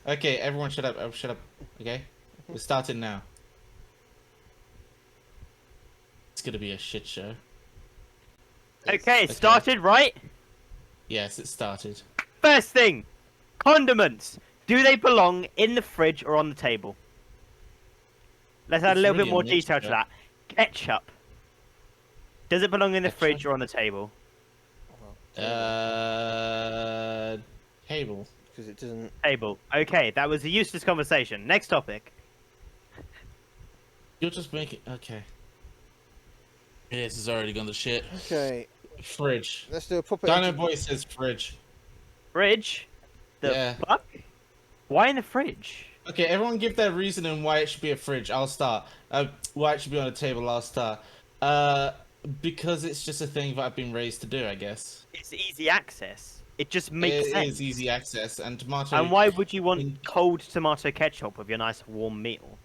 Okay, everyone shut up. Shut up. Okay? We're starting now. It's gonna be a shit show. Okay, it Okay. started, right? Yes, it started. First thing, condiments. Do they belong in the fridge or on the table? Let's add a It's little bit really a more detail to mixture. that. Ketchup. Does it belong in the Ketchup. fridge or on the table? Well, Uh, Table. because it doesn't. Table. Okay, that was a useless conversation. Next topic. You're just making. Okay. This has already gone to shit. Okay, Fridge. let's do a proper. Dino Boy says fridge. Fridge? The Yeah. fuck? Why in the fridge? Okay, everyone give their reasoning why it should be a fridge. I'll start. Why it should be on a table. I'll start. Because it's just a thing that I've been raised to do, I guess. It's easy access. It just makes It sense. is easy access, and tomato. And why would you want in- cold tomato ketchup with your nice warm meal?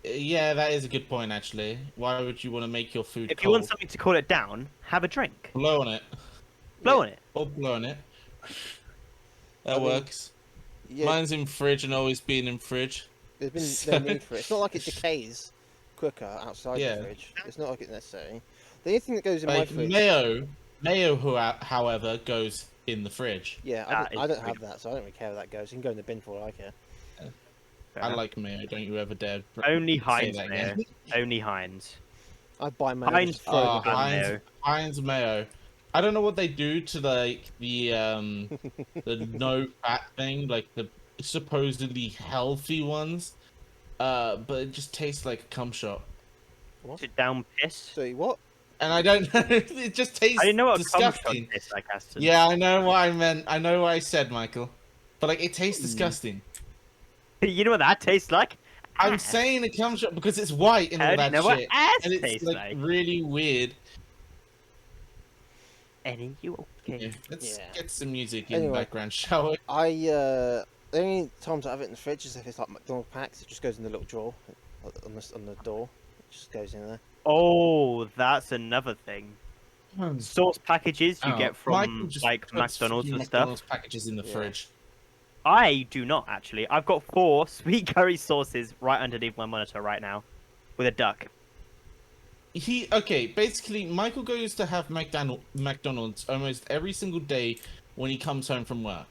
Yeah, that is a good point, actually. Why would you want to make your food If cold? you want something to cool it down, have a drink. Blow on it. Blow on it. Or blow on it. That I mean, works. Yeah, Mine's in fridge and always been in fridge. there's been So- no need for it. It's not like it decays quicker outside Yeah. the fridge. It's not like it's necessary. The only thing that goes in my Like fridge. mayo, however, goes in the fridge. Yeah, That I is don't have that, so I don't really care where that goes. You can go in the bin for all I care. Fair I enough. like mayo. Don't you ever dare. Only say Heinz that mayo. again. Only Heinz. I buy mayo. Heinz Just throw it in the Oh, bin. Heinz. Heinz mayo. I don't know what they do to like the no fat thing, like the supposedly healthy ones. But it just tastes like a cum shot. What? To down piss. So what? And I don't know. It just tastes I didn't know what a cum shot disgusting. tastes like, Aston. Yeah, I know what I meant. I know what I said, Michael. But like, it tastes disgusting. You know what that tastes like? I'm Ass. saying a cum shot because it's white and How all do you that know what shit, ass and it's tastes like? really weird. Any you okay? Yeah, let's Yeah. get some music in Anyway. the background, shall we? The only times I have it in the fridge is if it's like McDonald's packs. It just goes in the little drawer on the door. It just goes in there. Oh, that's another thing. Sauce packages you Oh, get Michael from just like puts McDonald's fucking and McDonald's stuff. packages in the Yeah. fridge. I do not actually. I've got 4 sweet curry sauces right underneath my monitor right now, with a duck. Basically, Michael goes to have McDonald's almost every single day when he comes home from work.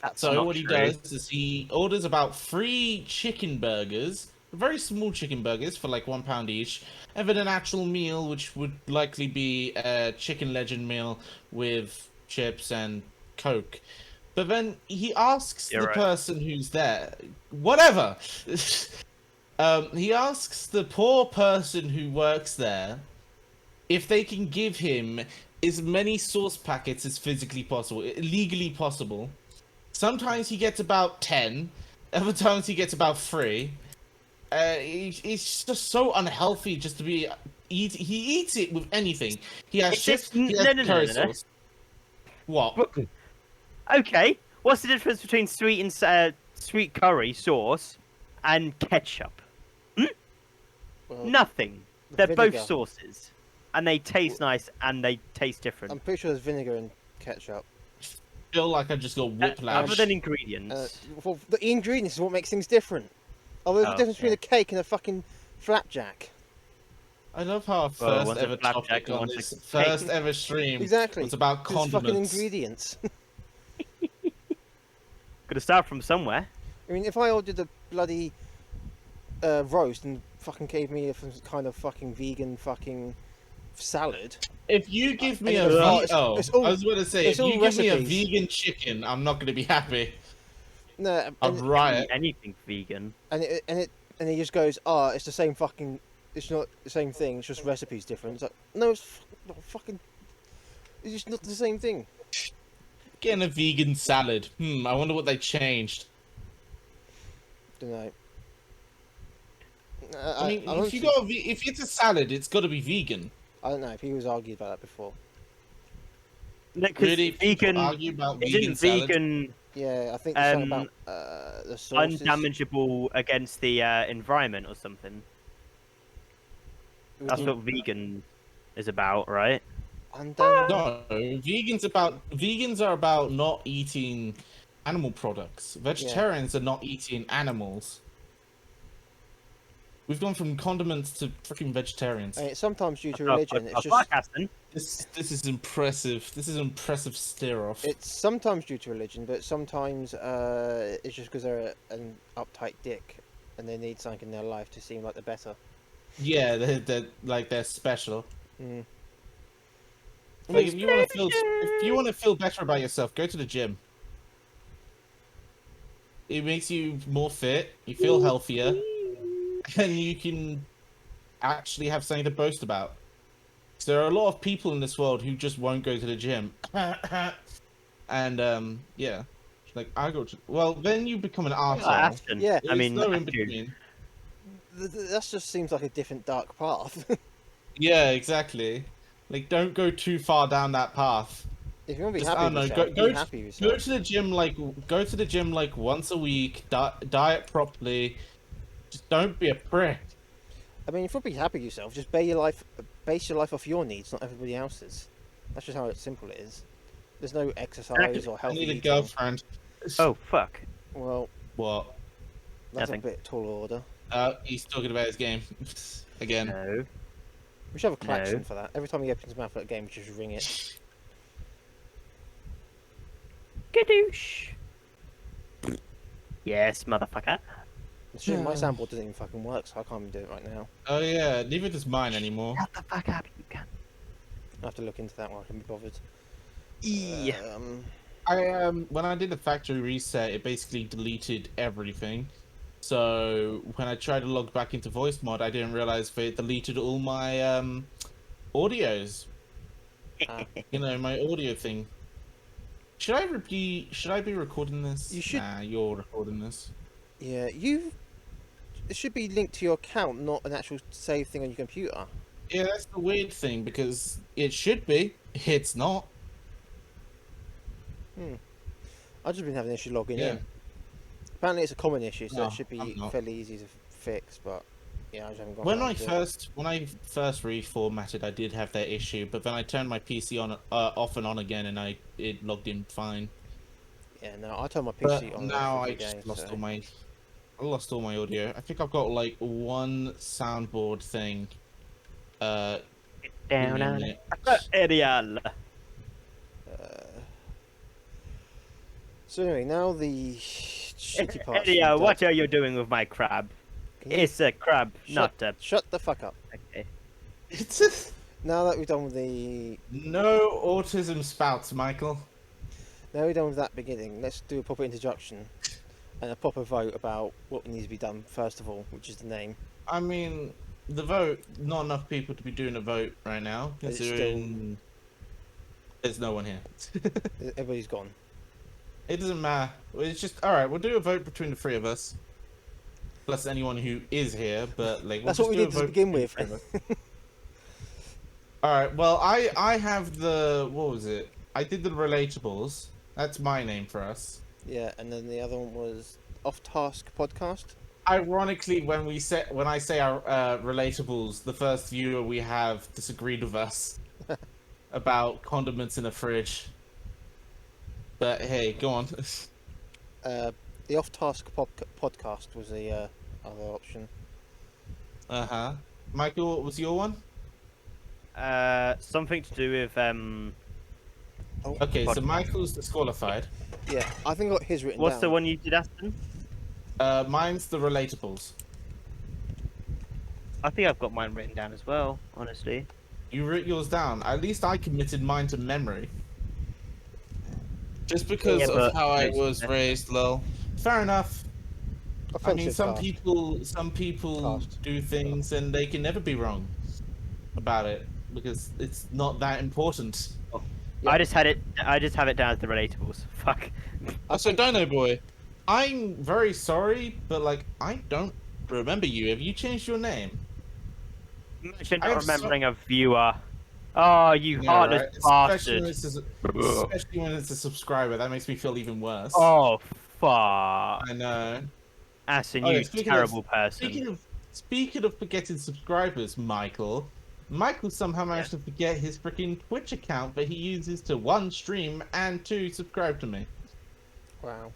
That's So not what he true. does is he orders about 3 chicken burgers, very small chicken burgers for like £1 each, and then an actual meal, which would likely be a chicken legend meal with chips and Coke. But then he asks You're the right. person who's there, whatever. He asks the poor person who works there if they can give him as many sauce packets as physically possible, legally possible. Sometimes he gets about 10, other times he gets about 3. It's just so unhealthy just to be he eats it with anything. He has It's chips, just- he no, has no, no, curry no, no. sauce. What? But- Okay, what's the difference between sweet curry sauce and ketchup? Well, Nothing. the They're vinegar. both sauces, and they taste nice and they taste different. I'm pretty sure there's vinegar in ketchup. Feel like I just got whiplash. Other than ingredients, Well, the ingredients is what makes things different. Oh, there's a Oh, difference between yeah. a cake and a fucking flapjack. I love how our Well, first one's a ever flapjack topic and on one's a this cake. first ever stream Exactly. was about 'Cause it's fucking condiments. ingredients. gotta start from somewhere. I mean, if I ordered a bloody roast and fucking gave me some kind of fucking vegan fucking salad, If you give me And a it's- it's all- I was going to say, it's if all you give me a recipes. vegan chicken, I'm not going to be happy. no, I'll and, riot. Anything vegan. and he just goes, "Oh, it's the same fucking. It's not the same thing. It's just recipes different." It's like, no, it's not fucking. It's just not the same thing. Getting a vegan salad. I wonder what they changed. Don't know. I mean, don't if you think- got if it's a salad, it's got to be vegan. I don't know if he was argued about that before. No, 'cause Really, people vegan argue about vegan isn't salads. vegan Yeah, I think there's something Um, about the sauces. undamageable against the environment or something. That's what vegan is about, right? Undamaged. No, vegans are about not eating animal products. Vegetarians are not eating animals. We've gone from condiments to freaking vegetarians. And it's sometimes due to That's our- religion. that's It's our just podcasting. This is impressive. This is impressive stare off. it's sometimes due to religion, but sometimes it's just because they're an uptight dick and they need something in their life to seem like they're better. Yeah, they're special. Mm. Like if you want to feel better about yourself, go to the gym. It makes you more fit. You feel healthier, and you can actually have something to boast about. So there are a lot of people in this world who just won't go to the gym, and yeah, like I go to. Well, then you become an arsehole. Ashton. Yeah. I mean, no in Ashton. between. That just seems like a different dark path. Yeah, exactly. Like, don't go too far down that path. If you want to be Just, I happy don't with know, yourself, go be happy with Go yourself. to the gym like once a week. Diet properly. Just don't be a prick. I mean, if you want to be happy with yourself, just base your life off your needs, not everybody else's. That's just how simple it is. There's no exercise or I healthy need a eating. girlfriend. Oh fuck. Well, What? that's Nothing. a bit tall order. He's talking about his game again. No. We should have a klaxon No. for that. Every time he opens his mouth at a game, we just ring it. Gadoosh. Yes, motherfucker. It's true, my soundboard doesn't even fucking work, so I can't even do it right now. Oh yeah, neither does mine anymore. Shut the fuck up, you can. I have to look into that one. I can be bothered. Yeah. I when I did the factory reset, it basically deleted everything. So when I tried to log back into voice mod, I didn't realize that it deleted all my audios. You know, my audio thing. Should I be recording this? You should- Nah, you're recording this. Yeah, it should be linked to your account, not an actual save thing on your computer. Yeah, that's the weird thing because it should be. It's not. I've just been having an issue logging Yeah. in. Apparently, it's a common issue, so No, it should be I'm not. fairly easy to fix. But yeah, I just haven't got. When around I to it. first reformatted, I did have that issue, but then I turned my PC on off and on again, and it logged in fine. Yeah, no, I turn my But PC on now every I just day, lost so- I lost all my audio. I think I've got like one soundboard thing. Down in on it. Ariel. So anyway, now the shitty part. Ariel, what are you doing with my crab? It's a crab, not a. Shut the fuck up. Okay. It's just Now that we've done with the, no autism spouts, Michael. now we're done with that beginning. Let's do a proper introduction and a proper vote about what needs to be done first of all, which is the name. I mean, the vote. Not enough people to be doing a vote right now. But it's Considering there's no one here. Everybody's gone. It doesn't matter. It's just all right. We'll do a vote between the three of us, plus anyone who is here. But like, That's what we did to begin with. All right. Well, I have the what was it? I did the relatables. That's my name for us. Yeah, and then the other one was Off Task Podcast. Ironically, when I say our relatables, the first viewer we have disagreed with us about condiments in a fridge. But hey, go on. The Off Task Podcast was the other option. Michael, what was your one? Something to do with Oh, Okay, so Podcast. Michael's disqualified. yeah, I think I got his written What's down. the one you did, Aston? Mine's the relatables. I think I've got mine written down as well. Honestly. You wrote yours down. At least I committed mine to memory. Just because Yeah, of but- how I was raised, lol. Fair enough. I mean, Offensive some cast. people Cast. do things and they can never be wrong about it because it's not that important. Yeah. I just have it down as the relatables. Fuck. Also, Dino Boy, I'm very sorry, but like, I don't remember you. Have you changed your name? Imagine I not have so- remembering a viewer. Oh, you Yeah, heartless right? Especially bastard. especially when it's a subscriber. That makes me feel even worse. Oh, fuck. I know. Aston, Oh, yeah, you speaking of- terrible person. Speaking of forgetting subscribers, Michael somehow managed to forget his freaking Twitch account that he uses to one stream and two subscribe to me. Wow.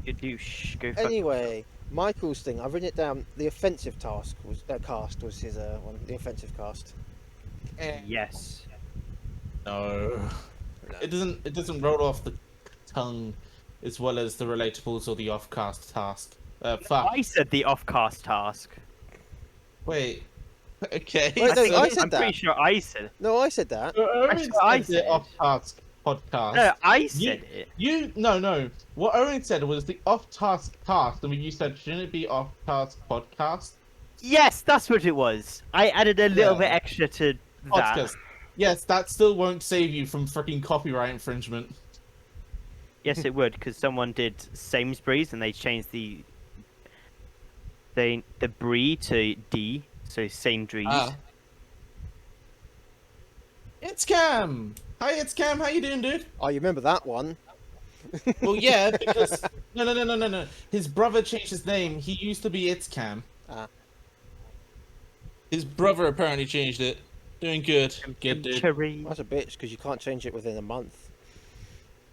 You douche. Go fuck Anyway, Michael's thing. I've written it down. The offensive task was cast was his one. The offensive cast. yourself. Yes. No. It doesn't roll off the tongue as well as the relatables or the off-cast task. Fuck. I said the off-cast task. Wait. Okay. Wait, no, so- I said I'm pretty that. sure I said. No, I said that. Owen That's what I said the said. off-task podcast. No, I said it. No. What Owen said was the off-task task. I mean, you said shouldn't it be off-task podcast? Yes, that's what it was. I added a little Yeah. bit extra to that. Podcast. Yes, that still won't save you from freaking copyright infringement. Yes, it would, because someone did Sainsbury's and they changed the brie to D, so Sainsbury's. It's Cam. Hi, it's Cam. How you doing, dude? Oh, you remember that one? Well, yeah, because no. His brother changed his name. He used to be It's Cam. Ah. His brother apparently changed it. Doing good. Good, dude. Cherry. That's a bitch because you can't change it within a month.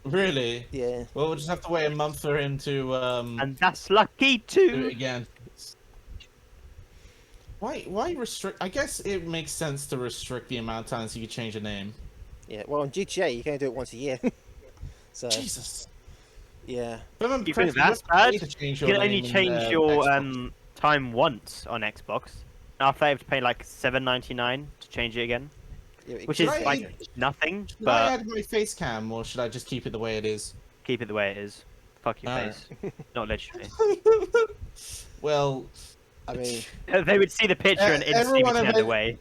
Really? Yeah. Well, we'll just have to wait a month for him to And that's lucky do it too. again. Why restrict? I guess it makes sense to restrict the amount of times you can change a name. Yeah. Well, on GTA you can only do it once a year. So Jesus. yeah. But I'm You think impressed that's you have to pay bad? to change You your can only name in, change your Xbox. time once on Xbox. After I have to pay like $7.99 to change it again, Yeah, which Should is I- like nothing. Should I But add my face cam or should I just keep it the way it is? keep it the way it is. Fuck your Alright. face. Not literally. Well, I mean, They would see the picture and instantly be everyone turned event- away.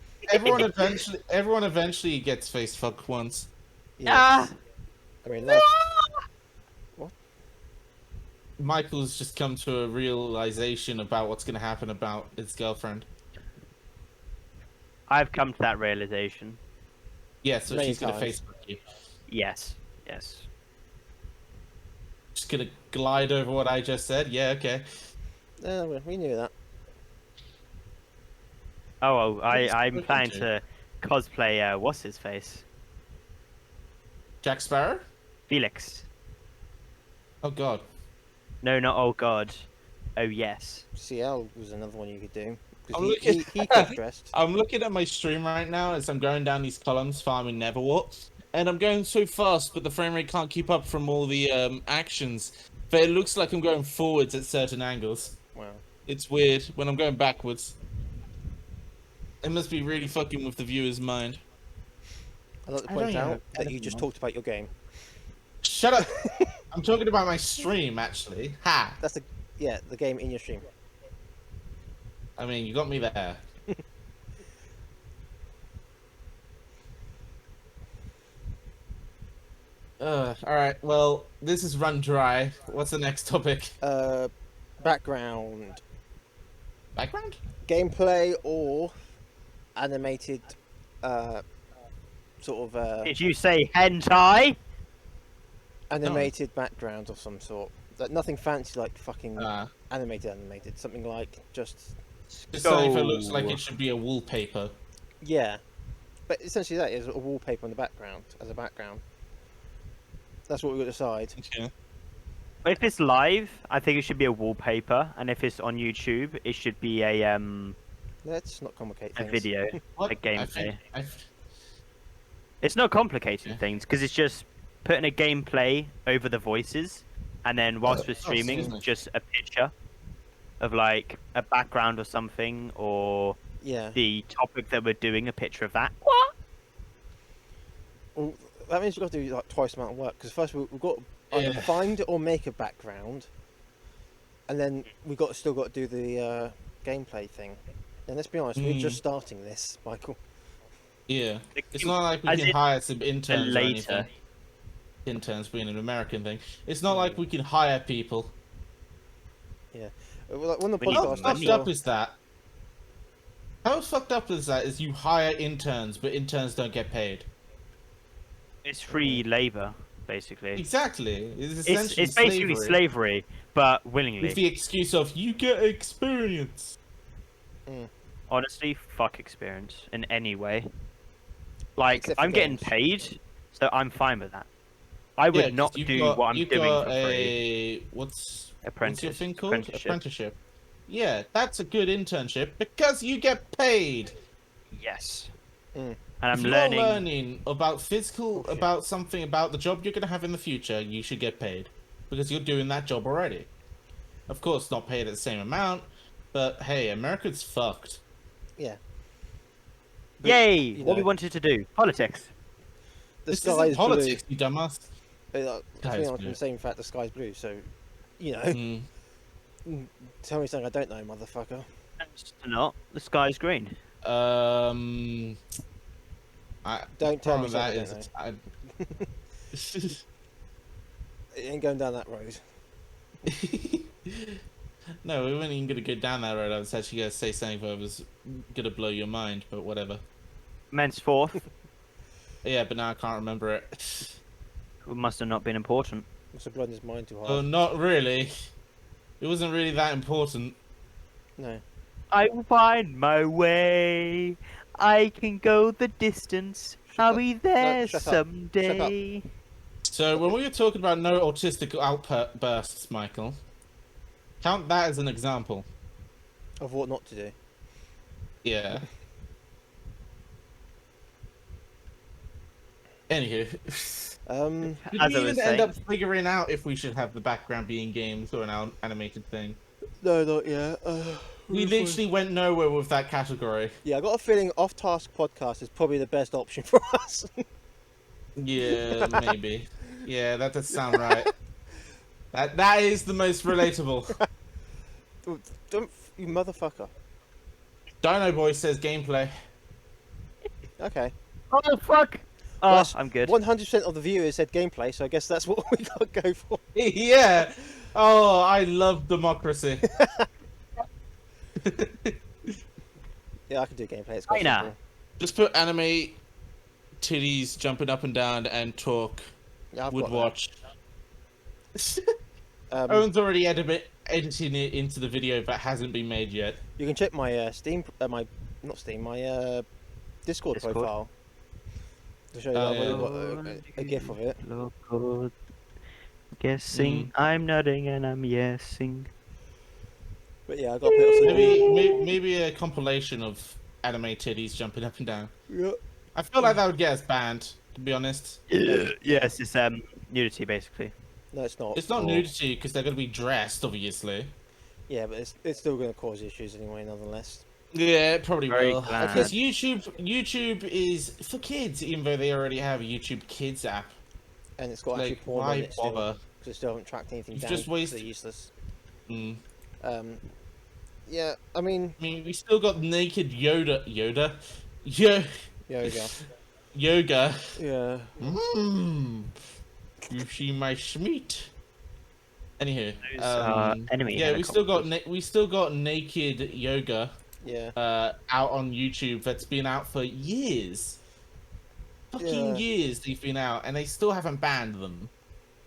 everyone eventually gets face fucked once. yeah. Ah! I mean, that's, Michael's just come to a realization about what's going to happen about his girlfriend. I've come to that realization. Yeah, so Many she's going to times. face fuck you. Yes. Yes. Just going to glide over what I just said. Yeah, okay. we knew that. Oh, Who's I'm spoken planning to? to cosplay. What's his face? Jack Sparrow? Felix. Oh god. No, not oh god. Oh yes. CL was another one you could do. 'Cause I'm he looking- got dressed. I'm looking at my stream right now as I'm going down these columns farming Neverwart, and I'm going so fast, but the frame rate can't keep up from all the actions. But it looks like I'm going forwards at certain angles. Wow. It's weird when I'm going backwards. It must be really fucking with the viewer's mind. I'd like to I point don't out know. that you just talked about your game. Shut up! I'm talking about my stream, actually. Ha! That's the game in your stream. I mean, you got me there. Alright, well, this is run dry. What's the next topic? Background, Background? gameplay, or animated, sort of Did you say hentai? animated background of some sort. Like nothing fancy, like fucking Uh, animated. Something like just just something if it Go. looks like it should be a wallpaper. yeah. But essentially, that is a wallpaper in the background as a background. That's what we got to decide. Okay. But if it's live, I think it should be a wallpaper, and if it's on YouTube, it should be a Let's not complicate a things. video, What? a gameplay. I It's not complicating Yeah. things because it's just putting a gameplay over the voices, and then whilst we're streaming, excuse me. just a picture of like a background or something, or Yeah. the topic that we're doing, a picture of that. Well, that means we've got to do like twice the amount of work. Because first we've got to either Yeah. find or make a background, and then we've still got to do the gameplay thing. And let's be honest, we're just starting this, Michael. Yeah. It's not like we As can in hire some interns or later. anything. Interns being an American thing. It's not like we can hire people. Like, when the We need How podcast, money. fucked up is that? How fucked up is that? Is you hire interns, but interns don't get paid. It's free labor, basically. Exactly. It's essentially It's basically slavery, but willingly. With the excuse of you get experience. Honestly, fuck experience in any way. Like, Except for I'm getting games. paid, so I'm fine with that. I Yeah, would 'cause not you've do got, what I'm you've doing got for free. a what's your Apprentice. thing called? Apprenticeship. Apprenticeship. Yeah, that's a good internship because you get paid. Yes. Mm. And If I'm you are learning. learning about physical, Bullshit. about something about the job you're gonna have in the future, you should get paid because you're doing that job already. Of course, not paid at the same amount, but hey, America's fucked. Yeah. But, Yay! you What we know, wanted to do. Politics. the This sky isn't is blue. politics, you dumbass. I Sky think is I'm blue. saying fact the sky's blue, so you know. Mm. Tell me something I don't know, motherfucker. It's not. The sky's green. Um, Don't tell me problem with something I that don't is, It ain't going down that road. no, we weren't even gonna go down that road. I was actually gonna say something that was gonna blow your mind, but whatever. Henceforth, Yeah, but now I can't remember it. it must have not been important. Must have blown his mind too hard. Oh, not really. It wasn't really that important. No. I will find my way. I can go the distance. I'll up. be there No, shut up. someday. So when we were talking about no autistic outbursts, Michael, count that as an example. Of what not to do. Yeah. Anywho, did As we I was even end saying. up figuring out if we should have the background being games or an animated thing? No, not yet. We literally went nowhere with that category. Yeah, I got a feeling off-task podcast is probably the best option for us. Yeah, maybe. Yeah, that does sound right. That is the most relatable. Don't you motherfucker. Dino Boy says gameplay. Okay. Oh fuck! Oh, Well, I'm good. 100% of the viewers said gameplay, so I guess that's what we got to go for. Yeah. Oh, I love democracy. Yeah, I can do gameplay. It's quite China. simple. Just put anime titties jumping up and down and talk. Yeah, I've Would got watch. that. Owen's already editing it into the video that hasn't been made yet. You can check my Steam, my Discord Discord? profile to show you Oh, that I've yeah. already got a GIF of it. Local. Guessing. I'm nodding and I'm yesing. But yeah, I got a bit of some. Maybe a compilation of anime titties jumping up and down. Yeah. I feel like that would get us banned, to be honest. Yes, it's nudity basically. No, it's not. It's not Or- nudity because they're gonna be dressed, obviously. Yeah, but it's still going to cause issues anyway, nonetheless. Yeah, it probably Very will. glad. Because YouTube is for kids, even though they already have a YouTube Kids app. And it's got actually Like, porn on why it still, bother? because they still haven't tracked anything You've down. just 'cause wasted- they're useless. Mm. Yeah, I mean, I mean, we still got naked yoga. yoga. Yoga. Yeah. Mmm. You see my schmeat. Anywho, Those are enemy yeah, helicopters. we still got naked yoga Yeah. out on YouTube that's been out for years. Fucking Yeah. years they've been out, and they still haven't banned them.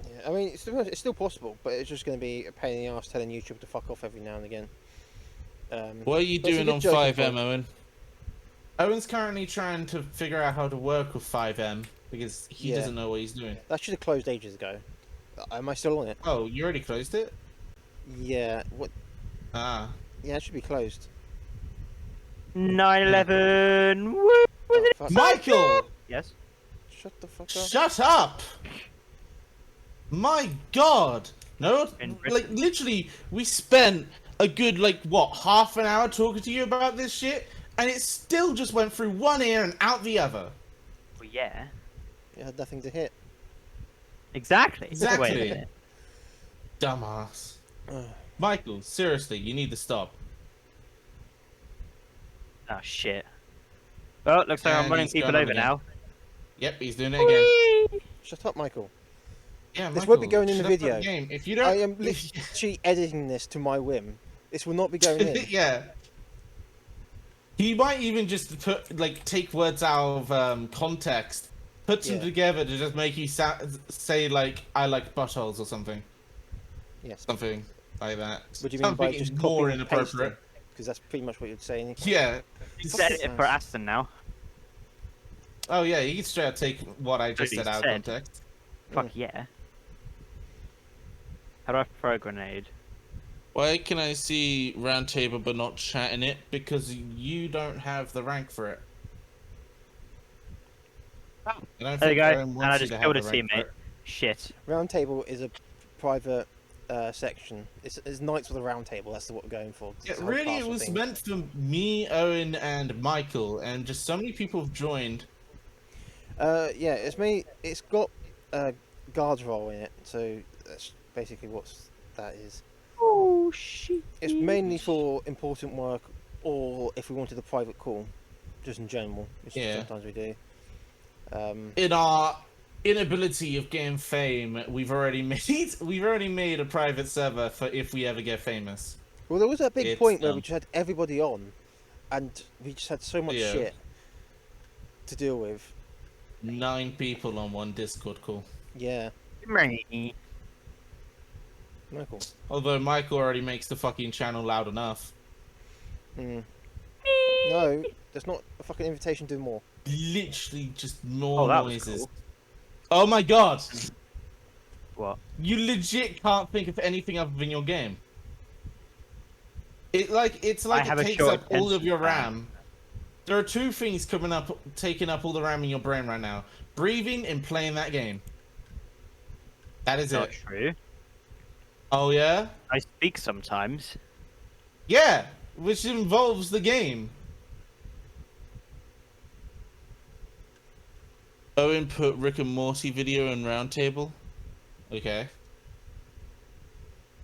Yeah. I mean, it's still possible, but it's just going to be a pain in the ass telling YouTube to fuck off every now and again. What are you But it's a doing good on joking 5M, point. Owen? Owen's currently trying to figure out how to work with 5M because he Yeah. doesn't know what he's doing. That should have closed ages ago. Am I still on it? Oh, you already closed it? Yeah. What? Ah. Yeah, it should be closed. 9/11. Woo! Oh, fuck. Michael! Yes. Shut the fuck up. Shut up! My god! No, In like, Britain. literally, we spent a good, like, what, half an hour talking to you about this shit, and it still just went through one ear and out the other. Well, yeah. You had nothing to hit. Exactly. Exactly. Wait a minute. Dumbass. Ugh. Michael, seriously, you need to stop. Oh shit. Well, looks like I'm And running he's people going on over again. now. Yep, he's doing it again. Shut up, Michael. Yeah, This Michael, won't be going in the shut up video. that Game. If you don't, I am literally editing this to my whim. This will not be going in. yeah. He might even just put, like, take words out of context, put them Yeah. together to just make you say, like, I like buttholes or something. Yes. Something like that. What do you mean by Something just more copying and pasting? inappropriate. Because that's pretty much what you'd say. Anyway. Yeah. You said it for Aston now. Oh, yeah, you can straight out take what I just What he said out of said. context. Fuck yeah. How do I throw a grenade? Why can I see round table but not chat in it? Because you don't have the rank for it. Oh, I don't there you think go. Aaron And wants I you just to have killed the a rank for teammate. it. Shit. Round table is a private section. It's Knights with a round table. That's what we're going for. Yeah, It's a whole really, it castle was thing. meant for me, Owen, and Michael, and just so many people have joined. Yeah, it's me. It's got a guards roll in it, so that's basically what that is. Oh shit. It's mainly for important work, or if we wanted a private call, just in general, which Yeah. sometimes we do. In our inability of getting fame, we've already made a private server for if we ever get famous. Well, there was a big It's point where we done. just had everybody on, and we just had so much Yeah. shit to deal with. 9 people on one Discord call. Yeah, Me. Michael. Although Michael already makes the fucking channel loud enough. Mm. No, there's not a fucking invitation to do more. Literally just Oh, more that was noises. cool. Oh my god! What? You legit can't think of anything other than your game. It's like I it have a takes short up all of attention your span. RAM. There are 2 things coming up, taking up all the RAM in your brain right now: breathing and playing that game. That is Not it. true. Oh yeah, I speak sometimes. yeah, which involves the game. Owen put Rick and Morty video in Roundtable. Okay.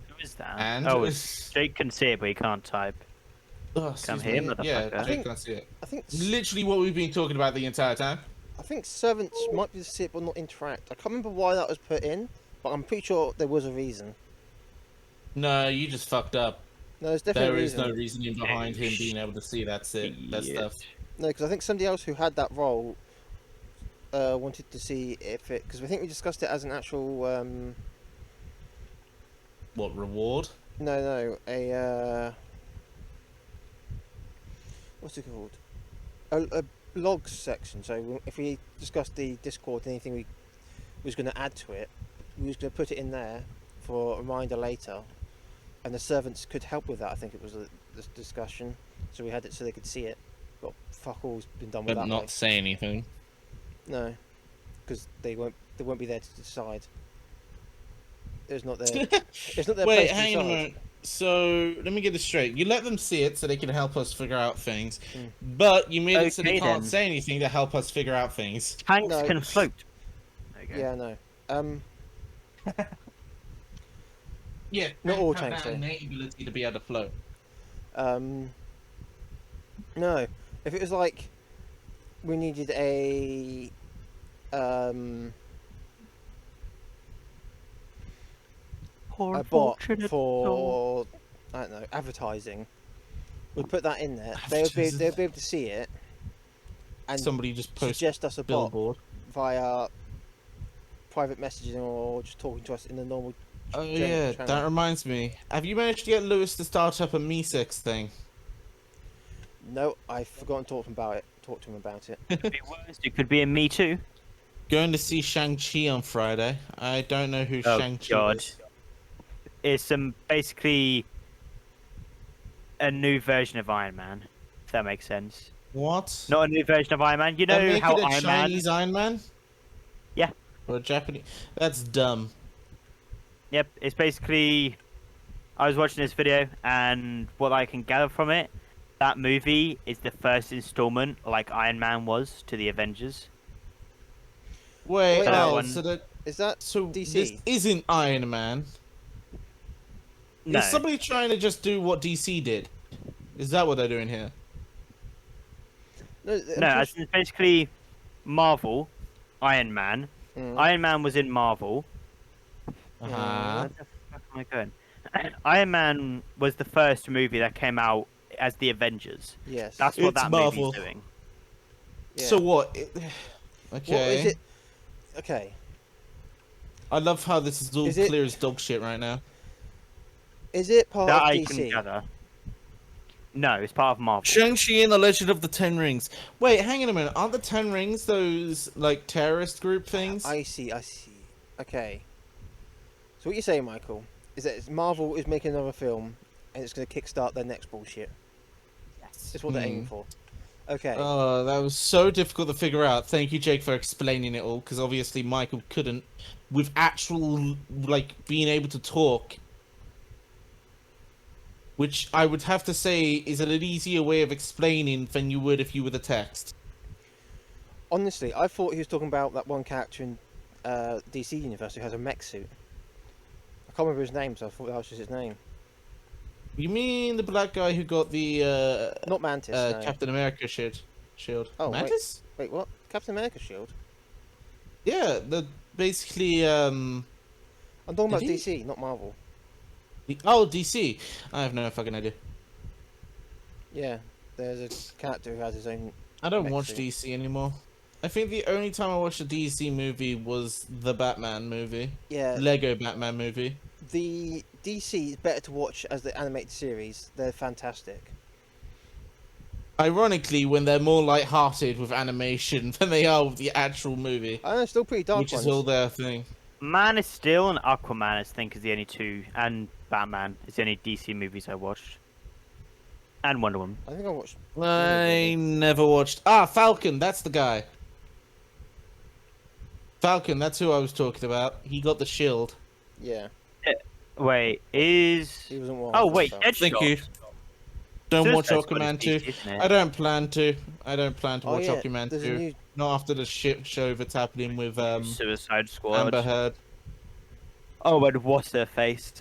Who is that? And Oh, Jake can see it, but he can't type. oh, Come excuse here, me. motherfucker. Yeah, I Jake think- can't see it. I think Literally what we've been talking about the entire time. I think servants might be able to see it but not interact. I can't remember why that was put in, but I'm pretty sure there was a reason. No, you just fucked up. No, there's definitely There a is reason. no reasoning behind him being able to see that stuff. No, because I think somebody else who had that role wanted to see if it, because I think we discussed it as an actual What reward? a what's it called, a logs section. So if we discussed the Discord, anything we was going to add to it, we was going to put it in there for a reminder later, and the servants could help with that. I think it was this discussion, so we had it so they could see it. But fuck all's been done with But that. not way. say anything. No, because they won't be there to decide. It's not their it's not their Wait, place to hang on a decide. minute. So let me get this straight. You let them see it so they can help us figure out things, Mm. but you made it so they Okay, can't then. say anything to help us figure out things. Tanks No. can float. There you go. Yeah, no. Yeah, Not all have tanks, that though. innate ability to be able to float. No. If it was like we needed a Poor a bot fortunate for soul. I don't know advertising, we'd put that in there. They'd be able to see it and Somebody just post suggest us a bot billboard. via private messaging or just talking to us in the normal. Oh general yeah, channel. that reminds me. Have you managed to get Lewis to start up a Me6 thing? No, I've forgotten to talk to him about it. Could be worse. It could be a Me Too. Going to see Shang-Chi on Friday. I don't know who Oh, Shang-Chi God. is. It's basically a new version of Iron Man. If that makes sense. What? Not a new version of Iron Man. You They're know making how a Iron Chinese Man. Iron Man? Yeah. Or a Japanese? That's dumb. Yep. It's basically. I was watching this video, and what I can gather from it, that movie is the first installment, like Iron Man was to the Avengers. Wait, Wait, that oh, one- Is that so DC? this isn't Iron Man. No. Is somebody trying to just do what DC did? Is that what they're doing here? no? I'm No, sure- as in basically Marvel, Iron Man. Mm. Iron Man was in Marvel. Uh-huh. Where the fuck am I going? Iron Man was the first movie that came out as the Avengers. Yes. That's what It's that Marvel. movie's doing. Yeah. So what? Okay. What is it? Okay. I love how this is all Is it- clear as dog shit right now. Is it part That of I can DC? gather. No, it's part of Marvel. Shang-Chi and the Legend of the Ten Rings. Wait, hang on a minute. Aren't the Ten Rings those, like, terrorist group things? I see. Okay. So what you're saying, Michael, is that Marvel is making another film, and it's going to kickstart their next bullshit. Yes. It's what they're aiming for. Okay. Oh, that was so difficult to figure out. Thank you, Jake, for explaining it all, because obviously Michael couldn't, with actual, like, being able to talk, which I would have to say is an easier way of explaining than you would if you were the text. Honestly, I thought he was talking about that one character in DC Universe who has a mech suit. I can't remember his name, so I thought that was just his name. You mean the black guy who got the Not Mantis. No. Captain America shield? Oh, Mantis? Wait, what? Captain America shield? Yeah, the basically I'm talking about Did he? DC, not Marvel. Oh, DC. I have no fucking idea. Yeah, there's a character who has his own. I don't mech watch suit. DC anymore. I think the only time I watched a DC movie was the Batman movie. Yeah, Lego Batman movie. the DC is better to watch as the animated series. They're fantastic. Ironically, when they're more light-hearted with animation than they are with the actual movie, I know, it's still pretty dark which ones. is all their thing. Man is Steel and Aquaman, I think, is the only two, and Batman is the only DC movies I watched, and Wonder Woman. I think I watched. I never watched. Ah, Falcon. That's the guy. Falcon. That's who I was talking about. He got the shield. Yeah, Wait, is he wasn't one. oh wait, Deadshot. Thank you. Don't watch Suicide Squad Aquaman is 2. DC, isn't it? I don't plan to. I don't plan to Oh watch yeah, Aquaman there's a 2. new. Not after the shit show that's happening with Suicide Squad. Amber Heard. Oh, and what's her face?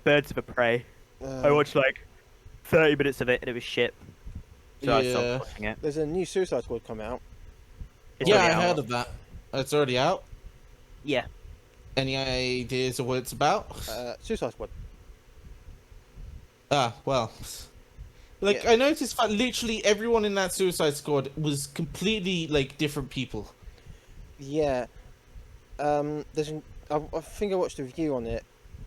Birds of a Prey. I watched like 30 minutes of it and it was shit. So I Yeah. stopped watching it. There's a new Suicide Squad come out. It's Yeah, I already out. heard of that. It's already out. Yeah. Any ideas of what it's about? Suicide Squad. Ah, well. Like, Yeah. I noticed that literally everyone in that Suicide Squad was completely, like, different people. Yeah. There's. I think I watched a review on it.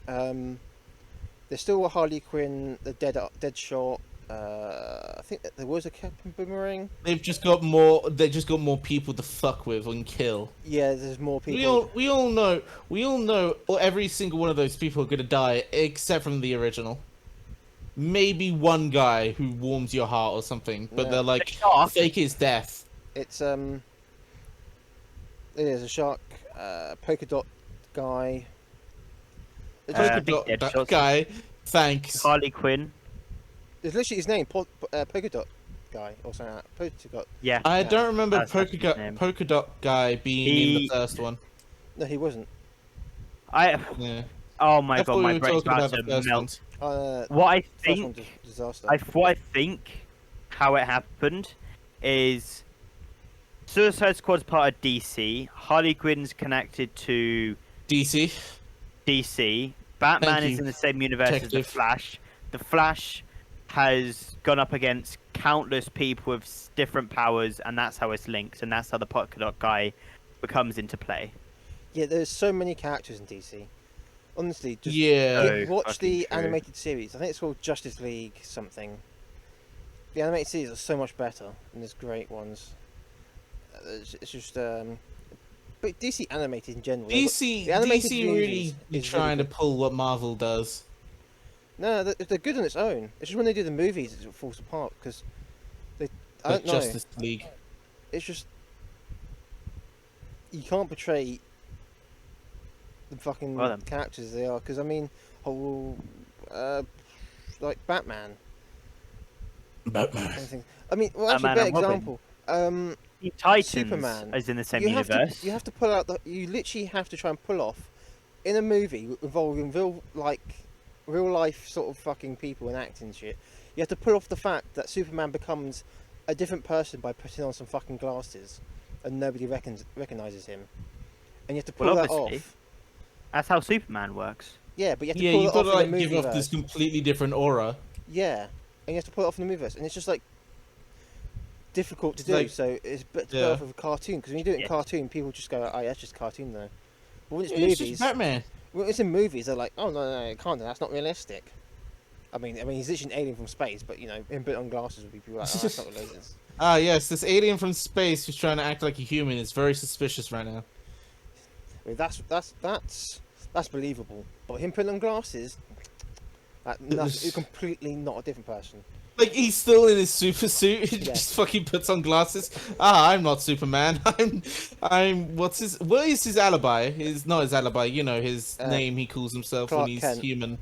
There's still a Harley Quinn, the Deadshot. I think that there was a Captain Boomerang. They've just got more. They just got more people to fuck with and kill. Yeah, there's more people. We all know. Well, every single one of those people are gonna die, except from the original. Maybe one guy who warms your heart or something, but Yeah. they're like The Shark. fake his death. It's there's a shark, polka dot guy. It's, I Polka think dot that Deadshot's- guy. Thanks. Harley Quinn. it's literally his name, polka dot guy or something like that. Polka dot. Yeah. I Yeah. don't remember That's actually his name. polka dot guy being in the He- first one. No, he wasn't. Yeah. Oh my I god, thought we my were brain's talking about about the to first melt. ones. What I First one's think, a disaster. what I think, how it happened, is Suicide Squad's part of DC. Harley Quinn's connected to DC. DC. Batman Thank is you, in the same universe as the Detective. Flash. The Flash has gone up against countless people with different powers, and that's how it's linked, and that's how the polka dot guy becomes into play. Yeah, there's so many characters in DC. Honestly, just Yeah. So watch fucking the true. animated series. I think it's called Justice League something. The animated series are so much better, and there's great ones. It's just but DC animated in general. the animated DC movies really is be really trying to good. pull what Marvel does. No, they're good on its own. It's just when they do the movies it falls apart because they. I Like don't know. Justice League. It's just you can't portray the fucking Well then. characters they are. Because I mean, like Batman. Batman. Anything. I mean, well, actually, Batman better and Robin. example. Teen Titans Superman. is in the same You have universe. to pull out the. You literally have to try and pull off in a movie involving real life sort of fucking people and acting shit. You have to pull off the fact that Superman becomes a different person by putting on some fucking glasses, and nobody recognizes him. And you have to pull Well, that obviously. off. That's how Superman works. Yeah, but you have to Yeah, pull you've it got off to in the like give movie. off this completely different aura. Yeah, and you have to pull it off in the movie, and it's just like difficult to It's do. like- So it's better to yeah. go off of a cartoon because when you do it in Yeah. cartoon, people just go, "Oh, yeah, that's just a cartoon, though." But when it's It's movies, just Batman. when it's in movies, they're like, "Oh no, it can't. That's not realistic." I mean, he's literally an alien from space, but you know, him put on glasses would be people like, "Oh, that's not realistic." Ah, yes, this alien from space who's trying to act like a human is very suspicious right now. I mean, that's believable. But him putting on glasses, he's completely not a different person. Like, he's still in his super suit. He Yeah. just fucking puts on glasses. I'm not Superman. What is his alibi? Not his alibi. You know his name. He calls himself Clark when he's Kent. human.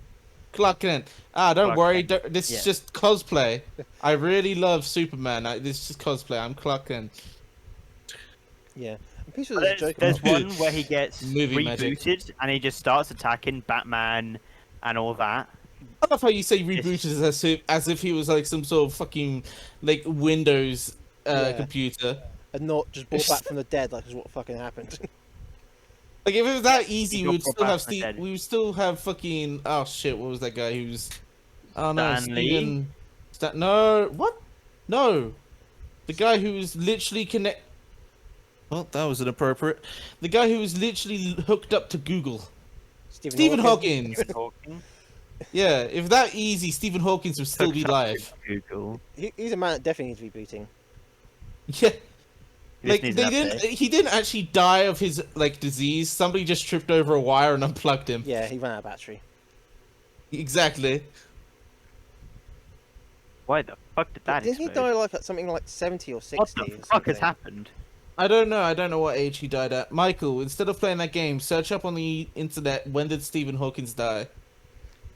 Clark Kent. Don't Clark worry. Kent. This Yeah. is just cosplay. I really love Superman. This is just cosplay. I'm Clark Kent. Yeah. And Peter was a joke. There's one where he gets Movie magic. rebooted and he just starts attacking Batman and all that. I love how you say rebooted as if he was like some sort of fucking like Windows Yeah. computer. And not just brought back from the dead, like is what fucking happened. Like if it was that easy, He we got would brought still back have from the dead. we would still have fucking shit. What was that guy who's? Oh no, Stan Lee? Steven. No, what? No, the guy who was literally connect. Well, that was inappropriate. The guy who was literally hooked up to Google. Stephen Hawking. Talking. Yeah, if that easy, Stephen Hawkins would still be live. Google. He's a man that definitely needs rebooting. Yeah. He Like just they needs an didn't. update. He didn't actually die of his like disease. Somebody just tripped over a wire and unplugged him. Yeah, he ran out of battery. Exactly. Why the fuck did that Didn't he explode? die like at something like 70 or 60? What the or fuck has something? happened? I don't know. I don't know what age he died at. Michael, instead of playing that game, search up on the internet when did Stephen Hawkins die?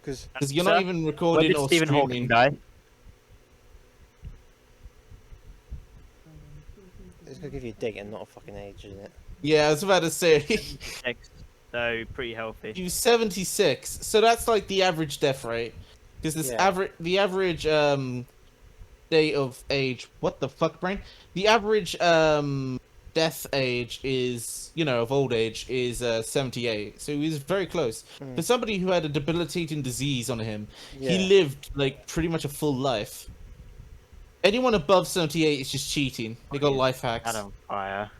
Because Because you're Sir, not even When recording did or Stephen streaming. Hawking die? it's gonna give you a date and not a fucking age, isn't it? Yeah, I was about to say. 6. So pretty healthy. He was 76, so that's like the average death rate. Because Yeah. the average day of age. What the fuck, brain? The average death age is, of old age is 78. So he was very close. Mm. For somebody who had a debilitating disease on him, Yeah. he lived like pretty much a full life. Anyone above 78 is just cheating. They got life hacks. Out on fire.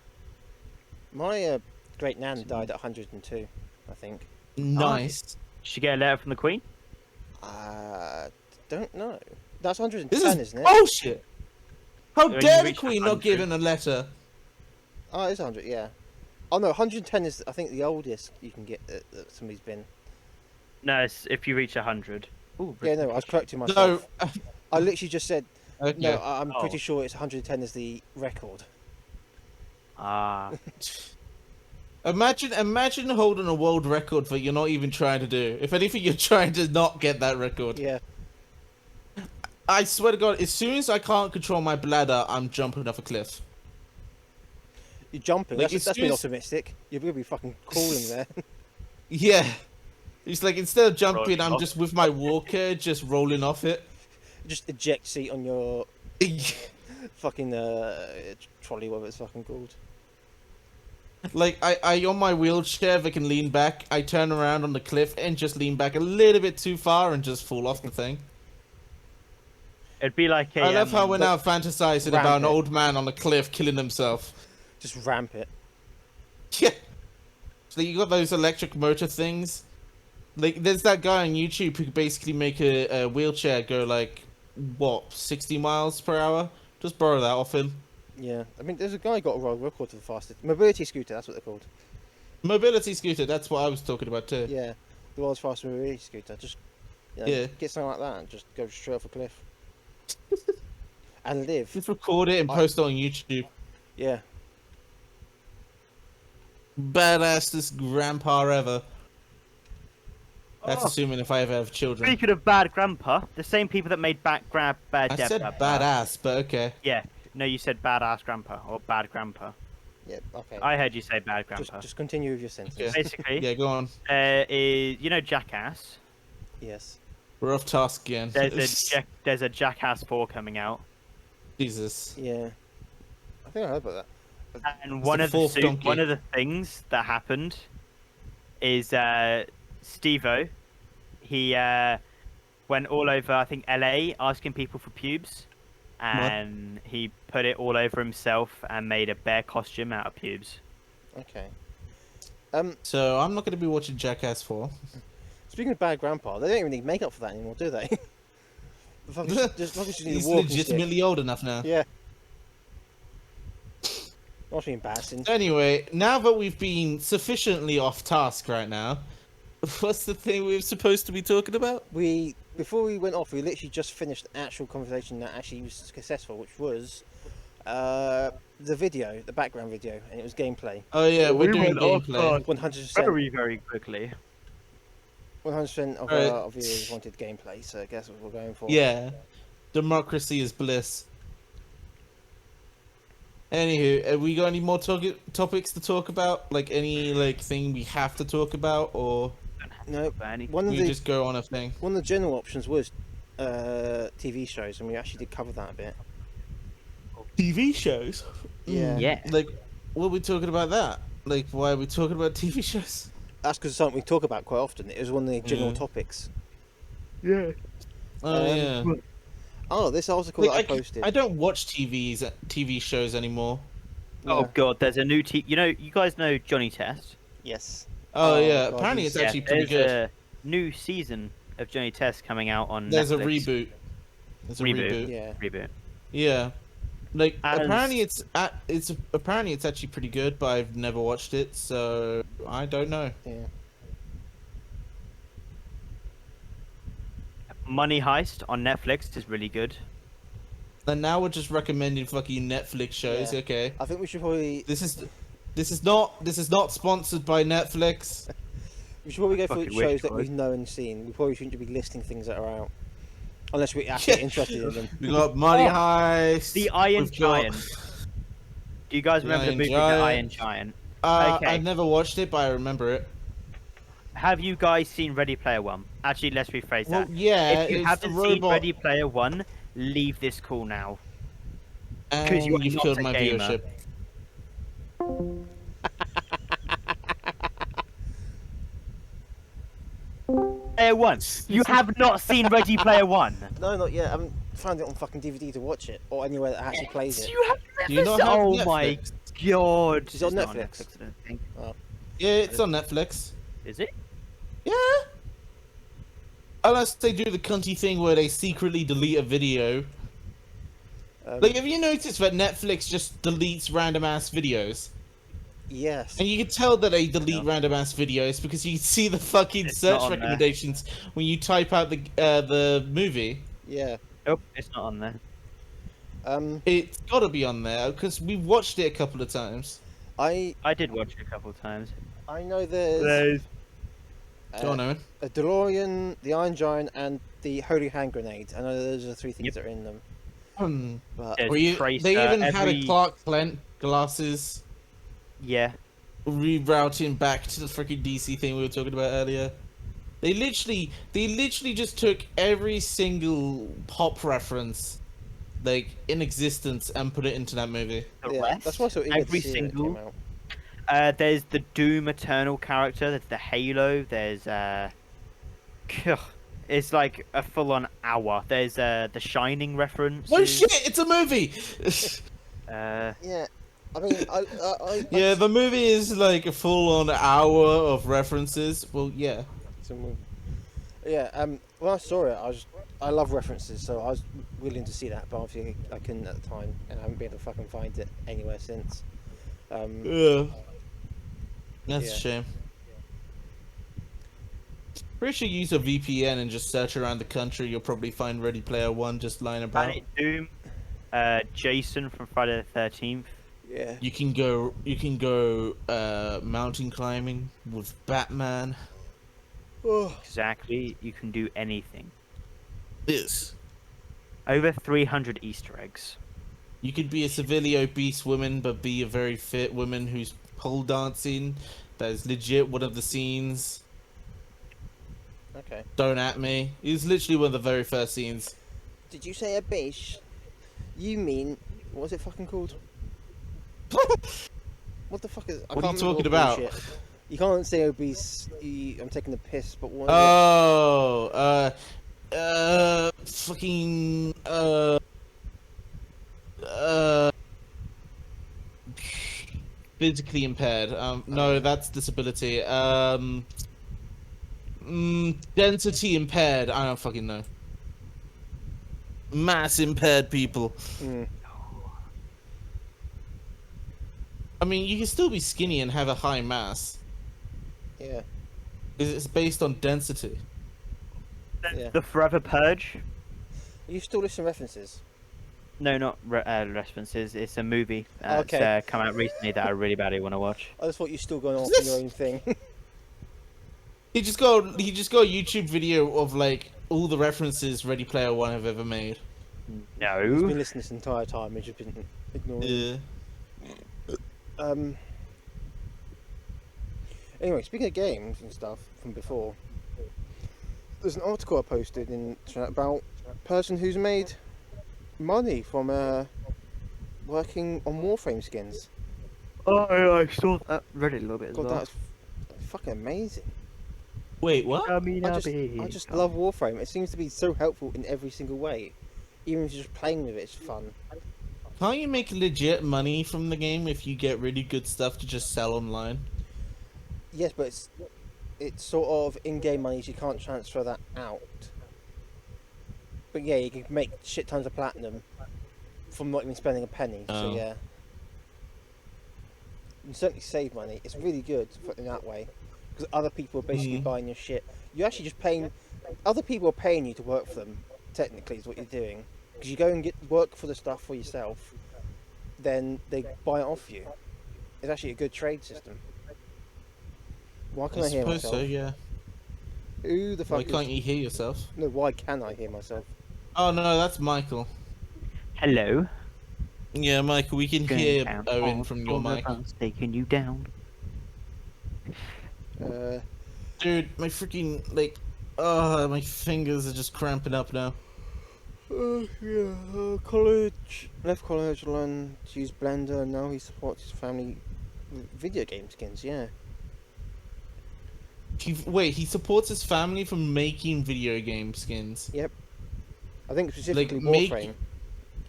My great nan died at 102, I think. Nice. Did she get a letter from the Queen? Don't know. That's 110, This is isn't it? bullshit. How When you dare the reach Queen not 100. give in a letter? Oh, it's 100, yeah. Oh no, 110 is I think the oldest you can get that somebody's been. No, it's if you reach 100. Ooh, Yeah, no, I was correcting No. myself. I literally just said Okay. no. I'm Oh. pretty sure it's 110 is the record. Ah. Imagine holding a world record that you're not even trying to do. If anything, you're trying to not get that record. Yeah. I swear to God, as soon as I can't control my bladder, I'm jumping off a cliff. You're jumping. Like, That's being excuse- optimistic. You're gonna be fucking crawling there. Yeah. It's like instead of jumping, Rolling I'm off. just with my walker, just rolling off it. Just eject seat on your fucking trolley, whatever it's fucking called. Like I on my wheelchair that can lean back, I turn around on the cliff and just lean back a little bit too far and just fall off the thing. It'd be like a. I love how we're now fantasizing about an Rampant. old man on a cliff killing himself. Just ramp it. Yeah. So you got those electric motor things. Like there's that guy on YouTube who could basically make a wheelchair go like 60 miles per hour. Just borrow that off him. Yeah. I mean, there's a guy who got a world record for the fastest mobility scooter. That's what they're called. Mobility scooter, that's what I was talking about too. Yeah. The world's fastest mobility scooter. Just Yeah. get something like that and just go straight off a cliff. And live. Just record it and post it on YouTube. Yeah. Badassest grandpa ever. That's Oh. assuming if I ever have children. Speaking of bad grandpa, the same people that made bad I said badass, but okay. Yeah. No, you said badass grandpa or bad grandpa. Yeah. Okay. I heard you say bad grandpa. Just continue with your sentence. Yeah. Basically, Yeah, go on. Jackass. Yes. We're off task again. There's a Jackass 4 coming out, Jesus. Yeah. I think I heard about that. and It's one the of the fourth donkey. one of the things that happened is Steve-O, he went all over I think LA asking people for pubes, and he put it all over himself and made a bear costume out of pubes. Okay. So I'm not going to be watching Jackass 4. Speaking of bad grandpa, they don't even need makeup for that anymore, do they? The fuckers just need He's a walking stick. legitimately old enough now. Yeah. Not being embarrassing. Anyway, now that we've been sufficiently off task right now, what's the thing we were supposed to be talking about? Before we went off, we literally just finished the actual conversation that actually was successful, which was the video, the background video, and it was gameplay. Oh yeah, we're We doing went off gameplay. 100%. very, very quickly. 100% of Alright. our viewers wanted gameplay, so I guess what we're going for. Yeah, democracy is bliss. Anywho, have we got any more topics to talk about? Like any thing we have to talk about, or No, But any- one of we the just go on a thing? one of the general options was TV shows, and we actually did cover that a bit. TV shows. Yeah. Yeah. Like, what are we talking about that? Like, why are we talking about TV shows? That's because it's something we talk about quite often. It was one of the general Yeah. topics. Yeah. Oh Um, yeah. Oh, this article Like, that I posted. I don't watch TV shows anymore. Oh Yeah. god, there's a new You know, you guys know Johnny Test. Yes. Oh, Oh, yeah, God, apparently he's- it's actually pretty there's good. a new season of Johnny Test coming out on There's Netflix. a reboot. There's a Reboot. reboot. Yeah. Reboot. Yeah. Like As- apparently it's actually pretty good, but I've never watched it, so I don't know. Yeah. Money Heist on Netflix is really good. And now we're just recommending fucking Netflix shows. Yeah. Okay. I think we should probably This is not sponsored by Netflix. go for fucking shows wish, that boy. we've known and seen. We probably shouldn't be listing things that are out, unless we're actually Yeah. interested in them. We got Money Oh, Heist. The Iron we've got- Giant. Do you guys The remember the Iron movie Giant. The Iron Giant? Okay. I've never watched it, but I remember it. Have you guys seen Ready Player One? Actually, let's rephrase Well, that. yeah, If you it's haven't the seen robot, Ready Player One, leave this call now. and you are you've not killed a my gamer. viewership. Player One. You have not seen Ready Player One. No, not yet. I haven't found it on fucking DVD to watch it, or anywhere that actually plays it. You have Do never you not seen- have Oh my Netflix? god! Is it on It's not Netflix? I don't think. Yeah, it's on Netflix. Is it? Yeah. Unless they do the cunty thing where they secretly delete a video. Like, have you noticed that Netflix just deletes random ass videos? Yes. And you can tell that they delete No. random ass videos because you can see the fucking It's search not on there. recommendations when you type out the movie. Yeah. Nope, it's not on there. It's gotta be on there because we watched it a couple of times. I did watch it a couple of times. know there's Go on, Owen. a DeLorean, the Iron Giant, and the Holy Hand Grenade. I know those are the three things Yep. that are in them. But There's Were you, Tracer, they even had every- a Clark Kent glasses Yeah. rerouting back to the freaking DC thing we were talking about earlier. They literally just took every single pop reference like in existence and put it into that movie. The yeah, rest, that's why I so eager every to see it when it single. came out. There's the Doom Eternal character. There's the Halo. There's it's like a full-on hour. There's the Shining reference. Oh shit! It's a movie. Yeah. I mean, I Yeah, the movie is like a full-on hour of references. Well, yeah. Yeah. When I saw it, I love references, so I was willing to see that, but obviously I couldn't at the time, and I haven't been able to fucking find it anywhere since. Yeah. That's Yeah. a shame. Pretty sure you use a VPN and just search around the country. You'll probably find Ready Player One just lying about. Planet Doom. Jason from Friday the 13th. Yeah. You can go mountain climbing with Batman. Oh, Exactly. You can do anything. This. Over 300 Easter eggs. You could be a severely obese woman, but be a very fit woman who's pole dancing. That is legit one of the scenes. okay. Don't at me. It's literally one of the very first scenes. Did you say a beige? You mean what was it fucking called? What the fuck is? I What are can't you remember talking all the about? bullshit. You can't say obese. I'm taking the piss, but what? Oh, fucking, physically impaired. No, that's disability. Density impaired. I don't fucking know. Mass impaired people. Mm. I mean, you can still be skinny and have a high mass. Yeah. It's based on density. Yeah. The Forever Purge. Are you still listening to references? No, not references. It's a movie that's Okay. come out recently that I really badly want to watch. I just thought you were still going off on your own thing. He just got a YouTube video of like all the references Ready Player One have ever made. He's No. been listening this entire time. He's just been ignoring. Yeah. Anyway, speaking of games and stuff from before, there's an article I posted in chat about a person who's made money from working on Warframe skins. Oh, I saw that. Read it a little bit as God, well. that's fucking amazing. Wait, what? I just love Warframe. It seems to be so helpful in every single way. Even if you're just playing with it, it's fun. Can't you make legit money from the game if you get really good stuff to just sell online? Yes, but it's sort of in-game money, so you can't transfer that out. But yeah, you can make shit tons of platinum from not even spending a penny. So Oh. yeah, you can certainly save money. It's really good in that way because other people are basically buying your shit. You're actually just paying. Other people are paying you to work for them. Technically, is what you're doing because you go and get work for the stuff for yourself. Then they buy it off you. It's actually a good trade system. Why can I hear suppose myself? so, yeah. Who the fuck Why is... can't you hear yourself? No, why can I hear myself? Oh no, that's Michael. Hello. Yeah, Michael, we can Going hear down Owen hard from your for the mic. bus, taking you down. Dude, my freaking, like, my fingers are just cramping up now. College. Left college, learned to use Blender, and now he supports his family with video game skins, yeah. Wait, he supports his family from making video game skins. Yep. I think specifically make- Warframe.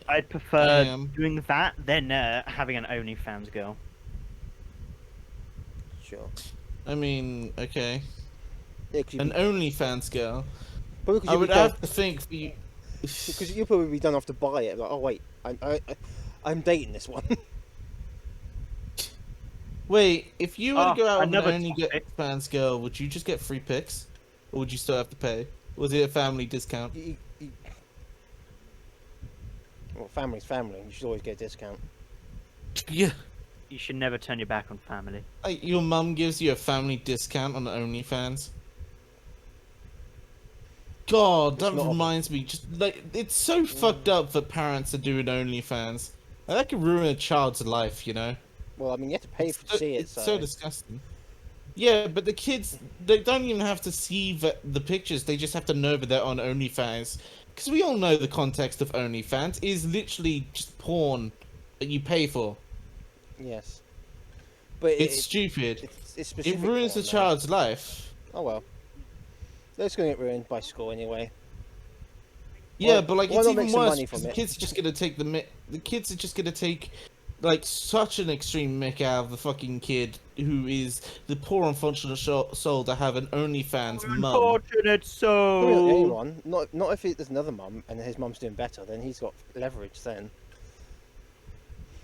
I'd prefer Damn. doing that than having an OnlyFans girl. Sure. I mean, okay. Yeah, cause An OnlyFans girl. because I would have to think for you. Because you'll probably be done off to buy it. Like, oh wait, I'm dating this one. Wait, if you were to go out with an another OnlyFans girl, would you just get free pics? Or would you still have to pay? Was it a family discount? Well, family's family. You should always get a discount. Yeah. You should never turn your back on family. Like, your mum gives you a family discount on OnlyFans. God, that not reminds me. Just like it's so fucked up that parents are doing OnlyFans. Like, that could ruin a child's life, you know. Well, I mean, you have to pay to see it. It's so disgusting. Yeah, but the kids, they don't even have to see the pictures. They just have to know that they're on OnlyFans. Because we all know the context of OnlyFans is literally just porn that you pay for. Yes. But It's stupid. It's It specific ruins porn, a though. child's life. Oh well. That's going to get ruined by school anyway. Yeah, Why- but like why it's not even make some worse money because from the it? kids are just gonna take the kids are just gonna take like such an extreme mick out of the fucking kid who is the poor unfortunate soul to have an OnlyFans mum. Unfortunate Probably not soul. anyone. Not if there's another mum and his mum's doing better. Then he's got leverage. Then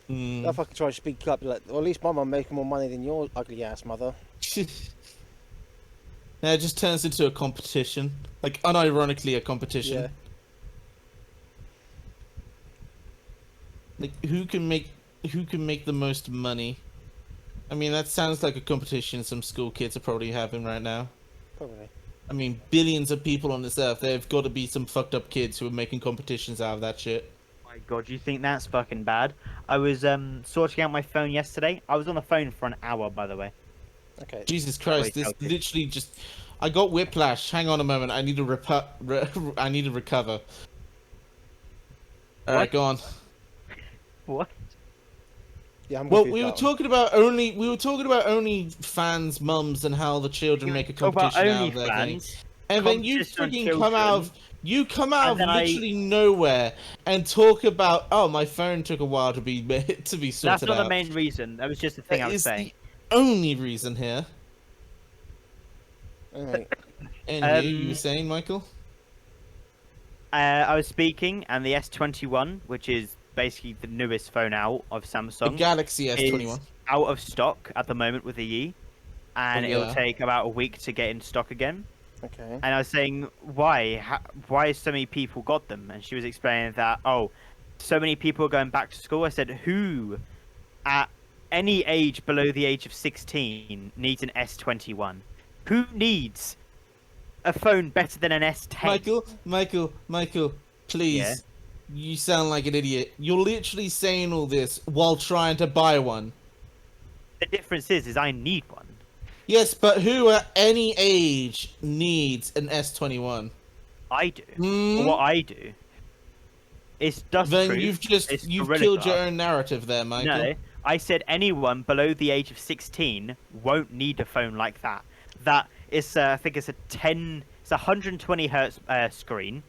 Mm. if I could try to speak up, like, well, at least my mum making more money than your ugly ass mother. Yeah, it just turns into a competition, like unironically a competition. Yeah. Like who can make the most money? I mean, that sounds like a competition some school kids are probably having right now. Probably. I mean, billions of people on this earth. There've got to be some fucked up kids who are making competitions out of that shit. My God, you think that's fucking bad? I was sorting out my phone yesterday. I was on the phone for an hour, by the way. Okay. Jesus Christ, Wait, this okay. literally just... I got whiplash. Hang on a moment. I need to I need to recover. Alright, go on. What? Yeah, I'm Well, confused we were about talking about only fans mums and how the children make a Talk about competition out of their thing. OnlyFans. And then you competition on freaking come out of children, of and then literally nowhere and talk about, oh, my phone took a while to be to be sorted That's not out. the main reason. That was just the thing That I was is saying. the only reason here. Alright. And you were saying, Michael? I was speaking, and the S21, which is basically the newest phone out of The Samsung, Galaxy is S21. out of stock at the moment with the E, and Oh, it'll yeah. take about a week to get in stock again. Okay. And I was saying, why? Why so many people got them? And she was explaining that, oh, so many people are going back to school. I said, who at any age below the age of 16 needs an S21? Who needs a phone better than an S10? Michael, please. Yeah. You sound like an idiot. You're literally saying all this while trying to buy one. The difference is I need one. Yes, but who at any age needs an S21? I do. Hmm? What I do is dust Then proof. you've killed your own narrative there, Michael. No, I said anyone below the age of 16 won't need a phone like that. That is, I think it's it's a 120 hertz screen.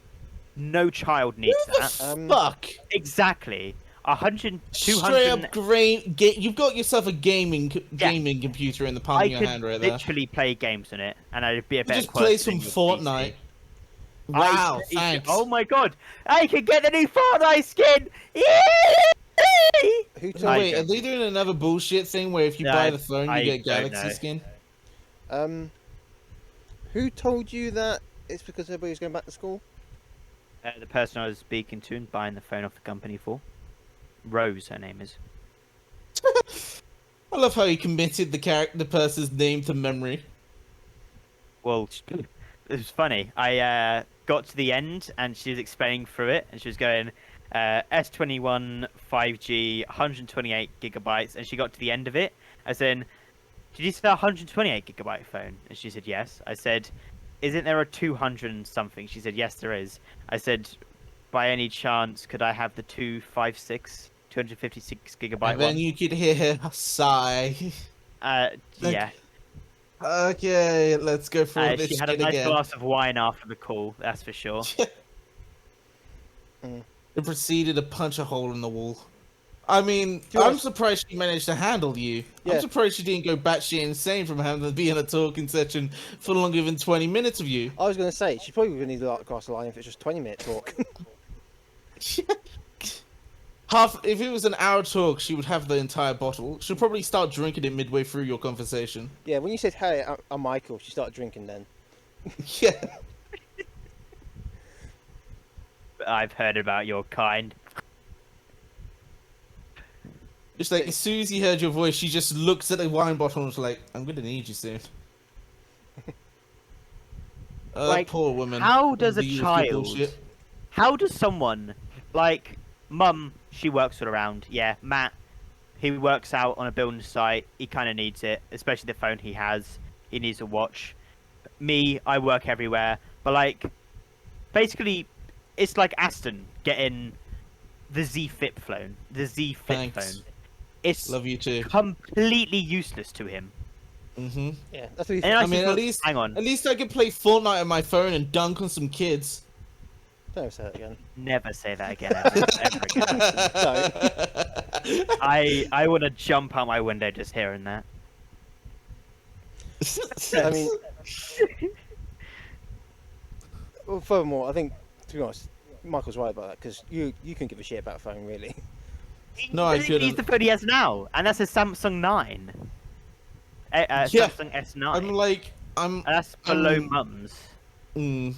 No child needs that. Fuck. Exactly. 100, 200. Straight up you've got yourself a gaming computer in the palm I of your could hand right there. literally play games on it, and I'd be a better Just play some person than your Fortnite. PC. Wow, thanks. Oh my god! I can get the new Fortnite skin! Yay! Who So told wait, are they doing another bullshit thing where if you No, buy the phone you I get don't Galaxy know. skin? Who told you that it's because everybody's going back to school? The person I was speaking to and buying the phone off the company for. Rose, her name is. I love how he committed the person's name to memory. Well, it was funny. I got to the end and she was explaining through it, and she was going S21 5G 128 gigabytes, and she got to the end of it. As in, did you say a 128 gigabyte phone? And she said yes. I said, isn't there a 200 and something? She said yes, there is. I said, by any chance, could I have the 256 gigabyte And then one? you could hear her sigh. Yeah. Okay, let's go for this She had a shit nice again. glass of wine after the call, that's for sure. It proceeded to punch a hole in the wall. I mean, you I'm want- surprised she managed to handle you. Yeah. I'm surprised she didn't go batshit insane from having to be in a talking session for longer than 20 minutes of you. I was going to say, she probably would need to cross the line if it's just 20-minute talk. If it was an hour talk, she would have the entire bottle. She'll probably start drinking it midway through your conversation. Yeah, when you said, hey, I'm Michael, she started drinking then. Yeah. I've heard about your kind. It's like, as soon as he heard your voice, she just looks at the wine bottle and was like, I'm gonna need you soon. Like, poor woman. how does a The usual child- bullshit. How does someone, like, Mum, she works all around. Yeah, Matt, he works out on a building site. He kind of needs it, especially the phone he has. He needs a watch. Me, I work everywhere. But, like, basically, it's like Aston getting the Z Flip phone. The Z Flip Thanks. phone. It's Love you too. completely useless to him. Mm-hmm. Yeah, that's what he And said. I I mean, just thought, hang on, at least I could play Fortnite on my phone and dunk on some kids. Don't ever say that again. never say that again, ever again. I want to jump out my window just hearing that. I mean, well, furthermore, I think, to be honest, Michael's right about that, because you can give a shit about a phone, really. No, I He's couldn't. the phone he has now, and that's a Samsung 9. Yeah. Samsung S9. I'm like, And that's below I'm- Mum's. mm,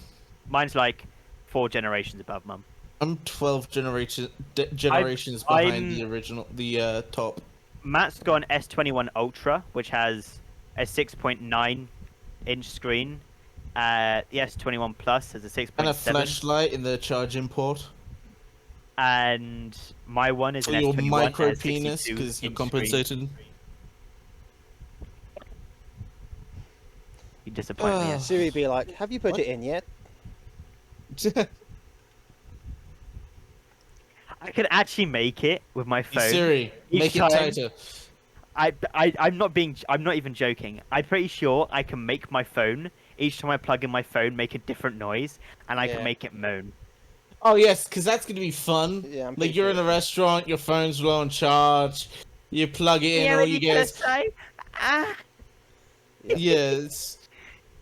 Mine's like 4 generations above Mum. I'm 12 generations behind the original, the top. Matt's got an S21 Ultra, which has a 6.9-inch screen. The S21 Plus has a 6.7. And a flashlight in the charging port. And my one is For an your S21. micro and a penis, 62 because you're inch compensated. You disappoint me. Ah. Yes. Siri be like, have you put it in yet? I can actually make it with my phone. Siri, Each make it time- tighter. I'm not even joking. I'm pretty sure I can make my phone, each time I plug in my phone, make a different noise, and I Yeah. can make it moan. Oh yes, because that's gonna be fun. Yeah, I'm Like pretty you're in sure. a restaurant, your phone's low on charge, you plug it in, all you get is say? Ah. yes,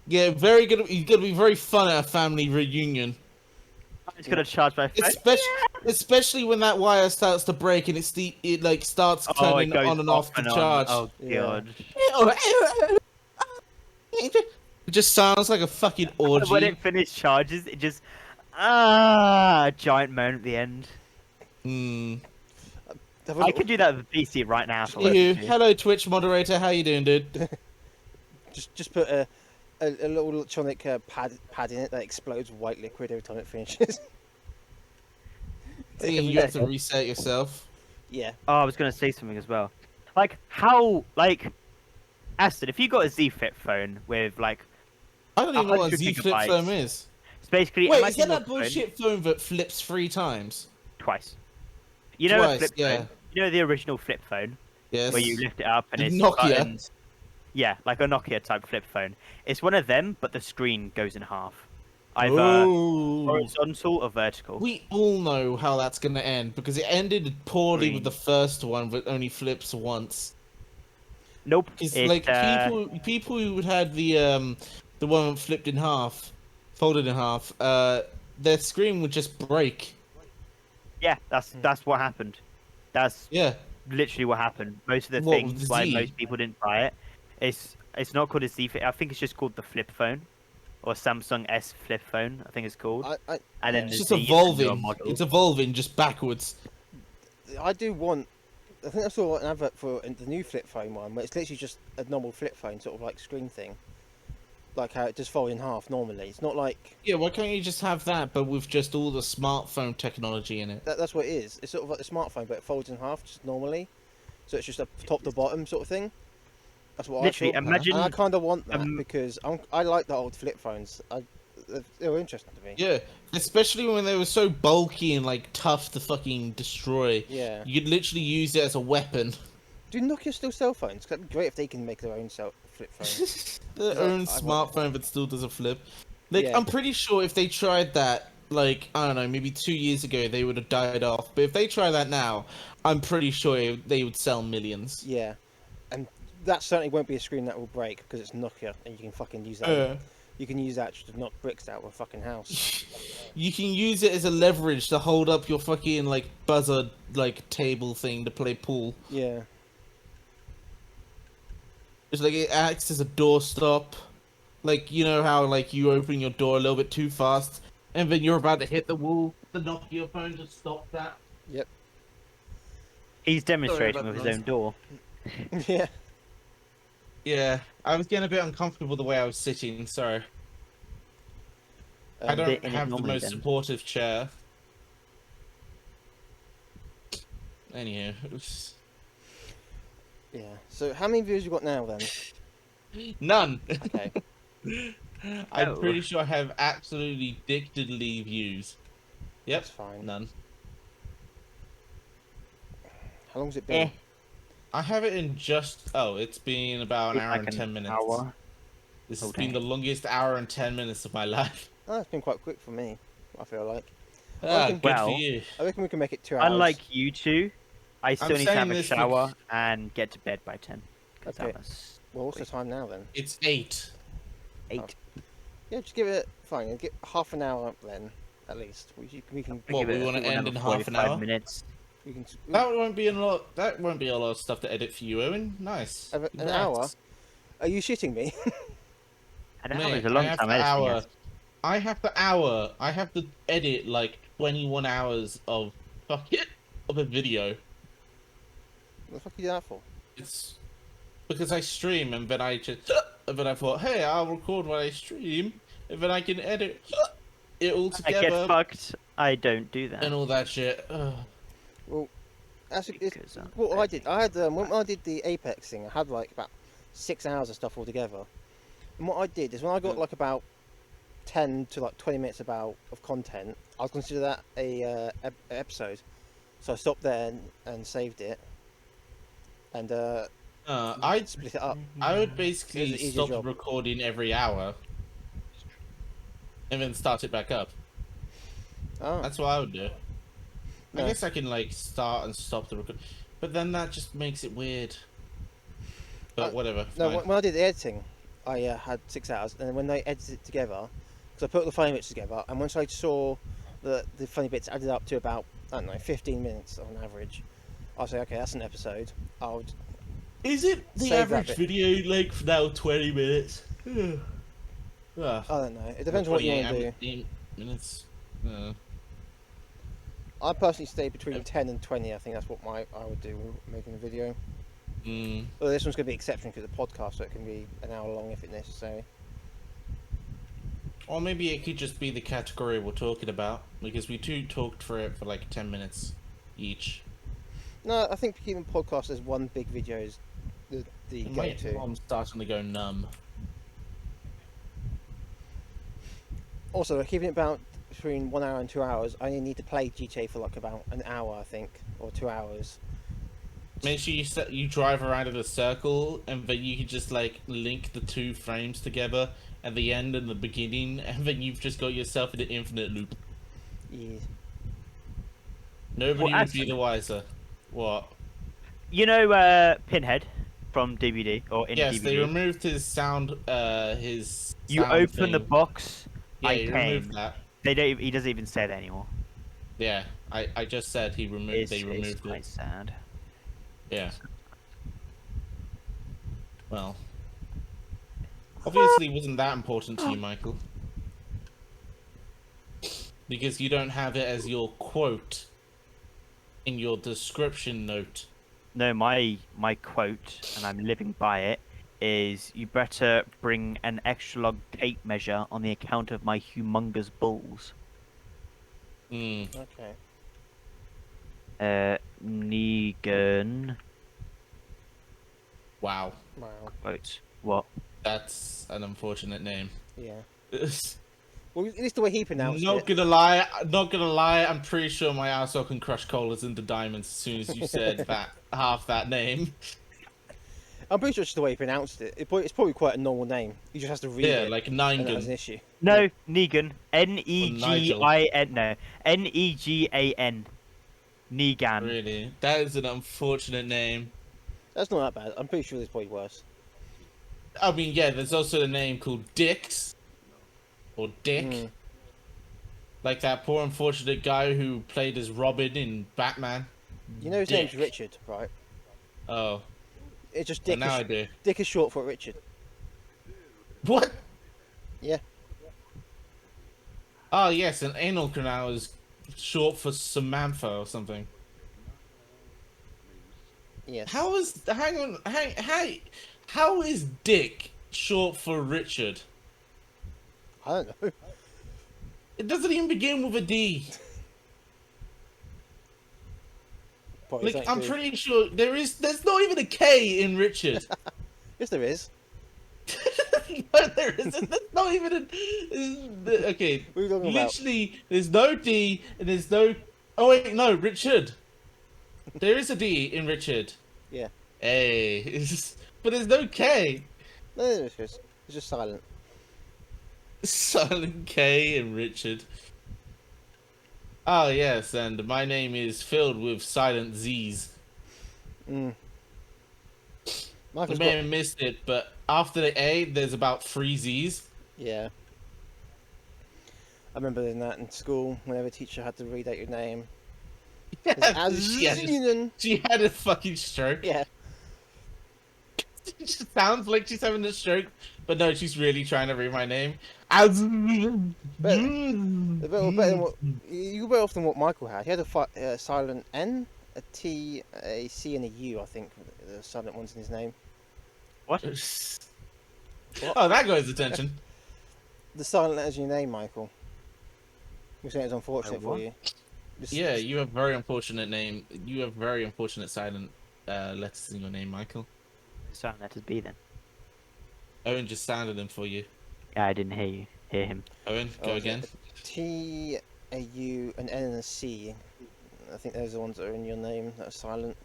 yeah, very good. You're gonna be very fun at a family reunion. It's gonna charge my phone. Especially when that wire starts to break and it like starts Oh, it turning goes on and off the and on. charge. Oh Yeah. god. It just sounds like a fucking When orgy. it finished charges, it just a giant moan at the end. Hmm. I could do that with the PC right now. If I You, wanted to. hello Twitch moderator, how you doing, dude? Just put a little electronic pad in it that explodes with white liquid every time it finishes. You have to reset yourself. Yeah. Oh, I was gonna say something as well. Like how, like, Aston, if you got a Z Flip phone with like I don't even know what a 100 Z Flip gigabytes. phone is. It's basically Wait, is imagine that your that bullshit phone that flips 3 times? twice. You know a Twice, flip yeah. phone. You know the original flip phone Yes. where you lift it up and The it's Nokia. buttons. Yeah, like a Nokia type flip phone. It's one of them, but the screen goes in half, either Oh. horizontal or vertical. We all know how that's gonna end because it ended poorly Green. with the first one, but only flips once. Nope. It's It, like people who would had the one that flipped in half, folded in half, their screen would just break. Yeah, that's what happened. That's Yeah. literally what happened. Most of the What, with things the why Z? most people didn't buy it, it's not called a Z Flip. I think it's just called the flip phone, or Samsung S Flip phone. I think it's called. And then It's the just Z is the newer evolving. model. It's evolving just backwards. I do want. I think I saw an advert for the new flip phone one, where it's literally just a normal flip phone, sort of like screen thing, like how it just folds in half normally. It's not like Yeah, why can't you just have that, but with just all the smartphone technology in it? that's what it is. It's sort of like a smartphone, but it folds in half just normally, so it's just a top to bottom sort of thing. That's what Literally, I thought. imagine. And I kind of want that um, because I like the old flip phones. They were interesting to me. Yeah, especially when they were so bulky and like tough to fucking destroy. Yeah. You could literally use it as a weapon. Do Nokia still sell phones? 'Cause that'd be great if they can make their own flip phone. Their I- own I smartphone that still does a flip. Like, Yeah. I'm pretty sure if they tried that, like, I don't know, maybe 2 years ago, they would have died off. But if they try that now, I'm pretty sure they would sell millions. Yeah, and that certainly won't be a screen that will break because it's Nokia, and you can fucking use that. You can use that to knock bricks out of a fucking house. You can use it as a leverage to hold up your fucking, like, buzzer, like, table thing to play pool. Yeah. It's like, it acts as a doorstop. Like, you know how, like, you open your door a little bit too fast, and then you're about to hit the wall, the Nokia phone to stop that. Yep. He's demonstrating about with his noise. own door. Yeah. Yeah, I was getting a bit uncomfortable the way I was sitting, sorry. I Um, don't Sit in it have the normally most then. supportive chair. Anywho, Yeah. So how many views you got now then? none. Okay. I'm Oh. pretty sure I have absolutely dictedly views. Yep, That's fine. none. How long's it been? Eh. I have it in just. Oh, it's been about an hour Like and 10 minutes. hour. This has Okay. been the longest hour and 10 minutes of my life. Oh, it's been quite quick for me. I feel like. Ah, reckon- good for Well, you. I reckon we can make it 2 hours. Unlike you two, I still need to saying have a this shower and get to bed by 10. 'cause that Okay. was Well, what's the time now then? It's 8. 8. Yeah, just give it. Fine. Get half an hour then, at least. We can. What, we wanna end in half an hour? minutes. We can. That won't be a lot. That won't be a lot of stuff to edit for you, Owen. Nice. An Congrats. hour? Are you shitting me? An hour Mate, is a long I have time the editing hour. it. I have the hour. I have to edit like 21 hours of of a video. What the fuck are you doing that for? It's because I stream and then I just and then I thought, hey, I'll record when I stream and then I can edit it all I get together fucked. I don't do that. and all that shit. Ugh. Well, that's Because I'm what I did. I had when I did the Apex thing, I had like about 6 hours of stuff all together. And what I did is when I got like about 10 to like 20 minutes of content, I would consider that a episode. So I stopped there and saved it, and I'd split it up. I would It basically was an easy stop job. recording every hour and then start it back up. Oh, That's what I would do. I No. guess I can like start and stop the record, but then that just makes it weird. But whatever. no. fine. When I did the editing, I had 6 hours, and then when they edited it together, because I put the frame image together, and once I saw the funny bits added up to about, I don't know, 15 minutes on average. I'll say, okay, that's an episode. I'll Is it the Save that average bit. video length now 20 minutes? Ah, I don't know. It depends on what you want to do. 28 minutes. I personally stay between 10 and 20. I think that's what I would do making a video. Mm. Well, this one's going to be exception because it's a podcast, so it can be an hour long if it's necessary. Or maybe it could just be the category we're talking about, because we talked for it for like 10 minutes each. No, I think keeping podcast as one big video is the My go-to. mom's starting to go numb. Also, keeping it about between 1 hour and 2 hours, I only need to play GTA for like about an hour, I think, or 2 hours. Make sure you drive around in a circle, and then you can just like link the two frames together at the end and the beginning, and then you've just got yourself in an infinite loop. Yeah. Nobody Well, would be the wiser. What? You know, Pinhead from DVD or in Yes, DVD. they removed his sound. His. You sound open the thing. box. Yeah, I he came. removed that. They don't. He doesn't even say that anymore. Yeah, I just said he removed. They removed It's quite it. sad. Yeah. Well. Obviously, it wasn't that important to you, Michael. Because you don't have it as your quote in your description note. No, my quote, and I'm living by it, is you better bring an extra long tape measure on the account of my humongous balls. Hmm. Okay. Negan. Wow. Wow. Quote. What? That's an unfortunate name. Yeah. Well, at least the way he pronounced Not it. gonna lie, I'm pretty sure my arsehole can crush colas into diamonds as soon as you said that half that name. I'm pretty sure it's just the way he pronounced it. It's probably quite a normal name. He just has to read Yeah, it. like And that's an Nine. issue. No, Negan. Negin. No, Negan. Negan. Really, that is an unfortunate name. That's not that bad. I'm pretty sure there's probably worse. I mean, yeah, there's also a name called Dix. Or Dick. Mm. Like that poor unfortunate guy who played as Robin in Batman. You know his Dick. name's Richard, right? Oh, It's just well, Dick. now I do. Dick is short for Richard. What? Yeah. Oh, yes, and anal canal is short for Samantha or something. Yes. How is... Hang on. How is Dick short for Richard? I don't know. It doesn't even begin with a D. Probably Like, something I'm to do- pretty sure there's not even a K in Richard. Yes, there is. No, there isn't. There's not even a... Okay, What are you talking about? literally, there's no D, and there's no... Oh, wait, no, Richard. There is a D in Richard. Yeah. Hey. But there's no K. No, it's just silent. Silent K in Richard. Oh, yes, and my name is filled with silent Z's. Mm. I Michael's may got... have missed it, but after the A, there's about 3 Z's. Yeah. I remember doing that in school whenever a teacher had to read out your name. She had a fucking stroke. Yeah. It just sounds like she's having a stroke, but no, she's really trying to read my name. Better than what you were better off than what Michael had. He had a silent N, a T, a C, and a U. I think the silent ones in his name. What? Oh, that got his attention. The silent letters in your name, Michael. You're saying it's unfortunate for what? you. Yeah, you have very unfortunate name. You have very unfortunate silent letters in your name, Michael. Sorry, that is B then. Owen just sounded them for you. Yeah, I didn't hear him. Owen, go Oh, again. T, a U, an N, and a C. I think those are the ones that are in your name that are silent.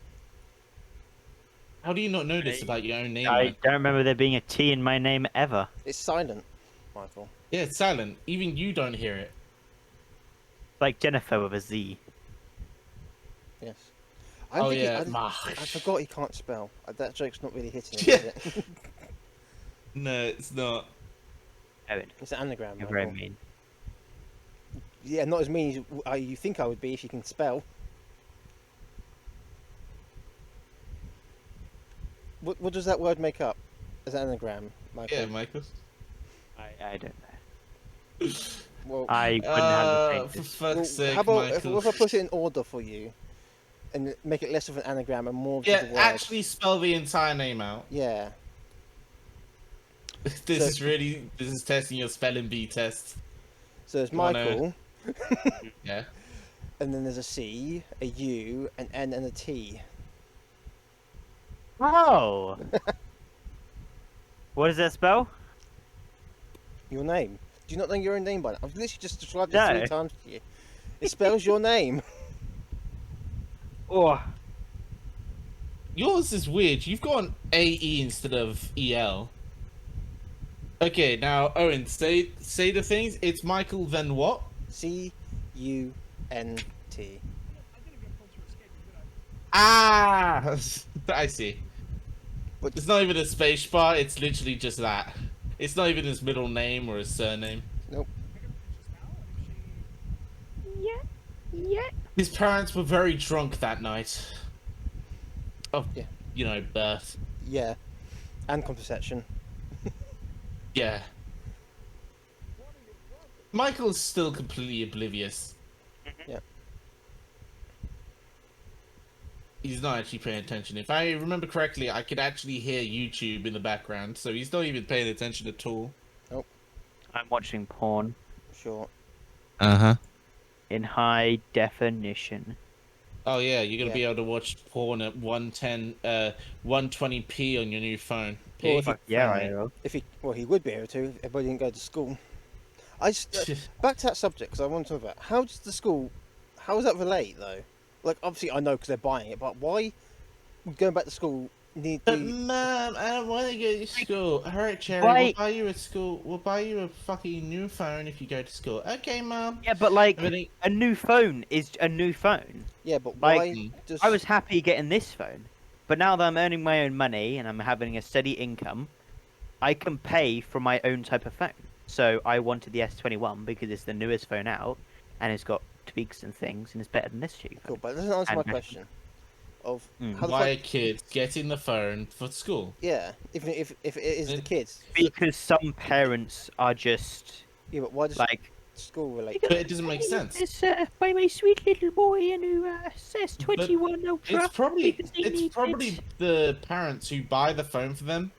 How do you not know this about your own name? I Michael? don't remember there being a T in my name ever. It's silent, Michael. Yeah, it's silent. Even you don't hear it. Like Jennifer with a Z. Yes. Oh, think he- yeah, I forgot he can't spell. That joke's not really hitting him, Yeah. is it? No, it's not. Owen, It's an anagram, you're Michael. very mean. Yeah, not as mean as you think I would be if you can spell. What does that word make up as an anagram, Michael? Yeah, Michael. I don't know. Well, I wouldn't have the For faintest. fuck's how sake, about Michael. if I put it in order for you and make it less of an anagram and more just Yeah, a word? actually spell the entire name out. Yeah. This So- is testing your spelling bee test. So there's You wanna- Michael, Yeah. and then there's a C, a U, an N, and a T. Oh. What does that spell? Your name. Do you not know your own name by now? I've literally just described it No. 3 times to you. It spells your name. Oh. Yours is weird. You've got an AE instead of EL. Okay, now Owen, say the things. It's Michael. Then what? C U N T. Ah, I see. But It's not even a space bar. It's literally just that. It's not even his middle name or his surname. nope. Yeah. His parents were very drunk that night. Of, Yeah. Birth. Yeah. And contraception. Yeah. Michael's still completely oblivious. Yeah. He's not actually paying attention. If I remember correctly, I could actually hear YouTube in the background, so he's not even paying attention at all. I'm watching porn Sure. Uh-huh. in high definition. Oh yeah, you're gonna Yeah. be able to watch porn at 120p on your new phone. Well, Pig Yeah, I friendly. will. He would be able to if everybody didn't go to school. I just back to that subject because I want to talk about how does the school, how does that relate though? Like obviously I know because they're buying it, but why going back to school need But to? Mom, I don't want to go to school. Alright, Cherry, Why- we'll buy you a school. We'll buy you a fucking new phone if you go to school. Okay, Mom. Yeah, but like Everything- a new phone is a new phone. Yeah, but Like, why does? I was happy getting this phone, but now that I'm earning my own money and I'm having a steady income, I can pay for my own type of phone. So I wanted the S21 because it's the newest phone out, and it's got tweaks and things, and it's better than this cheap Cool, phone. but it doesn't answer my And- question. Of Mm. how the Why fuck? are kids getting the phone for school? Yeah, even if it is the It- kids. Because some parents are just Yeah, but why does like, school relate? But it doesn't make sense. It's by my sweet little boy, and who says 21 Ultra. It's probably because he needs it. the parents who buy the phone for them,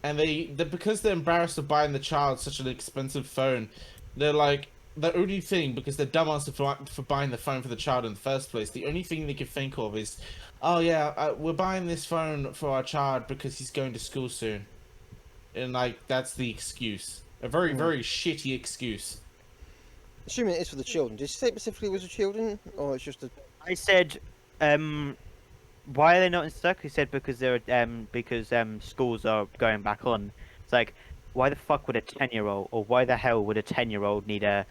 and they because they're embarrassed of buying the child such an expensive phone. They're like the only thing, because they're dumbass for buying the phone for the child in the first place. The only thing they can think of is, oh yeah, we're buying this phone for our child because he's going to school soon, and like that's the excuse. A very very shitty excuse. Assuming it is for the children. Did you say specifically it was for children, or it's just a? I said, why are they not in stuck? He said because schools are going back on. It's like, why the fuck would a 10-year-old, or why the hell would a 10-year-old need a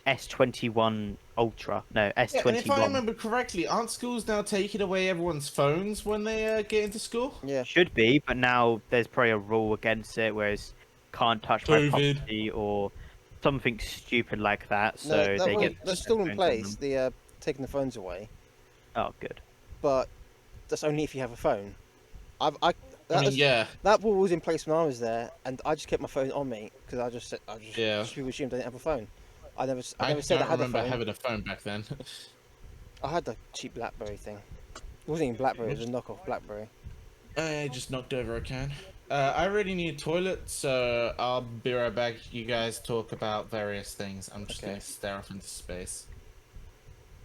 S21 Ultra? No, Yeah, and if I S21. remember correctly, aren't schools now taking away everyone's phones when they get into school? Yeah. Should be, but now there's probably a rule against it, whereas can't touch my COVID. property or something stupid like that. So No, that they rule, get that's still in phones on place. them. The taking the phones away, Oh, good. but that's only if you have a phone. I mean, yeah. That rule was in place when I was there, and I just kept my phone on me because I just Yeah. people assumed I didn't have a phone. I never I said I don't had a remember phone. having a phone back then. I had the cheap BlackBerry thing. It wasn't even BlackBerry; it was a knockoff BlackBerry. I just knocked over a can. I really need a toilet, so I'll be right back. You guys talk about various things. I'm just Okay. gonna stare off into space.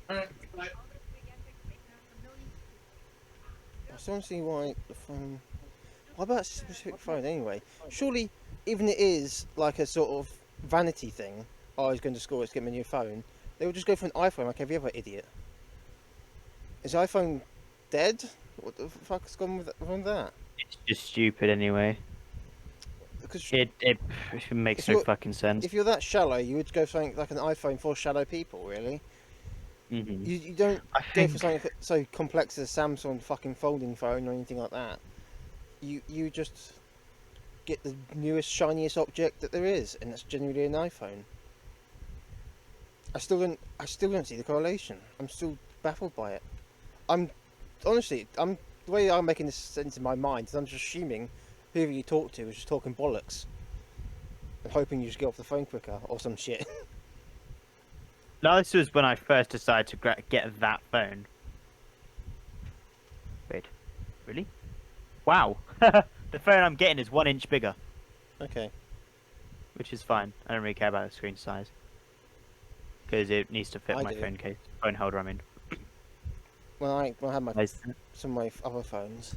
Alright, bye. I still don't see why the phone. Why about a specific phone anyway? Surely, even it is like a sort of vanity thing. Oh, he's going to school. Let's get him a new phone. They would just go for an iPhone like every other idiot. Is iPhone dead? What the fuck has gone wrong with that? It's just stupid anyway. Because It makes If no you're- fucking sense. if you're that shallow, you would go for something like an iPhone for shallow people, really. Mhm. You don't I go think for something so complex as a Samsung fucking folding phone or anything like that. You just get the newest, shiniest object that there is, and that's generally an iPhone. I still don't see the correlation. I'm still baffled by it. I'm honestly, the way I'm making this sense in my mind is I'm just assuming whoever you talk to is just talking bollocks and hoping you just get off the phone quicker or some shit. No, this was when I first decided to get that phone. Wait, really? Wow. The phone I'm getting is 1 inch bigger, Okay. which is fine. I don't really care about the screen size because it needs to fit I my do. phone holder. I mean, When I had my Nice. some of my other phones,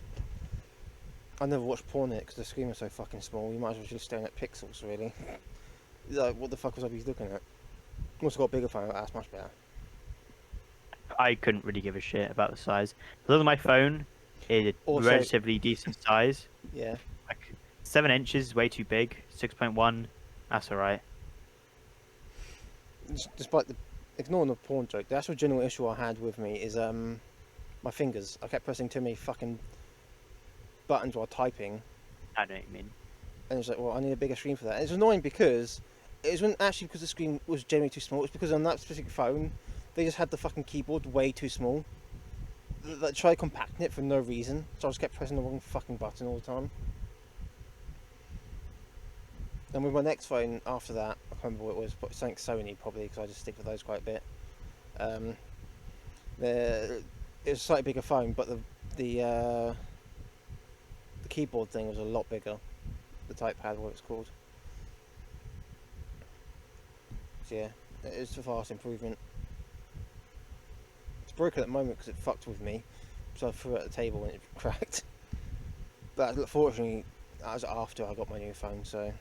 I never watched porn in it because the screen was so fucking small. You might as well just staring at pixels, really. Like, what the fuck was I be looking at? Also got a bigger phone, but that's much better. I couldn't really give a shit about the size. As long as my phone is a Also- relatively decent size, Yeah. like 7 inches is way too big. 6.1, that's alright. Despite the ignoring the porn joke, the actual general issue I had with me is my fingers. I kept pressing too many fucking buttons while typing, I know what you mean. and it's like, well, I need a bigger screen for that. And it's annoying because it wasn't actually because the screen was generally too small. It's because on that specific phone, they just had the fucking keyboard way too small. They tried compacting it for no reason, so I just kept pressing the wrong fucking button all the time. And with my next phone after that, I can't remember what it was, but something Sony probably, because I just stick with those quite a bit. It was a slightly bigger phone, but the keyboard thing was a lot bigger. The typepad, what it's called. So yeah, it's a vast improvement. It's broken at the moment because it fucked with me, so I threw it at the table and it cracked. But fortunately, that was after I got my new phone, so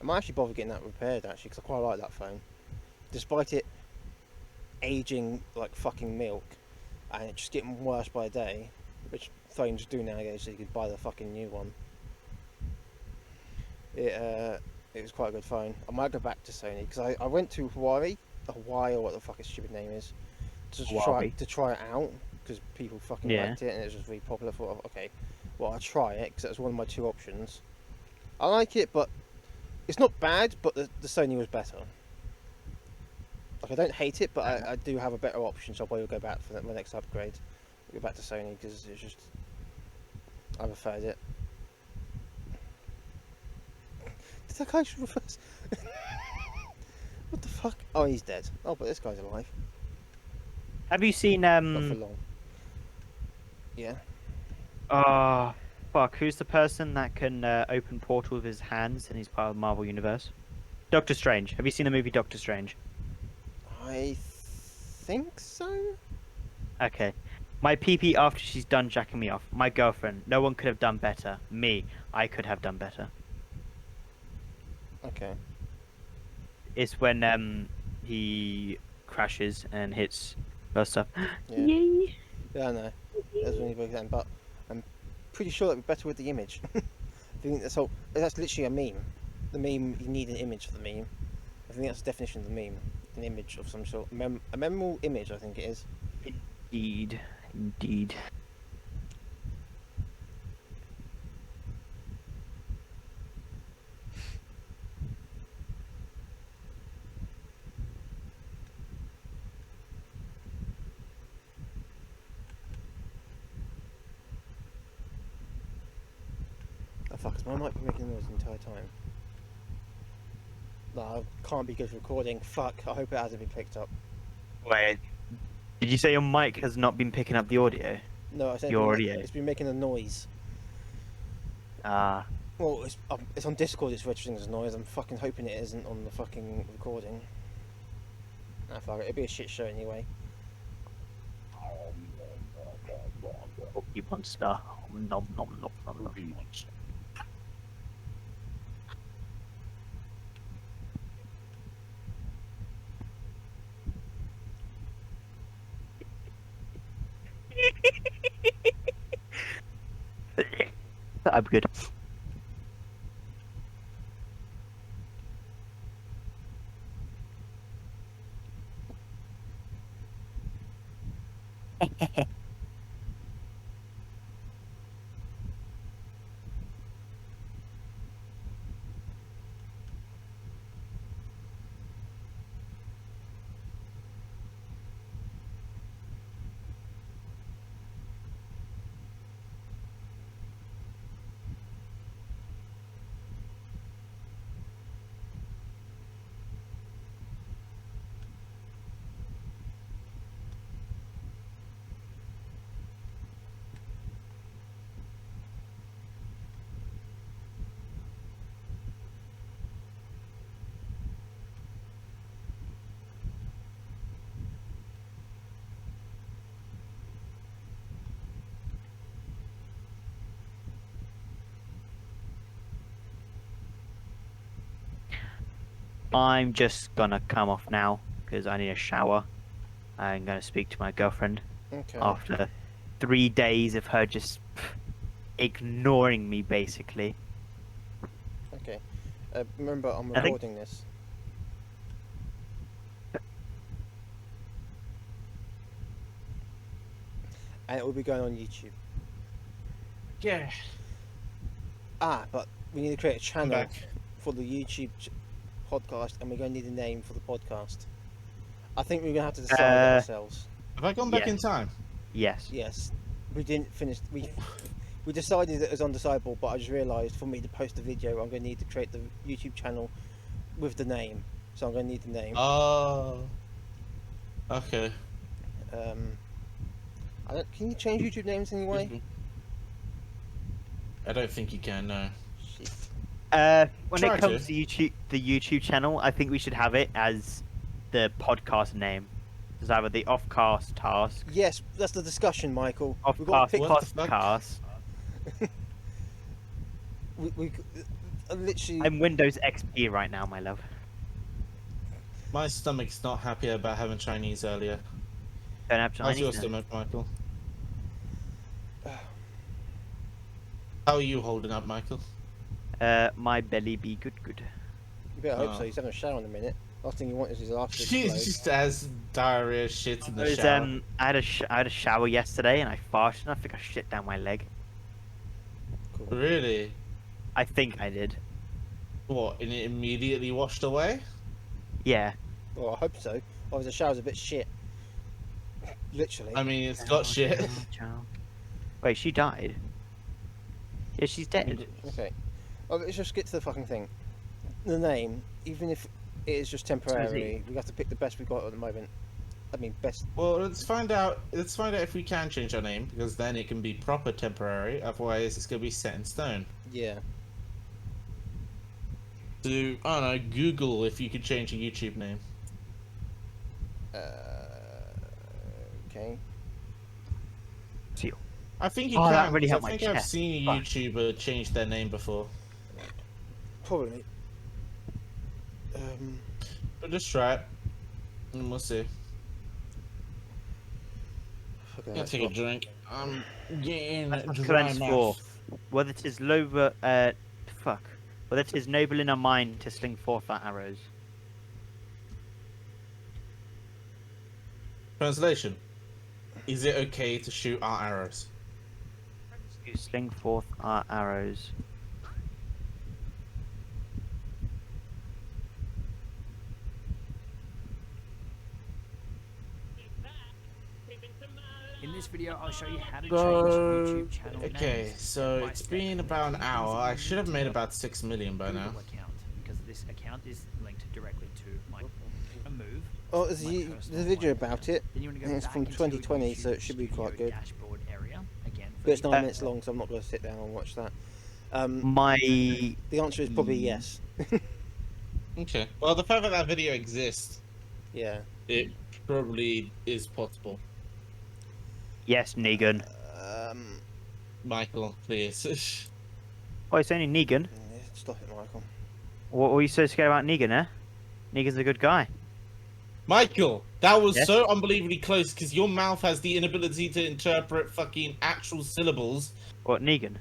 I might actually bother getting that repaired actually, because I quite like that phone, despite it aging like fucking milk and it just getting worse by the day, which phones do nowadays, so you could buy the fucking new one. It was quite a good phone. I might go back to Sony because I went to Hawaii or what the fuck its stupid name is, to Huawei. try it out because people fucking Yeah. liked it and it was just really popular. I thought, okay, well I'll try it because that was one of my two options. I like it, but it's not bad. But the Sony was better. Like I don't hate it, but I do have a better option, so I'll probably go back for my next upgrade. Go back to Sony because it's just I preferred it. Did that guy just reverse? What the fuck? Oh, he's dead. Oh, but this guy's alive. Have you seen Not for long. Yeah. Oh, fuck, who's the person that can open portals with his hands and he's part of the Marvel Universe? Doctor Strange. Have you seen the movie Doctor Strange? I think so. Okay. My PP after she's done jacking me off. My girlfriend. No one could have done better. Me. I could have done better. Okay. It's when he crashes and hits her stuff. Yeah. Yay! Yeah, I know. That's when he broke down, but I'm pretty sure it'd be better with the image. I think that's literally a meme. The meme, you need an image for the meme. I think that's the definition of the meme. An image of some sort. A memorable image, I think it is. Indeed. Indeed. Oh fuck, I might be making noise the entire time. No, I can't be good for recording. Fuck, I hope it hasn't been picked up. Wait. Did you say your mic has not been picking up the audio? No, I said Your audio. it's been making a noise. Ah. Well, it's on Discord, it's registering as a noise. I'm fucking hoping it isn't on the fucking recording. Ah, fuck it, it'll be a shit show anyway. Cookie monster. Nom nom nom nom nom. I'm good. I'm just gonna come off now because I need a shower. I'm gonna speak to my girlfriend Okay. after 3 days of her just ignoring me, basically. Okay. Remember, I'm I think- recording this. And it will be going on YouTube. Yeah. But we need to create a I'm channel back. for the YouTube podcast, and we're going to need a name for the podcast. I think we're going to have to decide it ourselves. Have I gone back Yeah. in time? Yes. Yes. We didn't finish. We decided that it was undecidable, but I just realised for me to post the video, I'm going to need to create the YouTube channel with the name. So I'm going to need the name. Oh. Okay. Can you change YouTube names anyway? I don't think you can, no. Shit. When Try it comes to. to the YouTube channel, I think we should have it as the podcast name. It's either the Offcast Task, Yes, that's the discussion, Michael. We've got Offcast to pick. What the fuck? Podcast. We literally. I'm Windows XP right now, my love. My stomach's not happy about having Chinese earlier. Don't have How's Chinese. your then. stomach, Michael? How are you holding up, Michael? My belly be good. You better hope so. He's having a shower in a minute. Last thing you want is his ass to She explode. just has diarrhea shit in the It was, shower. I had a shower yesterday and I farted and I think I shit down my leg. Cool. Really? I think I did. What, and it immediately washed away? Yeah. Well, I hope so. Otherwise, the shower's a bit shit. Literally. I mean, it's got shit. Wait, she died? Yeah, she's dead. Okay. Oh, let's just get to the fucking thing. The name, even if it is just temporarily, we have to pick the best we've got at the moment. I mean, best. Well, let's find out. Let's find out if we can change our name, because then it can be proper temporary. Otherwise, it's gonna be set in stone. Yeah. Do I don't know? Google if you could change a YouTube name. Okay. Seal. I think you Oh, can. that really 'cause helped I my think I've chest. seen a Fuck. YouTuber change their name before. Probably. But just try it, and we'll see. Okay, I'll take a drink. I'm getting dry Cleanse mouth. forth. Whether it is whether it is noble in our mind to sling forth our arrows. Translation: is it okay to shoot our arrows? To sling forth our arrows. In this video, I'll show you how to change So, YouTube channel okay, names so step by it's step. been about an hour. I should have made about 6 million by now. Google account, because this account is linked directly to my move. Oh, there's my a personal video account. about it. Then you want to go and it's back from into your 2020, so it YouTube should be quite Studio good. Dashboard area again. For But it's the 9 minutes long, so I'm not going to sit down and watch that. My The answer is probably yes. Okay. Well, the fact that that video exists, Yeah. it probably is possible. yes, Negan. Michael, please. Oh, it's only Negan. Yeah, stop it, Michael. What were you so scared about Negan, eh? Negan's a good guy. Michael, that was Yes? so unbelievably close because your mouth has the inability to interpret fucking actual syllables. What, Negan?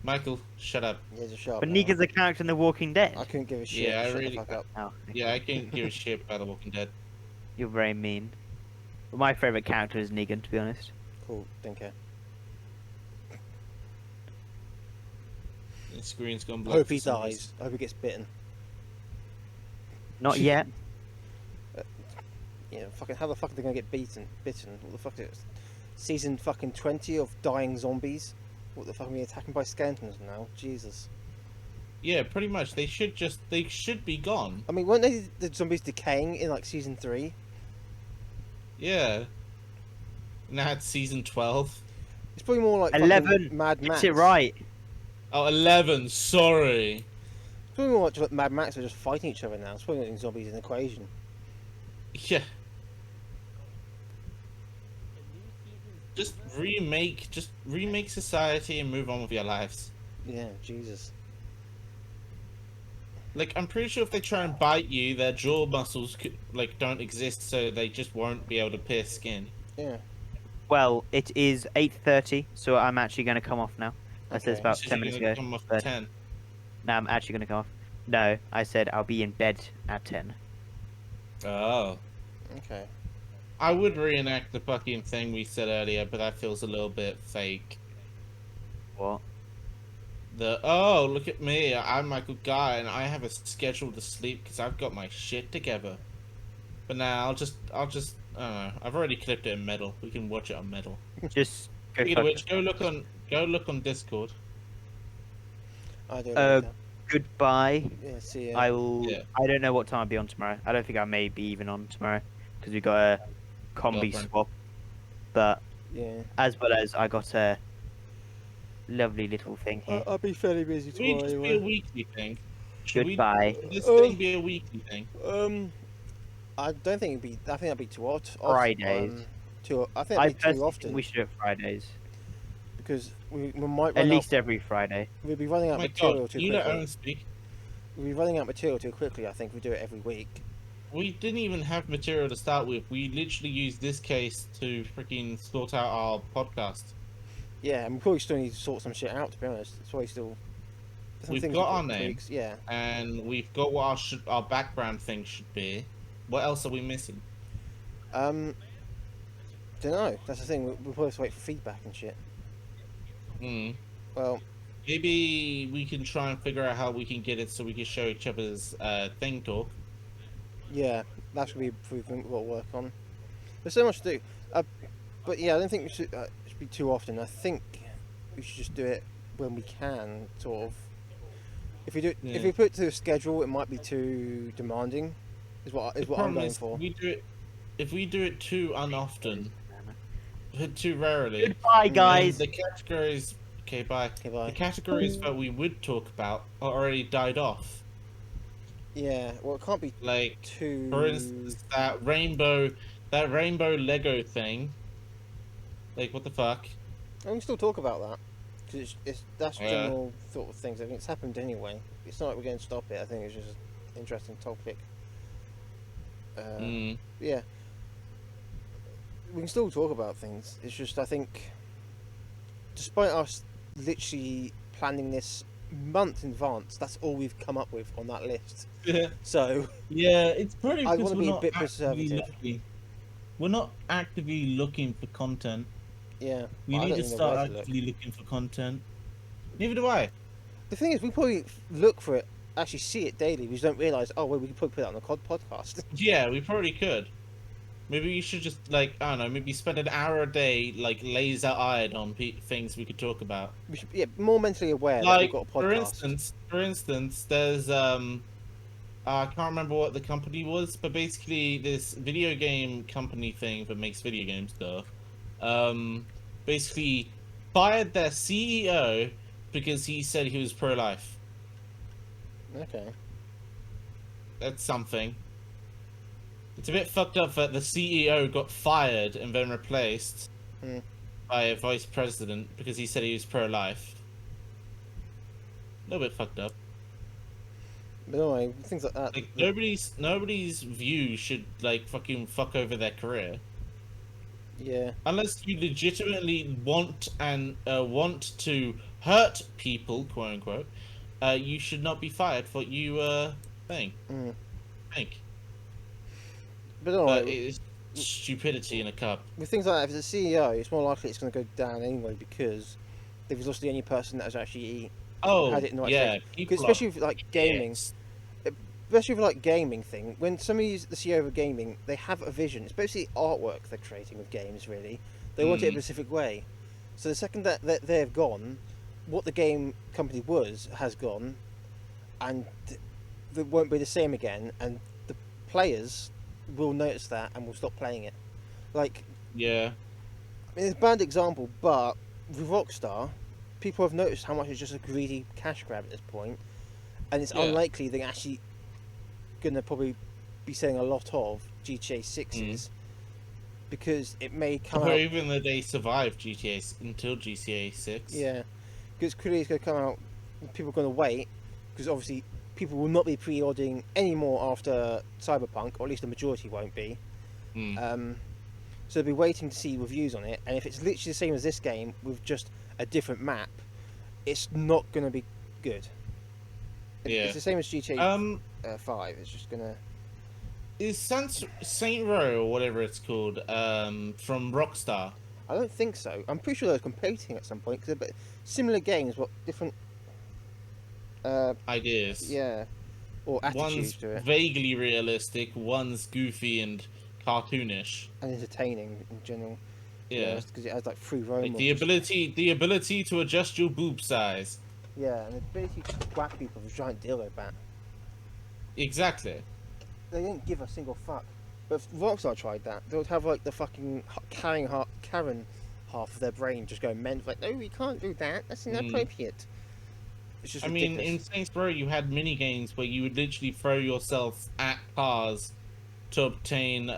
Michael, shut up. Yeah, just shut up But now. Negan's a character in The Walking Dead. I couldn't give a shit. Yeah, I Shut really- the fuck up. Oh, Yeah, I can't give a shit about The Walking Dead. you're very mean. But my favourite character is Negan, to be honest. Cool, don't care. The screen's gone I black. hope for he some dies. reason. I hope he gets bitten. Not yet. Yeah, fucking, how the fuck are they gonna get bitten? What the fuck is it? Season fucking 20 of dying zombies? What the fuck are we attacking by skeletons now? Jesus. Yeah, pretty much. They should be gone. I mean, weren't they the zombies decaying in like season 3? Yeah. Now it's season 12. It's probably more like fucking 11. Mad Max. Gets it right. Oh, 11, sorry. It's probably more like Mad Max are just fighting each other now. It's probably not zombies in the equation. Yeah. Just remake society and move on with your lives. Yeah, Jesus. Like, I'm pretty sure if they try and bite you, their jaw muscles don't exist, so they just won't be able to pierce skin. Yeah. Well, it is 8:30, so I'm actually going to come off now. I said it's Okay. about So 10 you're minutes gonna ago. come off But 10. now I'm actually going to come off. No, I said I'll be in bed at 10. Oh. Okay. I would reenact the fucking thing we said earlier, but that feels a little bit fake. What? Oh, look at me, I'm Michael Guy, and I have a schedule to sleep because I've got my shit together. But now I don't know. I've already clipped it in metal. We can watch it on metal. Just go Speaking of fuck which, go look on Discord. I'll do it Uh, later. goodbye. Yeah, see ya. I will. Yeah. I don't know what time I'll be on tomorrow. I don't think I may be even on tomorrow because we got a combi Girlfriend. swap. But Yeah. as well as I got a lovely little thing here. I'll be fairly busy Should we tomorrow just be a anyway. weekly thing? Should Goodbye. Should this thing be a weekly thing? I don't think it'd be. I think that'd be too odd. Fridays. I think I that'd be too personally often think we should do it Fridays. because we might At run least out. every Friday. We'll be running Oh out my material god, too you let quickly. Owen speak. We'll be running out material too quickly. I think if we do it every week. We didn't even have material to start with. We literally used this case to freaking sort out our podcast. Yeah, and we probably still need to sort some shit out. To be honest, that's why we still. some We've things got we've our name. tweaks, Yeah. And we've got what our background thing should be. What else are we missing? Don't know. That's the thing. We'll probably have to wait for feedback and shit. Hmm. Well, Maybe we can try and figure out how we can get it so we can show each other's thing talk. yeah, that's gonna be improvement we'll work on. There's so much to do. But yeah, I don't think we should be too often. I think we should just do it when we can, sort of. If we do, Yeah. if we put it to a schedule, it might be too demanding. Is what I'm Problem going is, for. if we do it too unoften, too rarely, Goodbye, then guys. the categories. Okay, bye. Okay, bye. The categories that we would talk about are already died off. Yeah, well, it can't be Like, too. for instance, that rainbow Lego thing. Like, what the fuck? I can still talk about that because that's Yeah. general sort of things. I think it's happened anyway. It's not like we're going to stop it. I think it's just an interesting topic. Yeah, we can still talk about things. It's just I think, despite us literally planning this months in advance, that's all we've come up with on that list. Yeah. So Yeah, it's probably I because wanna we're be a not bit actively conservative. looking. We're not actively looking for content. yeah, We I need don't to even know start where to look. actively looking for content. Neither do I. The thing is, we probably look for it, actually see it daily. We just don't realise. Oh, well, we could probably put it on a podcast. Yeah, we probably could. Maybe you should just I don't know, maybe spend an hour a day laser-eyed on things we could talk about. We should, yeah, more mentally aware that we've Like got a podcast. for instance, there's I can't remember what the company was, but basically this video game company thing that makes video game stuff, basically fired their CEO because he said he was pro-life. Okay. That's something. It's a bit fucked up that the CEO got fired and then replaced by a vice president because he said he was pro-life. A little bit fucked up. But anyway, things like that. Like nobody's view should fucking fuck over their career Yeah. unless you legitimately want to hurt people, quote unquote. You should not be fired for what you think. But anyway, But it's stupidity in a cup. with things like that, if it's a CEO, it's more likely it's going to go down anyway because they've lost the only person that has actually Oh, had it in the right yeah. stage. people Especially are with like gaming, dicks. especially with like gaming thing. When somebody's the CEO of gaming, they have a vision. It's basically artwork they're creating with games. Really, they want it a specific way. So the second that they've gone, what the game company has gone, and it won't be the same again. And the players will notice that and will stop playing it. Like, Yeah. I mean, it's a bad example, but with Rockstar, people have noticed how much it's just a greedy cash grab at this point, and it's Yeah. unlikely they're actually going to probably be selling a lot of GTA 6s because it may come Or out. even though they survived until GTA 6. Yeah, because clearly it's going to come out. People are going to wait because obviously people will not be pre-ordering anymore after Cyberpunk, or at least the majority won't be. Mm. So they'll be waiting to see reviews on it, and if it's literally the same as this game with just a different map, it's not going to be good. Yeah. It's the same as GTA 5. It's just going to... Is Saint Row or whatever it's called from Rockstar? I don't think so. I'm pretty sure they're competing at some point, because they're similar games, but different... Ideas. yeah, or attitudes One's to it. vaguely realistic, one's goofy and cartoonish. And entertaining in general. Yeah. Because it has like free roam. Like or the just- ability to adjust your boob size. Yeah, and the ability to whack people with a giant dildo bat. Exactly. They didn't give a single fuck. But if Rockstar tried that, they would have like the fucking Karen half of their brain just going mental. Like, no, we can't do that. That's inappropriate. It's just I mean, ridiculous. in Saints Row, you had mini games where you would literally throw yourself at cars to obtain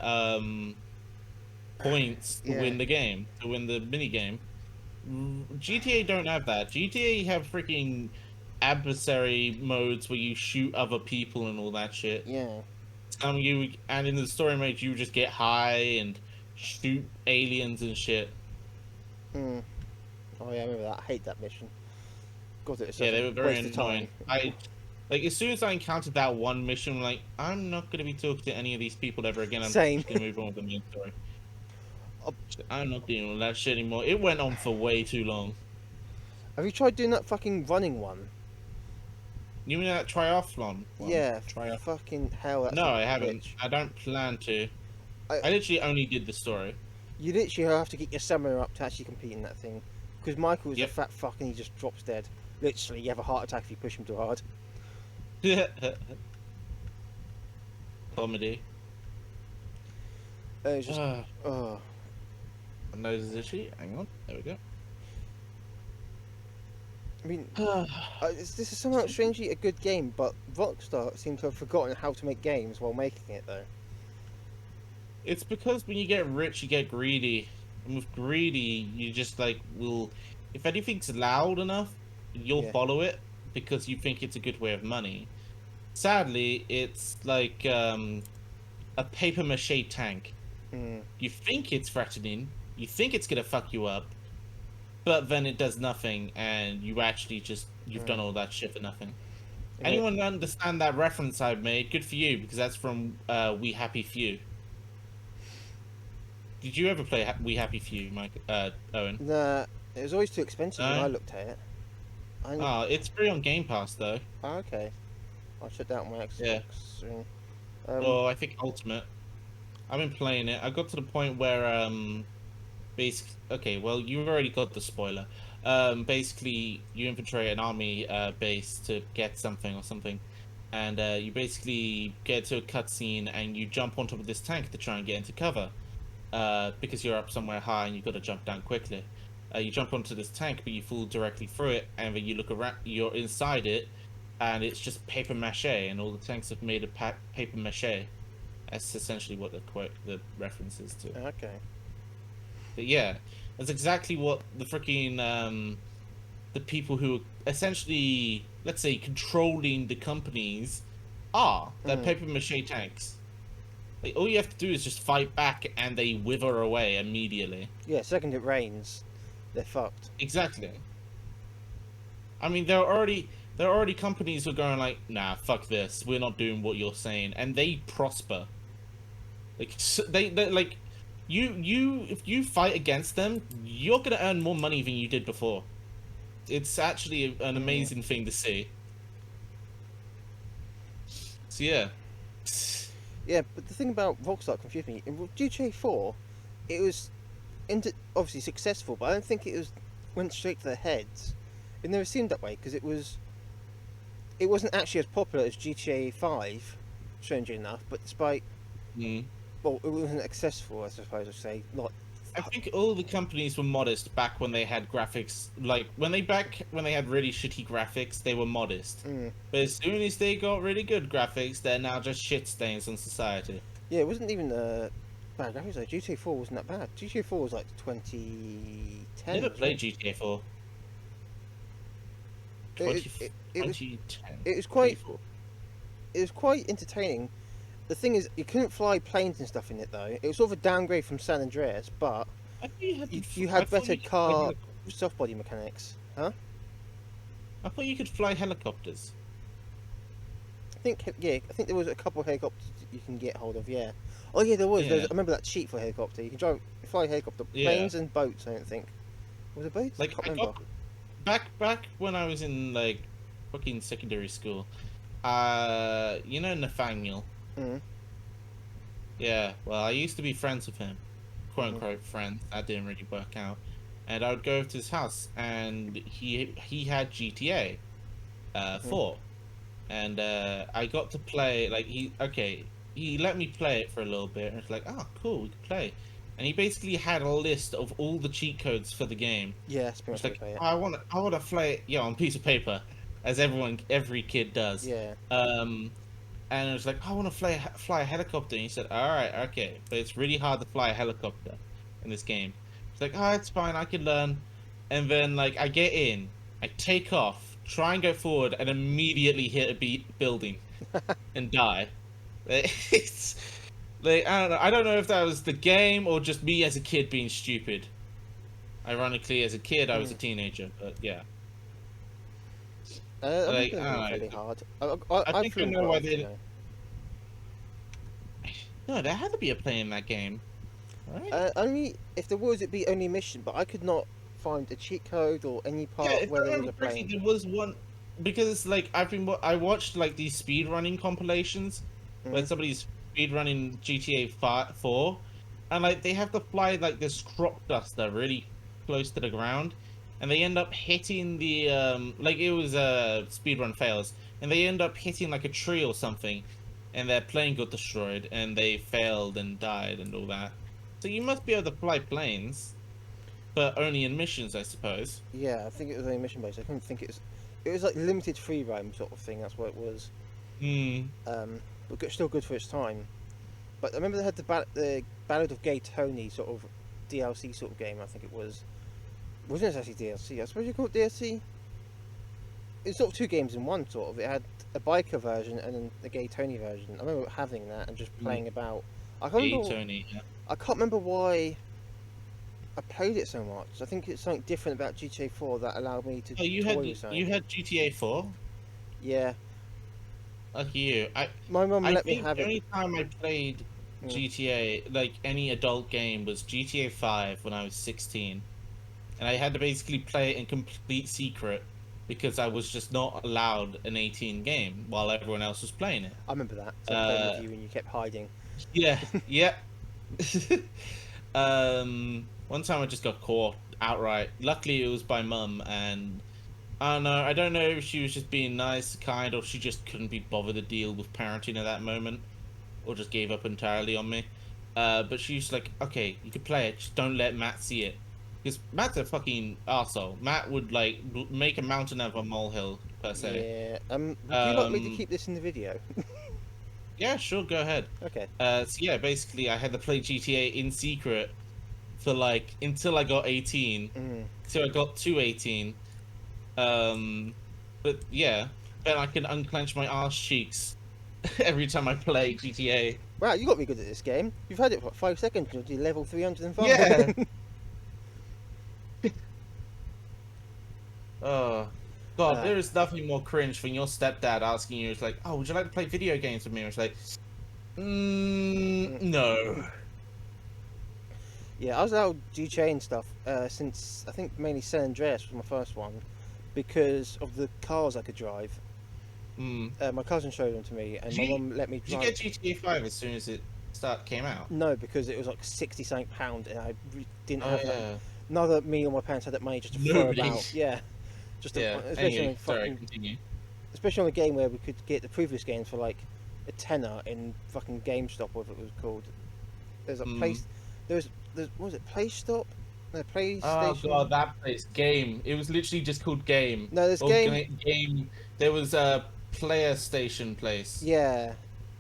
points to Yeah. win the game, to win the mini game. GTA don't have that. GTA have freaking adversary modes where you shoot other people and all that shit. Yeah. And in the story mode, you just get high and shoot aliens and shit. Hmm. Oh yeah, I remember that. I hate that mission. God, it was such Yeah, they a were very waste of time. annoying. As soon as I encountered that one mission, I'm like, I'm not gonna be talking to any of these people ever again. I'm Same. just gonna move on with the main story. Oh. I'm not dealing with that shit anymore. It went on for way too long. Have you tried doing that fucking running one? You mean that triathlon? one? Yeah. Triathlon. Fucking hell. That's No, a I haven't. bitch. I don't plan to. I- I literally only did the story. You literally have to get your stamina up to actually compete in that thing. Because Michael is Yep. a fat fuck and he just drops dead. Literally, you have a heart attack if you push him too hard. Comedy. It's just, oh. Nose is itchy. Hang on. There we go. I mean, this is somehow strangely a good game, but Rockstar seem to have forgotten how to make games while making it, though. It's because when you get rich, you get greedy. And with greedy, you just will. If anything's loud enough, you'll Yeah. follow it because you think it's a good way of money. Sadly, it's like a paper mache tank. Hmm. You think it's threatening, you think it's gonna fuck you up, but then it does nothing, and you actually you've done all that shit for nothing. Yeah. Anyone understand that reference I've made? Good for you, because that's from We Happy Few. Did you ever play We Happy Few, Mike? Owen? Nah, it was always too expensive when No? I looked at it. Oh, it's free on Game Pass though. Oh, okay. I'll shut down my Xbox Yeah. soon. Or I think Ultimate. I've been playing it. I got to the point where okay, well you've already got the spoiler. Basically you infiltrate an army base to get something or something, and you basically get to a cutscene and you jump on top of this tank to try and get into cover. Because you're up somewhere high and you've got to jump down quickly. You jump onto this tank, but you fall directly through it, and then you look around. You're inside it, and it's just paper mache, and all the tanks are made of paper mache. That's essentially what the reference is to. Okay. But yeah, that's exactly what the freaking the people who are essentially, let's say, controlling the companies are. They're paper mache tanks. Like, all you have to do is just fight back, and they wither away immediately. Yeah, second it rains, they're fucked. Exactly. I mean, there are already companies who are going like, nah, fuck this. We're not doing what you're saying, and they prosper. Like they like, if you fight against them, you're gonna earn more money than you did before. It's actually an amazing thing to see. So yeah. Yeah, but the thing about Rockstar confused me. In GTA 4, it was obviously successful, but I don't think it went straight to their heads. It never seemed that way because it wasn't actually as popular as GTA 5, strangely enough. But despite, well, it wasn't accessible, I suppose I'd say. Not. I think all the companies were modest back when they had graphics. Like when they had really shitty graphics, they were modest. But as soon as they got really good graphics, they're now just shit stains on society. Yeah, it wasn't even bad graphics. Like GTA 4 wasn't that bad. GTA 4 was like 2010. Never played GTA 4. It was 2010. It was quite. 24. it was quite entertaining. The thing is, you couldn't fly planes and stuff in it though. It was sort of a downgrade from San Andreas, but I thought you had, you I had thought better you could fly car helicopters. soft body mechanics, huh? I thought you could fly helicopters. I think there was a couple of helicopters you can get hold of. Yeah. Oh yeah, there was. Yeah. I remember that cheat for a helicopter. You can fly a helicopter, Yeah. planes and boats. I don't think. Was it boats? Like I can't I remember. got back when I was in like fucking secondary school. You know Nathaniel. Mm. Yeah. Well, I used to be friends with him, quote Mm-hmm. unquote friends. That didn't really work out. And I would go to his house, and he had GTA, 4, and I got to play. Like he let me play it for a little bit, and it's like, oh cool, we can play. And he basically had a list of all the cheat codes for the game. Yeah, that's pretty It's much like, how you play I want to play it, on a piece of paper, as every kid does. it. Yeah. And it was like, I want to fly a helicopter. And he said, all right, okay, but it's really hard to fly a helicopter in this game. It's like, oh, it's fine, I can learn. And then like I get in, I take off, try and go forward, and immediately hit a building and die. It's like, I don't know if that was the game or just me as a kid being stupid. Ironically, as a kid, I was a teenager, but yeah. I Like, think I don't know. really hard. I think I know why they. You know. No, there had to be a play in that game, right? Only if there was, it'd be only mission. But I could not find a cheat code or any part Yeah, if I where there was remember a correctly, plane. there was one because like I watched like these speedrunning compilations where Mhm. somebody's speedrunning GTA 4, and like they have to fly like this crop duster really close to the ground, and they end up hitting the like it was speedrun fails, and they end up hitting like a tree or something, and their plane got destroyed, and they failed and died and all that. So you must be able to fly planes, but only in missions, I suppose. Yeah, I think it was only mission based. I couldn't think it was. It was like limited free roam sort of thing. That's what it was. Hmm. But still good for its time. But I remember they had the Ballad of Gay Tony sort of DLC sort of game. I think it was. Wasn't it actually DLC? I suppose you call it DLC. It's sort of two games in one. Sort of. It had a biker version and then a Gay Tony version. I remember having that and just playing about. I can't Hey, remember. Tony. Yeah. I can't remember why I played it so much. I think it's something different about GTA 4 that allowed me to. Oh, you toy with something. had GTA 4. Yeah, Lucky you. my mum I let me think have the it. only time I played Mm. GTA, like any adult game, was GTA 5 when I was 16, and I had to basically play it in complete secret because I was just not allowed an 18 game while everyone else was playing it. I remember that. So I played with you and you kept hiding. Yeah, yeah. One time I just got caught outright. Luckily, it was by mum, and I don't know. I don't know if she was just being nice, kind, or she just couldn't be bothered to deal with parenting at that moment, or just gave up entirely on me. But she was like, "Okay, you can play it. Just don't let Matt see it, because Matt's a fucking arsehole. Matt would like make a mountain out of a molehill per se." Yeah. Would you like me to Um, keep this in the video? Yeah, sure, go ahead. Okay. So yeah, basically, I had to play GTA in secret for like until I got 18. Mm. So I got to 18. But yeah, then I can unclench my arse cheeks every time I play GTA. Wow, you got me good at this game. You've had it for 5 seconds. You're level 305. Yeah. Oh, God, there is nothing more cringe than your stepdad asking you, it's like, oh, would you like to play video games with me? It's like, no. Yeah, I was allowed GTA and stuff since I think mainly San Andreas was my first one because of the cars I could drive. Mm. My cousin showed them to me, and my mum let me Did you drive. get GTA 5 as soon as it came out? No, because it was like 60 something pound, and I didn't Oh, have that. yeah. Neither me or my parents had that money just to Nobody. throw about. Yeah, just to, Yeah. especially Anyway, on sorry, fucking, continue. especially on a game where we could get the previous games for like a tenner in fucking GameStop, whatever it was called. There's a place. There's what was it? PlayStop? No, PlayStation. Oh god, that place, Game. It was literally just called Game. No, there's Or Game. Game. There was a Player Station place. Yeah,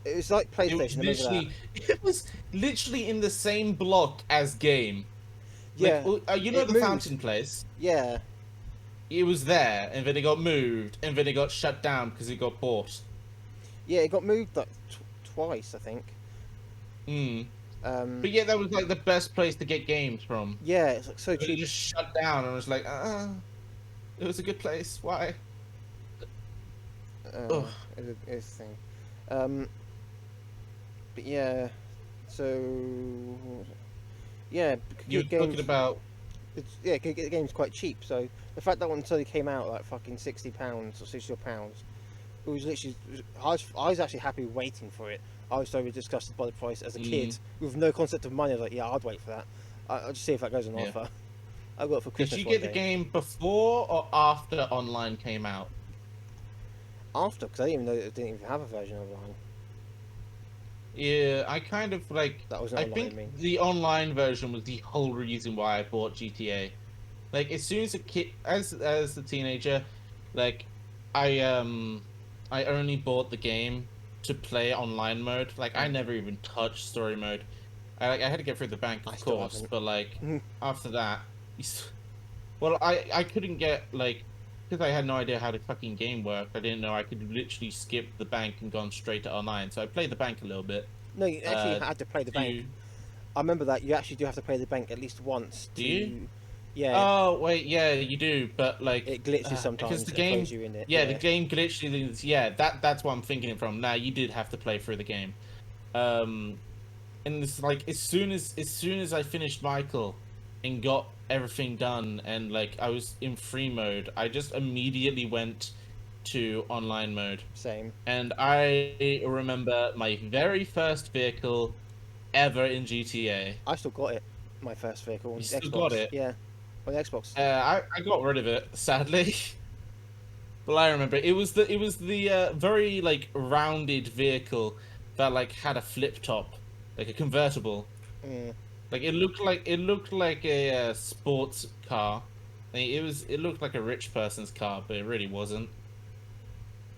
it was like It was PlayStation. I remember that. literally, it was literally in the same block as Game. Yeah, Like, you know it the moved. fountain place. Yeah, It was there, and then it got moved, and then it got shut down because it got bought. Yeah, it got moved like twice, I think. Mm. Um, But yeah, that was like the best place to get games from. yeah, it's like so But it cheap. just shut down, and I was like, it was a good place. Why? Ugh. It's a thing. Um, but yeah, so yeah, You're get talking games. about Yeah, could get the games quite cheap. So the fact that one suddenly came out like fucking £60 or £60, it was literally. I was actually happy waiting for it. I was so disgusted by the price as a kid with no concept of money. I was like, yeah, I'd wait for that. I'll just see if that goes on yeah. offer. I got it for Did Christmas you one get the day. game before or after online came out? After, because I didn't even know it didn't even have a version online. Yeah, I kind of like. That was I online, I think mean. the online version was the whole reason why I bought GTA. Like as soon as a kid, as a teenager, like I only bought the game to play online mode. Like I Mm. never even touched story mode. I had to get through the bank, I of still course, haven't. but like after that, well, I couldn't get like because I had no idea how the fucking game worked. I didn't know I could literally skip the bank and gone straight to online. So I played the bank a little bit. No, you actually had to play the bank. Do I remember that you actually do have to play the bank at least once do you? to. Yeah, Oh wait, yeah, you do, but like it glitches because the sometimes and throws game, you in it. yeah, the Yeah, game glitchly, yeah, that's what I'm thinking it from. Now you did have to play through the game, um, and it's like as soon as I finished Michael, and got everything done, and like I was in free mode, I just immediately went to online mode, same. and I remember my very first vehicle ever in GTA. I still got it. My first vehicle You on still got Xbox. it. Yeah, on Xbox. I got rid of it, sadly. But I remember it was the very like rounded vehicle that like had a flip top, like a convertible. Mm. Like it looked like a sports car. Like, it looked like a rich person's car, but it really wasn't.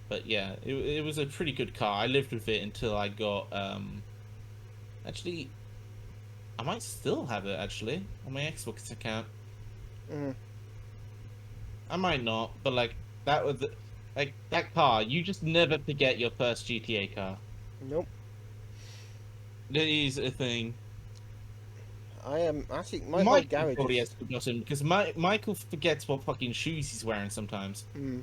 But yeah, it was a pretty good car. I lived with it until I got actually I might still have it actually on my Xbox account. Mm. I might not, but like that was like that car. You just never forget your first GTA car. Nope. It is a thing. I am actually my whole Michael garage probably is. has forgotten because Michael forgets what fucking shoes he's wearing sometimes. Mm.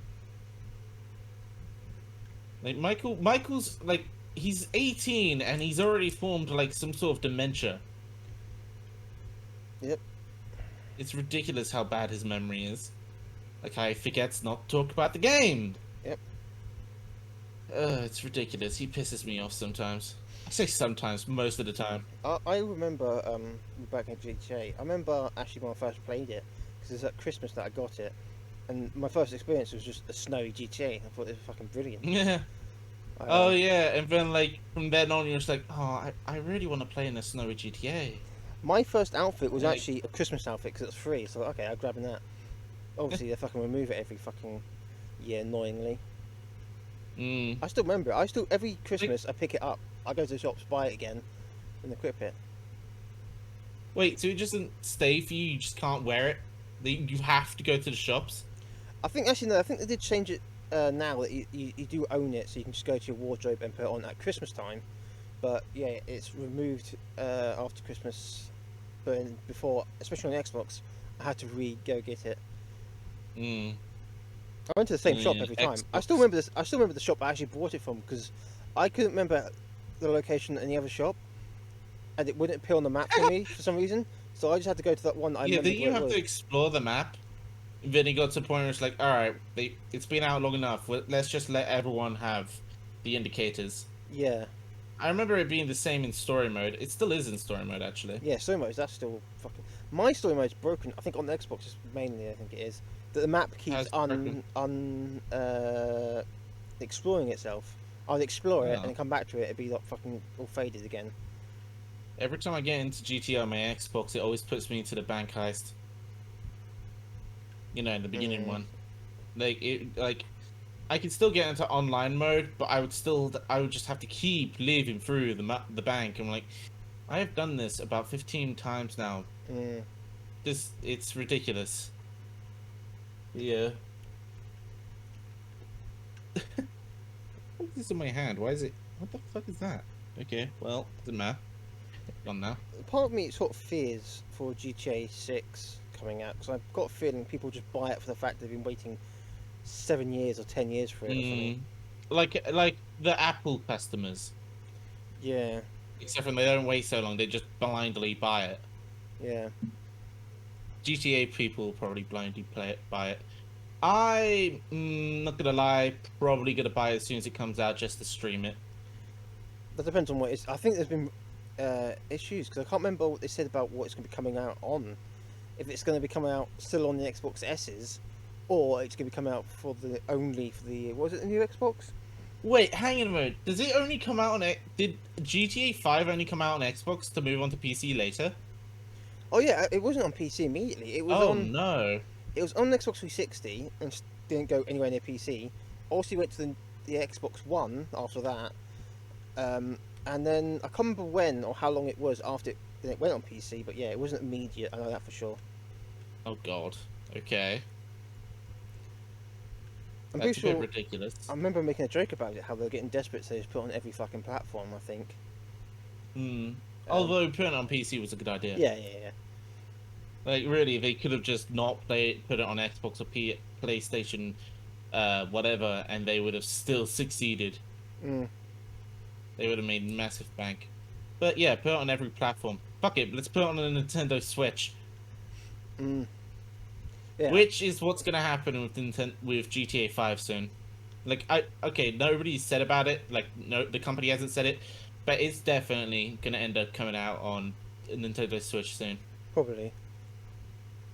Like Michael's like he's 18 and he's already formed like some sort of dementia. Yep. It's ridiculous how bad his memory is. Like how he forgets not to talk about the game. Yep. It's ridiculous. He pisses me off sometimes. I say sometimes, most of the time. I remember back in GTA. I remember actually when I first played it because it's at Christmas that I got it, and my first experience was just a snowy GTA. I thought it was fucking brilliant. Yeah. Oh yeah, and then like from then on, you're just like, oh, I really want to play in a snowy GTA. My first outfit was Like- actually a Christmas outfit because it was free. So okay, I'm grabbing that. Obviously, they fucking remove it every fucking year, annoyingly. Mm. I still remember it. I still every Christmas I pick it up. I go to the shops, buy it again, and equip it. Wait, so it doesn't stay for you? You just can't wear it? You have to go to the shops? I think actually no. I think they did change it now that you do own it, so you can just go to your wardrobe and put it on at Christmas time. But yeah, it's removed after Christmas. But before, especially on Xbox, I had to go get it. Mm. I went to the same shop Yeah, every time. I Xbox. still remember this. I still remember the shop I actually bought it from because I couldn't remember the location at any other shop, and it wouldn't appear on the map for me for some reason. So I just had to go to that one that I Yeah, remembered then you where it have was. to explore the map. Then it got to the point where it's like, alright, it's been out long enough. Let's just let everyone have the indicators. Yeah, I remember it being the same in story mode. It still is in story mode, actually. yeah. Story modes. That's still fucking. My story mode's broken. I think on the Xbox is mainly. I think it is that the map keeps How's it broken? exploring itself. I'd explore it Oh. and then come back to it. It'd be like fucking all faded again. Every time I get into GTA on my Xbox, it always puts me into the bank heist. You know, the beginning Mm. one. Like I could still get into online mode, but I would just have to keep living through the bank. I'm like, I have done this about 15 times now. Mm. It's ridiculous. Yeah. What's this in my hand? Why is it? What the fuck is that? Okay, well, doesn't matter. Gone now. Part of me sort of fears for GTA 6 coming out because I've got a feeling people just buy it for the fact they've been waiting 7 years or 10 years for it or something. Like the Apple customers. Yeah, Except when they don't wait so long, they just blindly buy it. yeah. GTA people probably blindly buy it. I, not gonna lie, probably gonna buy it as soon as it comes out just to stream it. That depends on what it's. I think there's been issues because I can't remember what they said about what it's going to be coming out on. If it's going to be coming out still on the Xbox S's, or it's going to be coming out for the what was it, the new Xbox? Wait, hang on a minute. Does it only come out on Did GTA 5 only come out on Xbox to move on to PC later? Oh yeah, it wasn't on PC immediately. It was Oh on. no. It was on Xbox 360 and didn't go anywhere near PC. Also went to the Xbox One after that. And then I can't remember when or how long it was after it went on PC, but yeah, it wasn't immediate. I know that for sure. Oh god. Okay. I'm That's pretty a sure. bit ridiculous. I remember making a joke about it, how they're getting desperate, so they just put it on every fucking platform. I think. Although putting it on PC was a good idea. Yeah, yeah, yeah. Like really, they could have just not put it on Xbox or PlayStation, whatever, and they would have still succeeded. Mm. They would have made massive bank. But yeah, put it on every platform. Fuck it, let's put it on a Nintendo Switch. Mm. Yeah. Which is what's gonna happen with GTA 5 soon. Like okay, nobody said about it. Like no, the company hasn't said it, but it's definitely gonna end up coming out on a Nintendo Switch soon. Probably.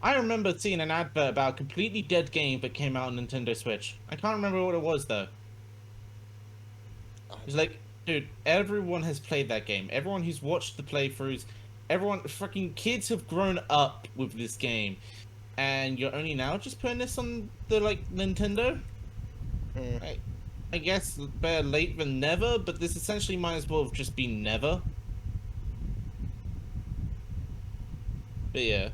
I remember seeing an advert about a completely dead game that came out on Nintendo Switch. I can't remember what it was though. It was like, dude, everyone has played that game. Everyone who's watched the playthroughs, everyone, fucking kids have grown up with this game, and you're only now just putting this on the Nintendo. Mm. I guess better late than never, but this essentially might as well have just been never. But yeah.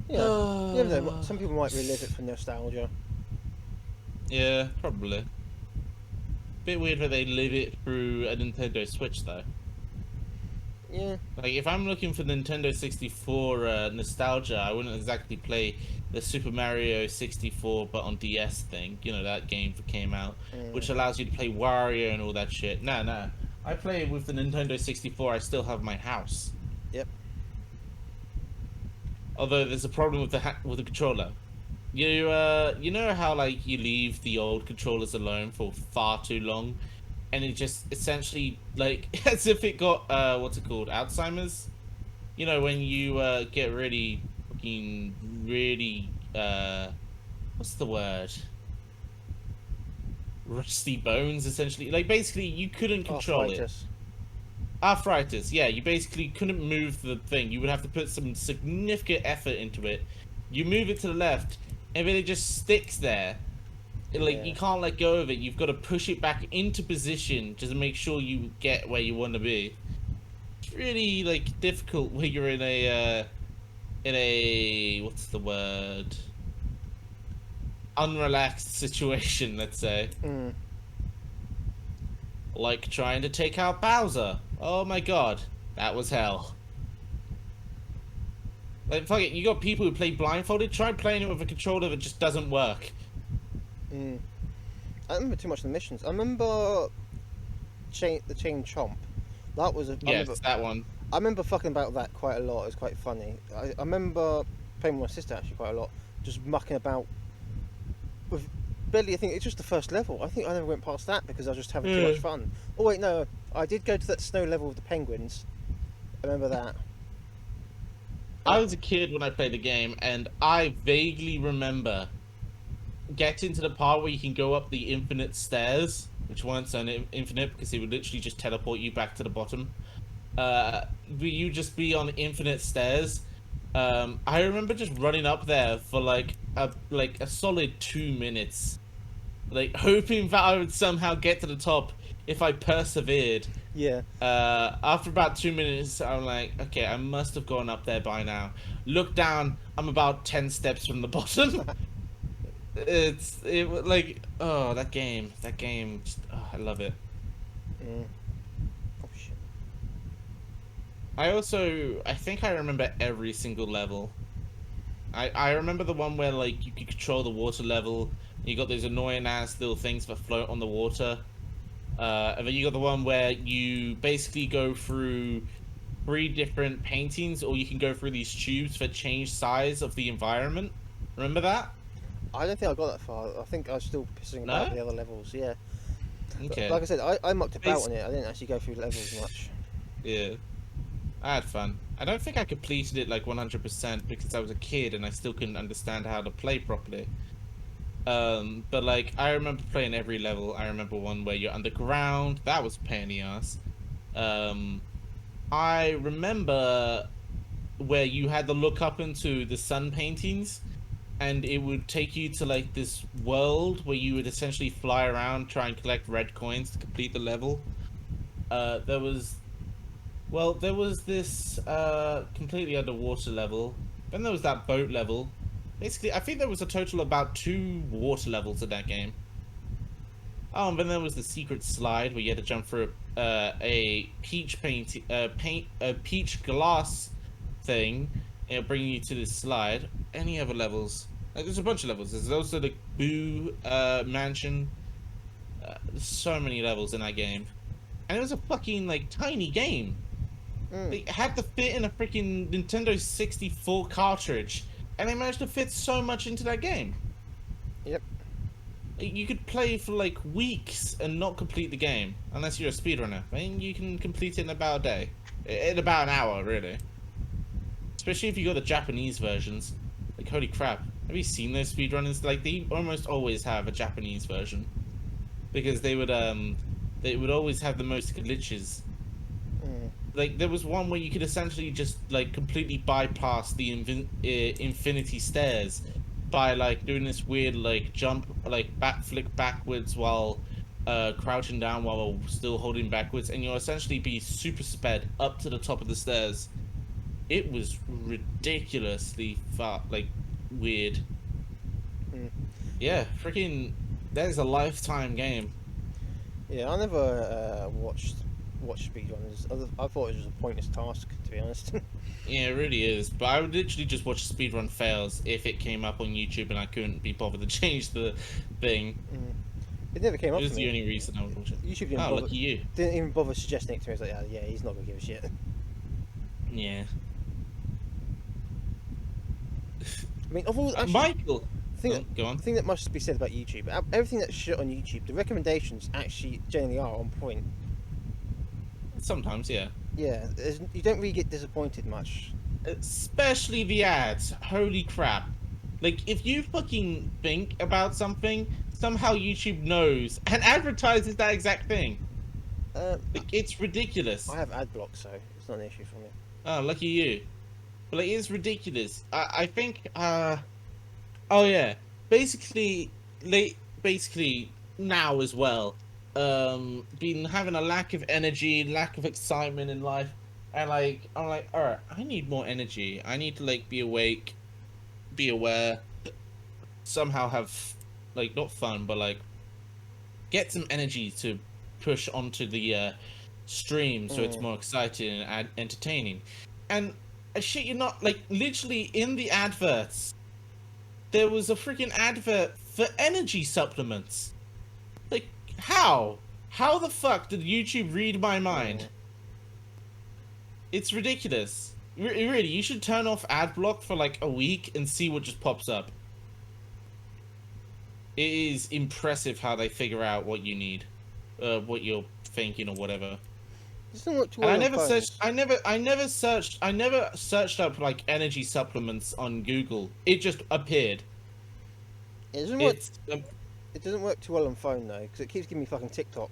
Yeah. You never know. Some people might relive it for nostalgia. Yeah, probably. Bit weird that they live it through a Nintendo Switch though. Yeah. Like if I'm looking for Nintendo 64 nostalgia, I wouldn't exactly play the Super Mario 64 but on DS thing. You know, that game that came out, which allows you to play Wario and all that shit. Nah. I play with the Nintendo 64. I still have my house. Yep. Although there's a problem with the controller. You know how like you leave the old controllers alone for far too long, and it just essentially like as if it got what's it called, Alzheimer's. You know when you get really fucking really what's the word? Rusty bones, essentially. Like basically you couldn't control Arthritis. it. Arthritis, yeah, you basically couldn't move the thing. You would have to put some significant effort into it. You move it to the left, and then it just sticks there. Like, you can't let go of it. You've got to push it back into position just to make sure you get where you want to be. It's really, like, difficult when you're in a, what's the word? Unrelaxed situation, let's say. Mm. Like trying to take out Bowser. Oh my god, that was hell. Like, fuck it, you got people who play blindfolded, try playing it with a controller that just doesn't work. Mm. I don't remember too much of the missions. I remember the Chain Chomp. That was That one. I remember fucking about that quite a lot. It was quite funny. I remember playing with my sister actually quite a lot, just mucking about with barely. I think it's just the first level. I think I never went past that because I was just having too much fun. Oh wait, no, I did go to that snow level with the penguins. I remember that. I was a kid when I played the game, and I vaguely remember getting to the part where you can go up the infinite stairs, which weren't so infinite because they would literally just teleport you back to the bottom. You just be on infinite stairs. I remember just running up there for like a solid 2 minutes, like hoping that I would somehow get to the top if I persevered. Yeah. After about 2 minutes, I'm like, okay, I must have gone up there by now. Look down, I'm about 10 steps from the bottom. like, oh, that game, just, oh, I love it. Mm. Oh shit. I think I remember every single level. I remember the one where like you could control the water level. You got those annoying ass little things that float on the water. And then you got the one where you basically go through 3 different paintings, or you can go through these tubes that change size of the environment. Remember that? I don't think I got that far. I think I was still pissing about No? the other levels. Yeah. Okay. Like I said, I mucked about Bas- on it. I didn't actually go through levels much. Yeah. I had fun. I don't think I completed it like 100% because I was a kid and I still couldn't understand how to play properly. But like I remember playing every level. I remember one where you're underground. That was a pain in the ass. Um, I remember where you had to look up into the sun paintings, and it would take you to like this world where you would essentially fly around, try and collect red coins to complete the level. There was there was this completely underwater level. Then there was that boat level. Basically, I think there was a total of about 2 water levels in that game. Oh, and then there was the secret slide where you had to jump through a peach glass thing, and it'll bring you to this slide. Any other levels? There's a bunch of levels. There's also the Boo mansion. There's so many levels in that game, and it was a fucking like tiny game. Mm. They had to fit in a freaking Nintendo 64 cartridge, and they managed to fit so much into that game. Yep. You could play for like weeks and not complete the game unless you're a speedrunner. I mean, you can complete it in about a day, in about an hour, really. Especially if you got the Japanese versions. Like, holy crap! Have you seen those speedrunners? Like, they almost always have a Japanese version because they would always have the most glitches. Mm. Like, there was one where you could essentially just like completely bypass the infinity stairs by like doing this weird like jump, like back flick backwards while crouching down while still holding backwards, and you'll essentially be super sped up to the top of the stairs. It was ridiculously far, like weird. Mm. Yeah, freaking, that is a lifetime game. Yeah, I never watched speedrunners. I thought it was a pointless task, to be honest. Yeah, it really is. But I would literally just watch speedrun fails if it came up on YouTube and I couldn't be bothered to change the thing. Mm. It never came It up was to the me. only reason I would watch it. YouTube didn't Oh, bother, lucky you. didn't even bother suggesting it to me. I was like, yeah, he's not gonna give a shit. Yeah. I mean, of all actually, Michael! Go on. the thing that must be said about YouTube, everything that's shit on YouTube, the recommendations actually generally are on point. Sometimes, yeah. Yeah, you don't really get disappointed much. Especially the ads. Holy crap. Like, if you fucking think about something, somehow YouTube knows and advertises that exact thing. Like, it's ridiculous. I have ad block, so it's not an issue for me. Oh, lucky you. But like, it's ridiculous. I think, oh yeah. Basically, basically now as well, been having a lack of energy, lack of excitement in life, and like, I'm like, alright, I need more energy. I need to like be awake, be aware, somehow have, like, not fun, but like, get some energy to push onto the stream so it's more exciting and entertaining. And I shit you not, like, literally in the adverts, there was a freaking advert for energy supplements. Like, how? How the fuck did YouTube read my mind? It's ridiculous. Really, you should turn off ad block for like a week and see what just pops up. It is impressive how they figure out what you need, what you're thinking or whatever. It doesn't work too And well I on never phones. searched. I never searched up like energy supplements on Google. It just appeared. It doesn't work. It's It doesn't work too well on phone though, because it keeps giving me fucking TikTok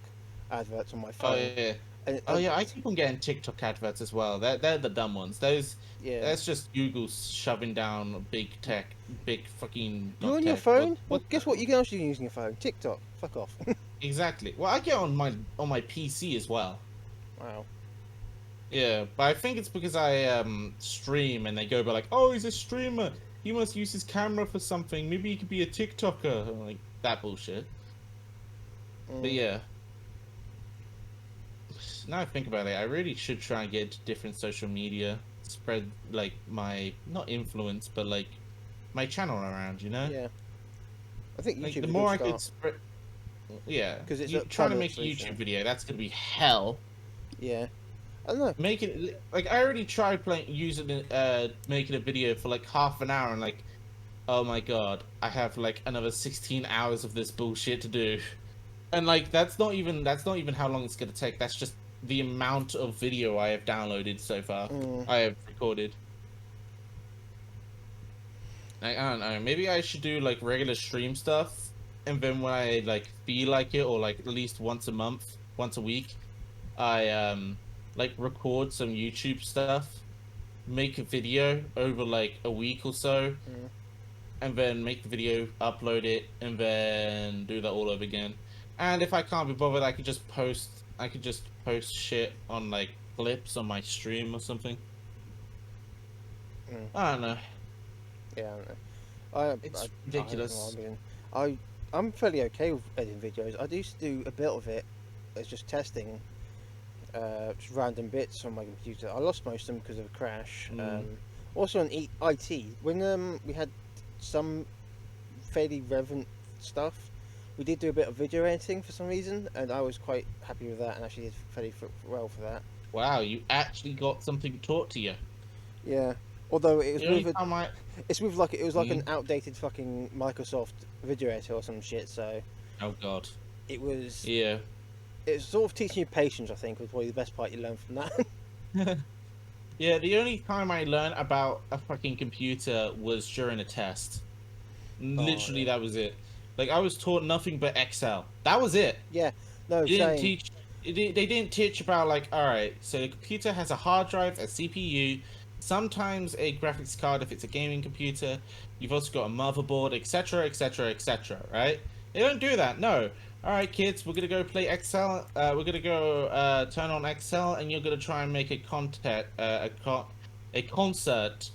adverts on my oh phone. yeah. And Oh yeah, I keep on getting TikTok adverts as well. They're the dumb ones. yeah. That's just Google shoving down big tech, big fucking. You're not on your tech, phone? what- Well, guess what? You can actually use your phone. TikTok. Fuck off. Exactly. Well, I get on my PC as well. Wow. Yeah, but I think it's because I stream and they go by like, oh, he's a streamer. he must use his camera for something. Maybe he could be a TikToker. Like that bullshit. But yeah. Now I think about it, I really should try and get into different social media, spread like my not influence, but like my channel around. You know, Yeah. I think like YouTube the is a more good I could start. spread. Yeah, 'Cause it's you a trying to permanent make a solution. YouTube video, that's gonna be hell. Yeah. I don't know. Make it like I already tried playing using it, making a video for like half an hour and like, oh my god, I have like another 16 hours of this bullshit to do. And like that's not even how long it's gonna take. That's just the amount of video I have downloaded so far. I have recorded. Like, I don't know. Maybe I should do like regular stream stuff, and then when I like feel like it, or like at least once a month, once a week, I like record some YouTube stuff, make a video over like a week or so, and then make the video, upload it, and then do that all over again. And if I can't be bothered, I could just post. I could just post shit on like clips on my stream or something. I don't know. Yeah, I don't know. It's I ridiculous. don't know, I'm fairly okay with editing videos. I used to do a bit of it as just testing, just random bits on my computer. I lost most of them because of a crash. Also on IT, when we had some fairly relevant stuff, we did do a bit of video editing for some reason, and I was quite happy with that, and actually did fairly well for that. Wow, you actually got something taught to you. Yeah, although it was The only with time I... it's with like it was like an outdated fucking Microsoft video editor or some shit. So Oh god. it was Yeah. it's sort of teaching you patience. I think was probably the best part you learned from that. Yeah, the only time I learned about a fucking computer was during a test. Literally, yeah. that was it. Like, I was taught nothing but Excel. That was it. Yeah, no, They didn't same. teach. They didn't teach about like, all right, so the computer has a hard drive, a CPU, sometimes a graphics card if it's a gaming computer. You've also got a motherboard, etc., etc., etc. Right? They don't do that. No. All right, kids, we're gonna go play Excel. We're gonna go turn on Excel, and you're gonna try and make a a concert,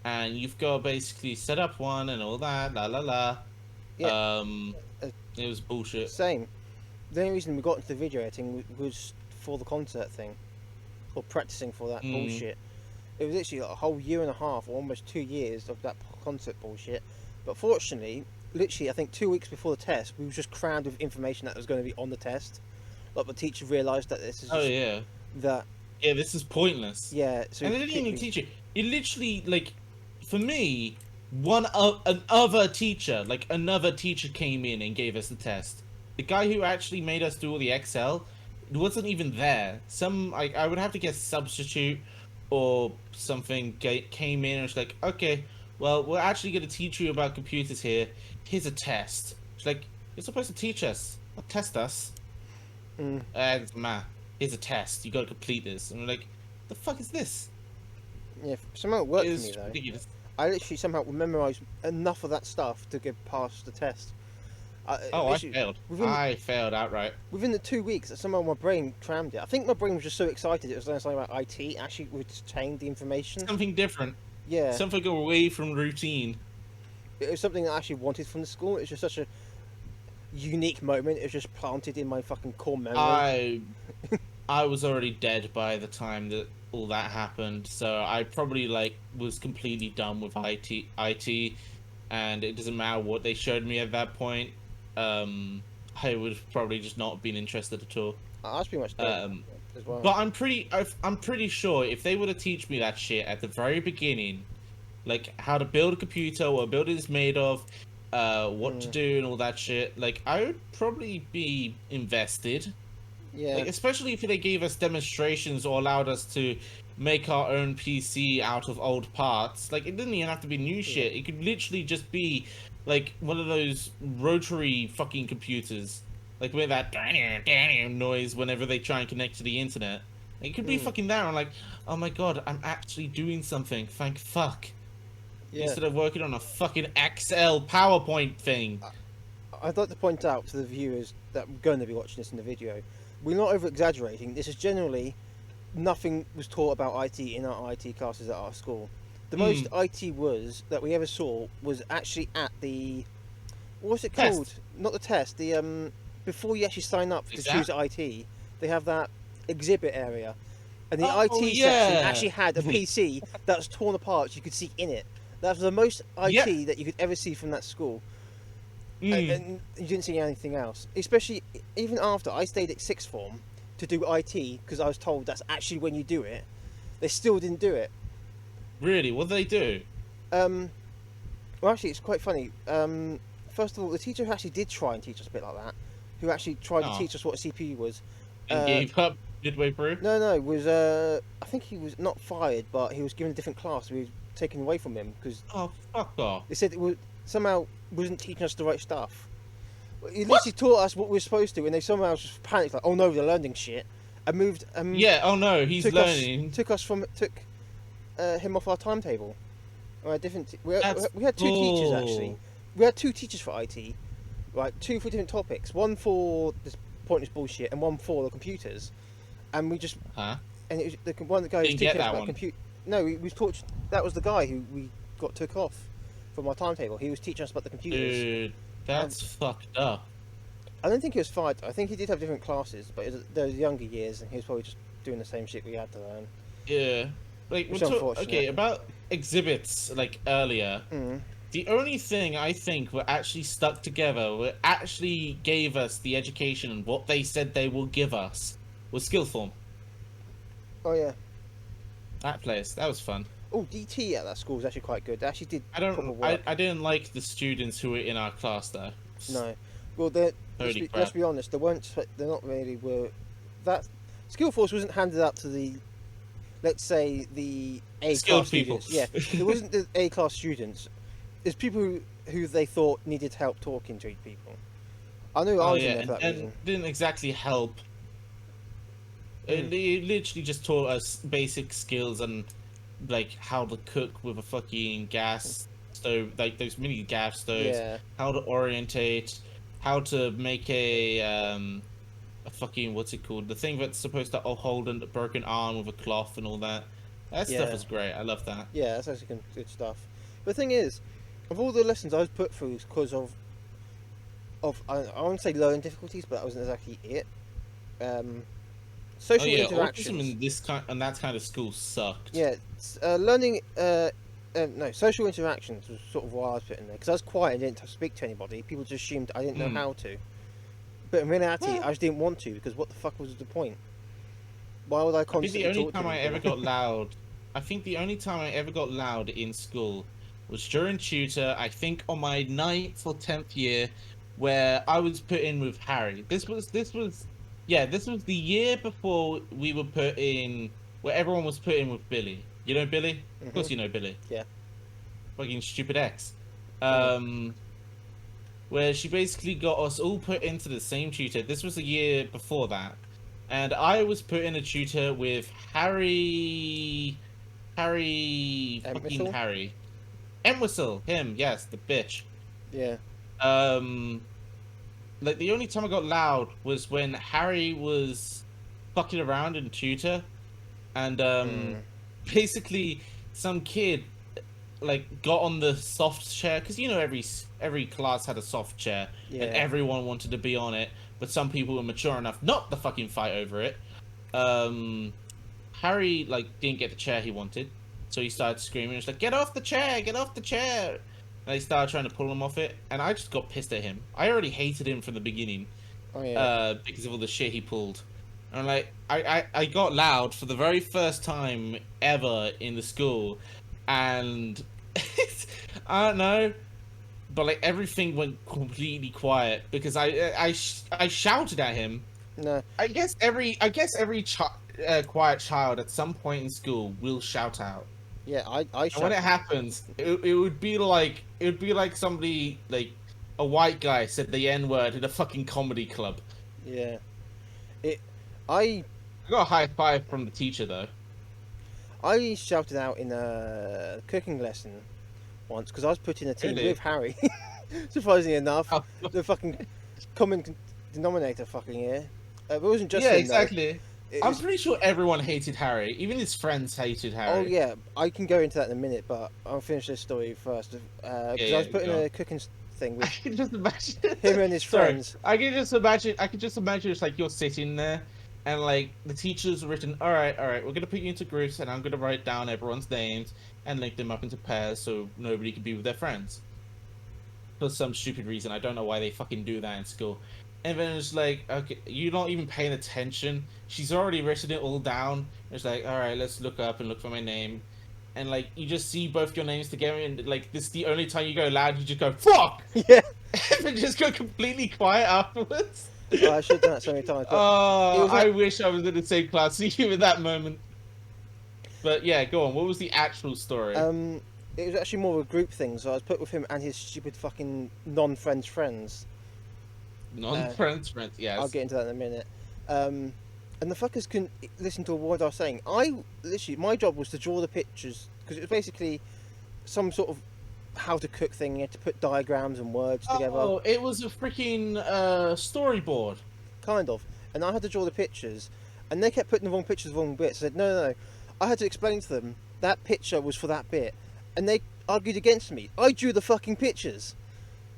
and you've got to basically set up one and all that. La la la. Yeah, uh, It was bullshit. same. The only reason we got into the video editing was for the concert thing, or practicing for that bullshit. It was literally like a whole year and a half, or almost 2 years of that concert bullshit. But fortunately, literally, I think 2 weeks before the test, we were just crammed with information that was going to be on the test. Like the teacher realised that this is Oh just, yeah. that Yeah, this is pointless. yeah. So And they didn't even teach you. It literally, like, for me, another teacher came in and gave us the test. The guy who actually made us do all the Excel wasn't even there. I would have to guess substitute or something came in and was like, okay, well, we're actually going to teach you about computers here. Here's a test. It's like, you're supposed to teach us, not test us. Here's a test. You got to complete this. And we're like, the fuck is this? Yeah, somehow it worked for It's me though. ridiculous. I literally somehow memorised enough of that stuff to get past the test. Oh, I literally, failed. Within, I failed outright. within the 2 weeks, somehow my brain crammed it. I think my brain was just so excited it was learning something about IT. Actually, retained the information. Something different. Yeah, Something away from routine. it was something I actually wanted from the school. It was just such a unique moment. It was just planted in my fucking core memory. I was already dead by the time that all that happened, so I probably like was completely done with IT, and it doesn't matter what they showed me at that point. I would have probably just not been interested at all. I was pretty much dead as well. But I'm pretty sure if they were to teach me that shit at the very beginning, like how to build a computer, what a builder is made of, what to do and all that shit, like I would probably be invested. Yeah, Like, especially if they gave us demonstrations or allowed us to make our own PC out of old parts. Like, it didn't even have to be new shit. It could literally just be, like, one of those rotary fucking computers. Like, with that noise whenever they try and connect to the internet. It could be fucking there. I'm like, oh my god, I'm actually doing something. Thank fuck. yeah. Instead of working on a fucking Excel PowerPoint thing. I'd like to point out to the viewers that are going to be watching this in the video, we're not over exaggerating. This is generally nothing was taught about IT in our IT classes at our school. The most Mm. IT that we ever saw was actually at the, what's it Test. called? Not the test. The before you actually sign up to Exam? choose IT, they have that exhibit area, and the Oh, IT section yeah. actually had a PC that was torn apart. So you could see in it. That was the most IT Yeah. that you could ever see from that school. Mm. And you didn't see anything else. Especially even after I stayed at sixth form to do IT because I was told that's actually when you do it. They still didn't do it. Really? What do they do? Well, actually, it's quite funny. First of all, the teacher who actually did try and teach us a bit like that, who actually tried to Oh. teach us what a CPU was. And gave up midway through? No, was I think he was not fired, but he was given a different class. We were taken away from him because Oh, fuck off. they said it was somehow wasn't teaching us the right stuff. He What? literally taught us what we were supposed to, and they somehow just panicked, like, "Oh no, they're learning shit," and moved. Yeah, oh no, he's took learning. took him off our timetable. We had That's we had two teachers bull. actually. We had two teachers for IT, right? Two for different topics. One for this pointless bullshit, and one for the computers. And we just Huh? and it was the one the guy who was Didn't get teaching us that about one. computer. No, we was taught. That was the guy who we got took off from our timetable. He was teaching us about the computers. Dude, that's fucked up. I don't think he was fired. I think he did have different classes, but it was those younger years, and he was probably just doing the same shit we had to learn. Yeah. Like, It's we're unfortunate. okay, about exhibits, like, earlier. Mm. The only thing I think were actually stuck together, were actually gave us the education and what they said they will give us, was skill form. Oh yeah. That place, that was fun. Oh, DT at that school was actually quite good. They actually did I proper don't, work. I didn't like the students who were in our class though. No. Well, let's Holy be, crap. let's be honest. They weren't. They're not really were. That skill force wasn't handed out to the, let's say the A Skilled class people. students. Yeah, it wasn't the A class students. It's people who they thought needed help talking to people. I knew I Oh was in yeah, there for that and reason. didn't exactly help. They literally just taught us basic skills and like how to cook with a fucking gas stove, like those mini gas stoves. Yeah. How to orientate, how to make a fucking what's it called? The thing that's supposed to hold a broken arm with a cloth and all that. That stuff Yeah. was great. I love that. Yeah, that's actually good stuff. But the thing is, of all the lessons I was put through because of I won't say learning difficulties, but that wasn't exactly it. Oh Social yeah, interactions. autism in this kind and that kind of school sucked. Yeah, learning. No, social interactions was sort of why I was put in there because I was quiet and didn't speak to anybody. People just assumed I didn't know Mm. how to. But in reality, Well- I just didn't want to because what the fuck was the point? Why would I I think constantly the only talk time to I people? ever got loud, I think the only time I ever got loud in school was during tutor. I think on my 9th or 10th year, where I was put in with Harry. This was the year before we were put in, where everyone was put in with Billy. You know Billy? Of course you know Billy. Yeah. Fucking stupid ex. Oh. Where she basically got us all put into the same tutor. This was a year before that. And I was put in a tutor with Harry fucking Entwistle? Harry. Entwistle, him, yes, the bitch. Yeah. Like the only time I got loud was when Harry was fucking around in tutor and basically some kid like got on the soft chair because you know every class had a soft chair Yeah. and everyone wanted to be on it, but some people were mature enough not to fucking fight over it. Harry like didn't get the chair he wanted, so he started screaming. He's like, "Get off the chair! Get off the chair!" And they started trying to pull him off it, and I just got pissed at him. I already hated him from the beginning, Oh yeah. because of all the shit he pulled. And like, I got loud for the very first time ever in the school, and I don't know, but like everything went completely quiet because I shouted at him. No. I guess every quiet child at some point in school will shout out. Yeah. I And when shouted. it happens, it would be like somebody like a white guy said the N word in a fucking comedy club. Yeah. I I got a high five from the teacher though. I shouted out in a cooking lesson once because I was put in a team Really? with Harry. Surprisingly enough, Oh. the fucking common denominator fucking here. It wasn't just Yeah, him, though. exactly. it I'm was, pretty sure everyone hated Harry. Even his friends hated Harry. oh yeah, I can go into that in a minute, but I'll finish this story first. Because I was putting go on. a cooking thing I with can just imagine him and his Sorry, friends. I can just imagine. I can just imagine it's like you're sitting there, and like the teacher's written, all right, we're gonna put you into groups, and I'm gonna write down everyone's names and link them up into pairs so nobody can be with their friends. For some stupid reason, I don't know why they fucking do that in school. And then it's like, okay, you're not even paying attention. She's already written it all down. It's like, all right, let's look up and look for my name. And like, you just see both your names together, and like, this is the only time you go loud. You just go, fuck! Yeah, And then just go completely quiet afterwards. oh, I should have done that so many times, but it Oh, was I like, wish I was in the same class as you in that moment. But yeah, go on. What was the actual story? it was actually more of a group thing. So I was put with him and his stupid fucking non-friends friends. Non-friends, friends, I'll yes. get into that in a minute. And the fuckers couldn't listen to a word I was saying. My job was to draw the pictures because it was basically some sort of how to cook thing. You had to put diagrams and words together, Oh, it was a freaking storyboard. kind of. And I had to draw the pictures, and they kept putting the wrong pictures, the wrong bits. I said, no. I had to explain to them that picture was for that bit, and they argued against me. I drew the fucking pictures.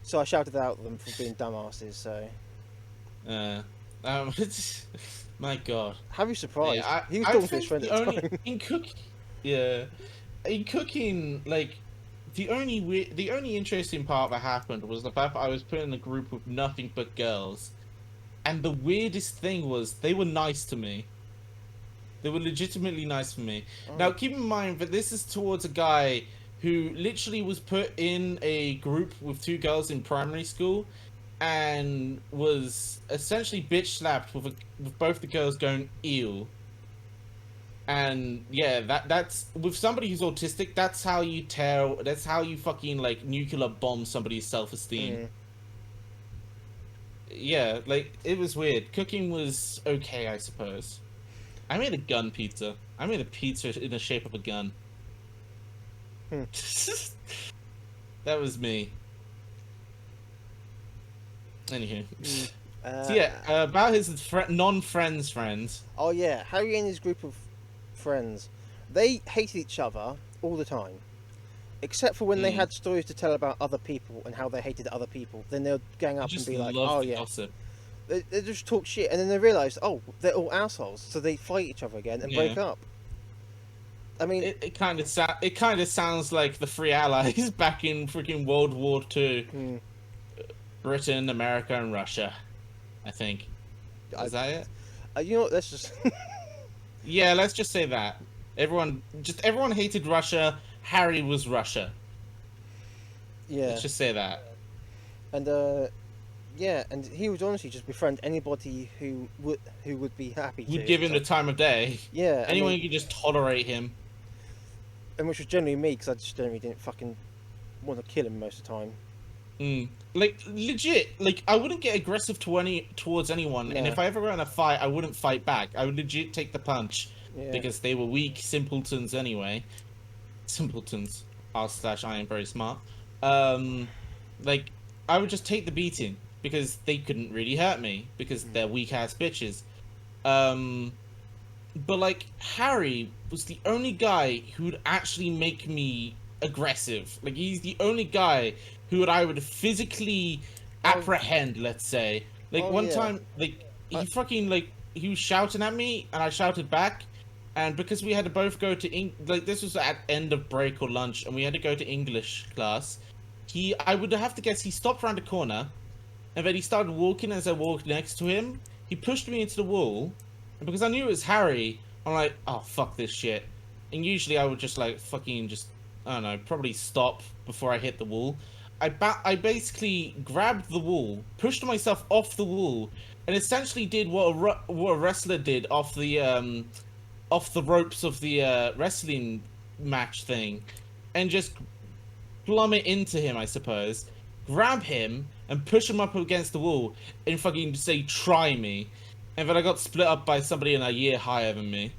So I shouted out at them for being dumbasses. So My God. Harry's surprised. Yeah, He was I talking to his think friend at the the only time. in cooking, like the only interesting part that happened was the fact that I was put in a group with nothing but girls, and the weirdest thing was they were nice to me. They were legitimately nice to me. Oh. Now, keep in mind that this is towards a guy who literally was put in a group with two girls in primary school, and was essentially bitch slapped with both the girls going ew. And yeah, that's with somebody who's autistic. That's how you tell. That's how you fucking like nuclear bomb somebody's self-esteem. Yeah, like it was weird. Cooking was okay, I suppose. I made a gun pizza. I made a pizza in the shape of a gun. That was me. Anywho. So yeah, about his non-friends friends. Oh yeah, Harry and his group of friends, they hated each other all the time, except for when they had stories to tell about other people and how they hated other people. Then they'd gang up and Just be like, love "Oh the yeah," gossip. they just talk shit, and then they realised, oh, they're all assholes, so they fight each other again and break up. I mean, It kind of sounds like the Three Allies back in freaking World War II. Britain, America, and Russia. I think. Is that it? you know what? Let's just Yeah, let's just say that. Everyone hated Russia. Harry was Russia. yeah, Let's just say that. and yeah, and he would honestly just befriend anybody who would be happy to. Would give him the time of day. Yeah, Anyone I mean, who could just tolerate him. and which was generally me because I just generally didn't fucking want to kill him most of the time. Like legit, like I wouldn't get aggressive towards anyone, and No. if I ever got in a fight, I wouldn't fight back. I would legit take the punch Yeah. because they were weak simpletons anyway. Simpletons. R/I am very smart. Like I would just take the beating because they couldn't really hurt me because they're weak ass bitches. But like Harry was the only guy who would actually make me aggressive. Like he's the only guy who I would physically apprehend, let's say. Like one time, like he was shouting at me and I shouted back, and because we had to both go to this was at end of break or lunch and we had to go to English class. I would have to guess he stopped around the corner, and then he started walking. As I walked next to him, he pushed me into the wall, and because I knew it was Harry, I'm like, oh fuck this shit. And usually I would just like fucking just, I don't know, probably stop before I hit the wall. I basically grabbed the wall, pushed myself off the wall, and essentially did what a wrestler did off the ropes of the wrestling match thing, and just plummet into him, I suppose, grab him and push him up against the wall, and fucking say, "Try me," and then I got split up by somebody in a year higher than me.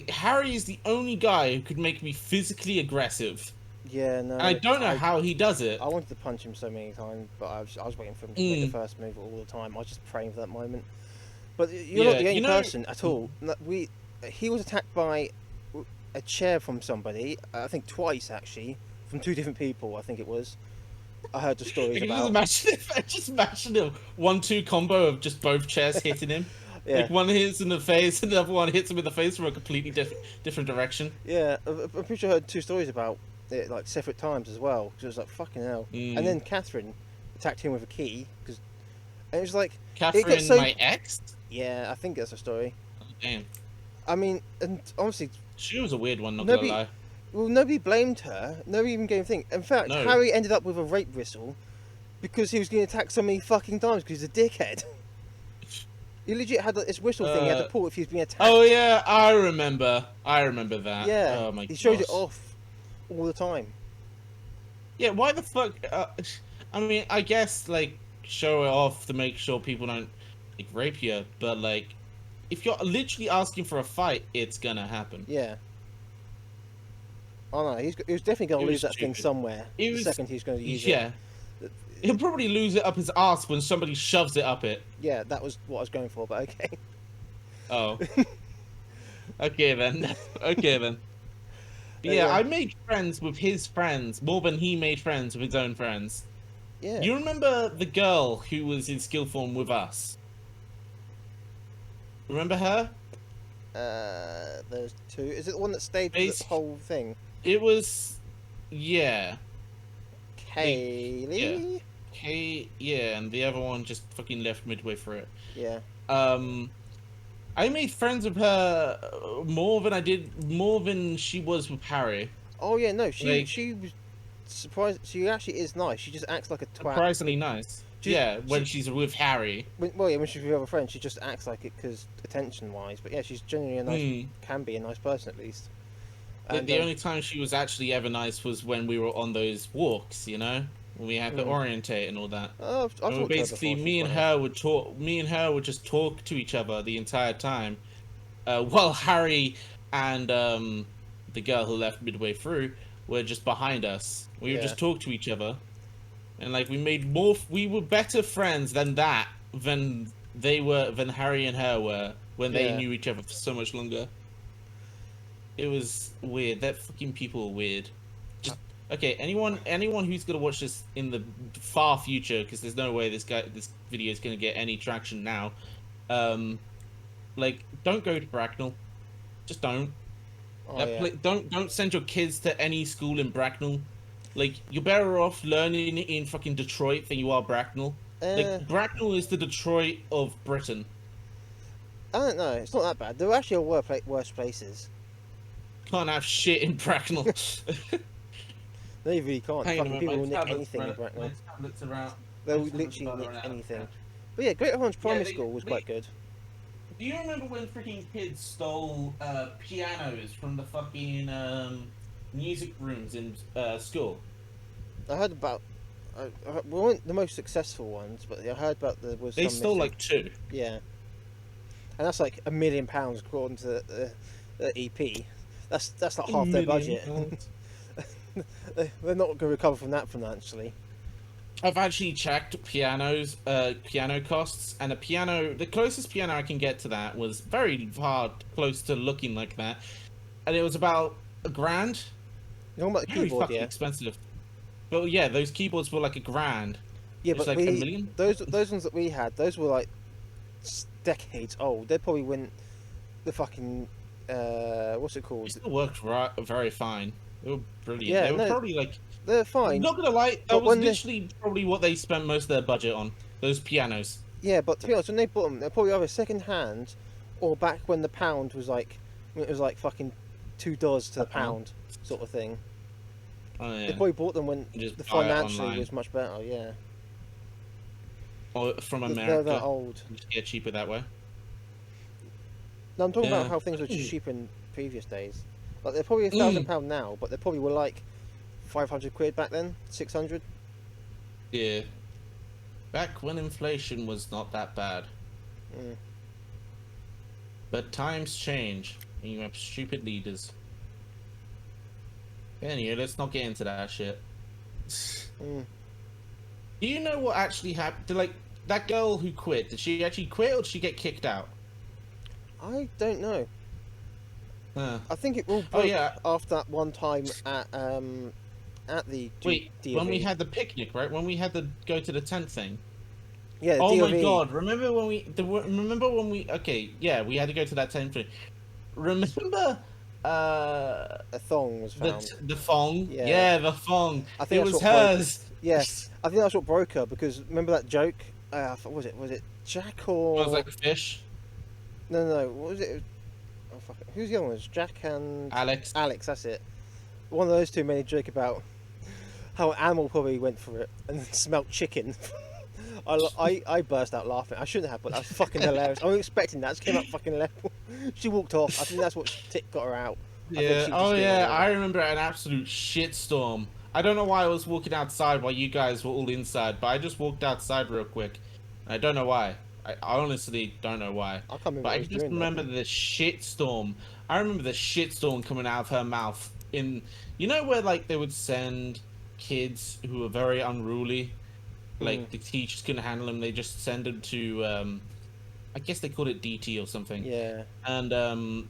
Harry is the only guy who could make me physically aggressive. Yeah, no. And I don't know how he does it. I wanted to punch him so many times, but I was waiting for him to make the first move all the time. I was just praying for that moment. But you're not Yeah, the only you know- person at all. He was attacked by a chair from somebody. I think twice actually, from 2 different people. I think it was. I heard the I stories can about. just imagine a 1-2 combo of just both chairs hitting him. Yeah, Like one hits in the face, and the other one hits him in the face from a completely different direction. yeah. I'm pretty sure I heard 2 stories about it, like separate times as well. Because it was like fucking hell. Mm. And then Catherine attacked him with a key. And it was like Catherine, so- my ex. yeah, I think that's a story. Oh, damn, I mean, and honestly, she was a weird one. Not Nobody- gonna lie. well, nobody blamed her. Nobody even gave a thing. In fact, No. Harry ended up with a rape whistle because he was getting attacked so many fucking times because he's a dickhead. He legit had this whistle thing he had to pull if he was being attacked. Oh yeah, I remember that. yeah, Oh my he showed it gosh. off all the time. Yeah, why the fuck? I mean, I guess like show it off to make sure people don't like rape you, but like if you're literally asking for a fight, it's gonna happen. Yeah. Oh no, he was definitely going It to was lose that thing stupid. somewhere. It The was- second he's going to use Yeah, it. he'll probably lose it up his ass when somebody shoves it up it. Yeah, that was what I was going for, but okay. Oh. Okay then. Okay then. But Yeah. yeah, I made friends with his friends more than he made friends with his own friends. Yeah. You remember the girl who was in skill form with us? Remember her? There's 2. Is it the one that stayed for Base- the whole thing? It was, yeah. Kaylee? Yeah, and the other one just fucking left midway through it. Yeah. I made friends with her more than she was with Harry. Oh yeah, no, Like- she was surprised. She actually is nice. She just acts like a twat. Surprisingly nice. She- Yeah, when she- she's with Harry. When she's with other friends, she just acts like it because attention-wise. But yeah, she's genuinely a nice, Hmm. can be a nice person at least. The only time she was actually ever nice was when we were on those walks, you know? When we had to Mm. orientate and all that. Oh, I've And talked to her basically, before, me she's and quite her would talk. Me and her would just talk to each other the entire time, while Harry and the girl who left midway through were just behind us. We would Yeah. just talk to each other, and like we made more. We were better friends than that than they were than Harry and her were when they Yeah. knew each other for so much longer. It was weird. That fucking people are weird. Just okay. Anyone who's gonna watch this in the far future, because there's no way this video is gonna get any traction now. Like, don't go to Bracknell. Just don't. Oh, yeah. Don't send your kids to any school in Bracknell. Like, you're better off learning in fucking Detroit than you are Bracknell. Like, Bracknell is the Detroit of Britain. I don't know. It's not that bad. There actually are worse places. Can't have shit in Bracknell. They really can't. Hang on a Fucking minute, people my will nick tablet's anything in run- Bracknell. my tablet's around- They'll my tablet's literally about to nick run out of anything. battery. But yeah, Great Orange Primary they- School was they- quite good. Do you remember when freaking kids stole pianos from the fucking music rooms in school? I heard about. We weren't the most successful ones, but I heard about there was. They some stole missing. like 2. Yeah. And that's like £1 million according to the EP. That's like half their budget. They're not going to recover from that financially. I've actually checked piano costs, and the closest piano I can get to that was very hard, close to looking like that, and it was about $1,000. You're talking about the Very keyboard, fucking yeah. expensive. But yeah, those keyboards were like $1,000. Yeah, It's but like we, $1 million? those ones that we had, those were like decades old. They probably went the fucking what's it They called? still worked very fine. They were brilliant. Yeah, they were no, probably like. They're fine. Not gonna lie, But that was when they- literally probably what they spent most of their budget on. Those pianos. Yeah, but to be honest, when they bought them, they're probably either second hand or back when the pound was like, when it was like fucking $2 to the pound sort of thing. Oh They yeah. probably bought them when Just the buy it financially online. was much better. Yeah, Or from they're America. that old. Just get cheaper that way. No, I'm talking about Yeah. how things were cheap in previous days. Like they're probably £1,000 now, but they probably were like 500 quid back then, 600. Yeah. Back when inflation was not that bad. Mm. But times change, and you have stupid leaders. Anyway, let's not get into that shit. Mm. Do you know what actually happened? Like, that girl who quit, did she actually quit or did she get kicked out? I don't know. Huh. I think it all Oh, broke yeah. after that one time at the Wait, when we DOV. had the picnic, right? When we had to go to the tent thing. Yeah, the Oh my DOV. god! Remember when we? Okay, yeah, we had to go to that tent thing. Remember, A thong was found. the thong? Yeah. Yeah, the thong. I think It that's was what broke. hers. Yeah, I think that's what broke her because remember that joke? Was it Jack Smells or like a fish. no? What was it? Oh fuck! Who's the other ones? Jack and Alex. Alex. That's it. One of those two made a joke about how an animal probably went for it and smelt chicken. I burst out laughing. I shouldn't have, but that was fucking hilarious. I wasn't expecting that. It came up fucking level. She walked off. I think that's what got her out. I think Yeah. she Oh just yeah. didn't I remember an absolute shitstorm. I don't know why I was walking outside while you guys were all inside, but I just walked outside real quick. I don't know why. I honestly don't know why. I can't remember But what I I was just doing. remember the shitstorm. I remember the shitstorm coming out of her mouth. You know where like they would send kids who were very unruly, like the teachers couldn't handle them. They just send them to, I guess they called it DT or something. Yeah. And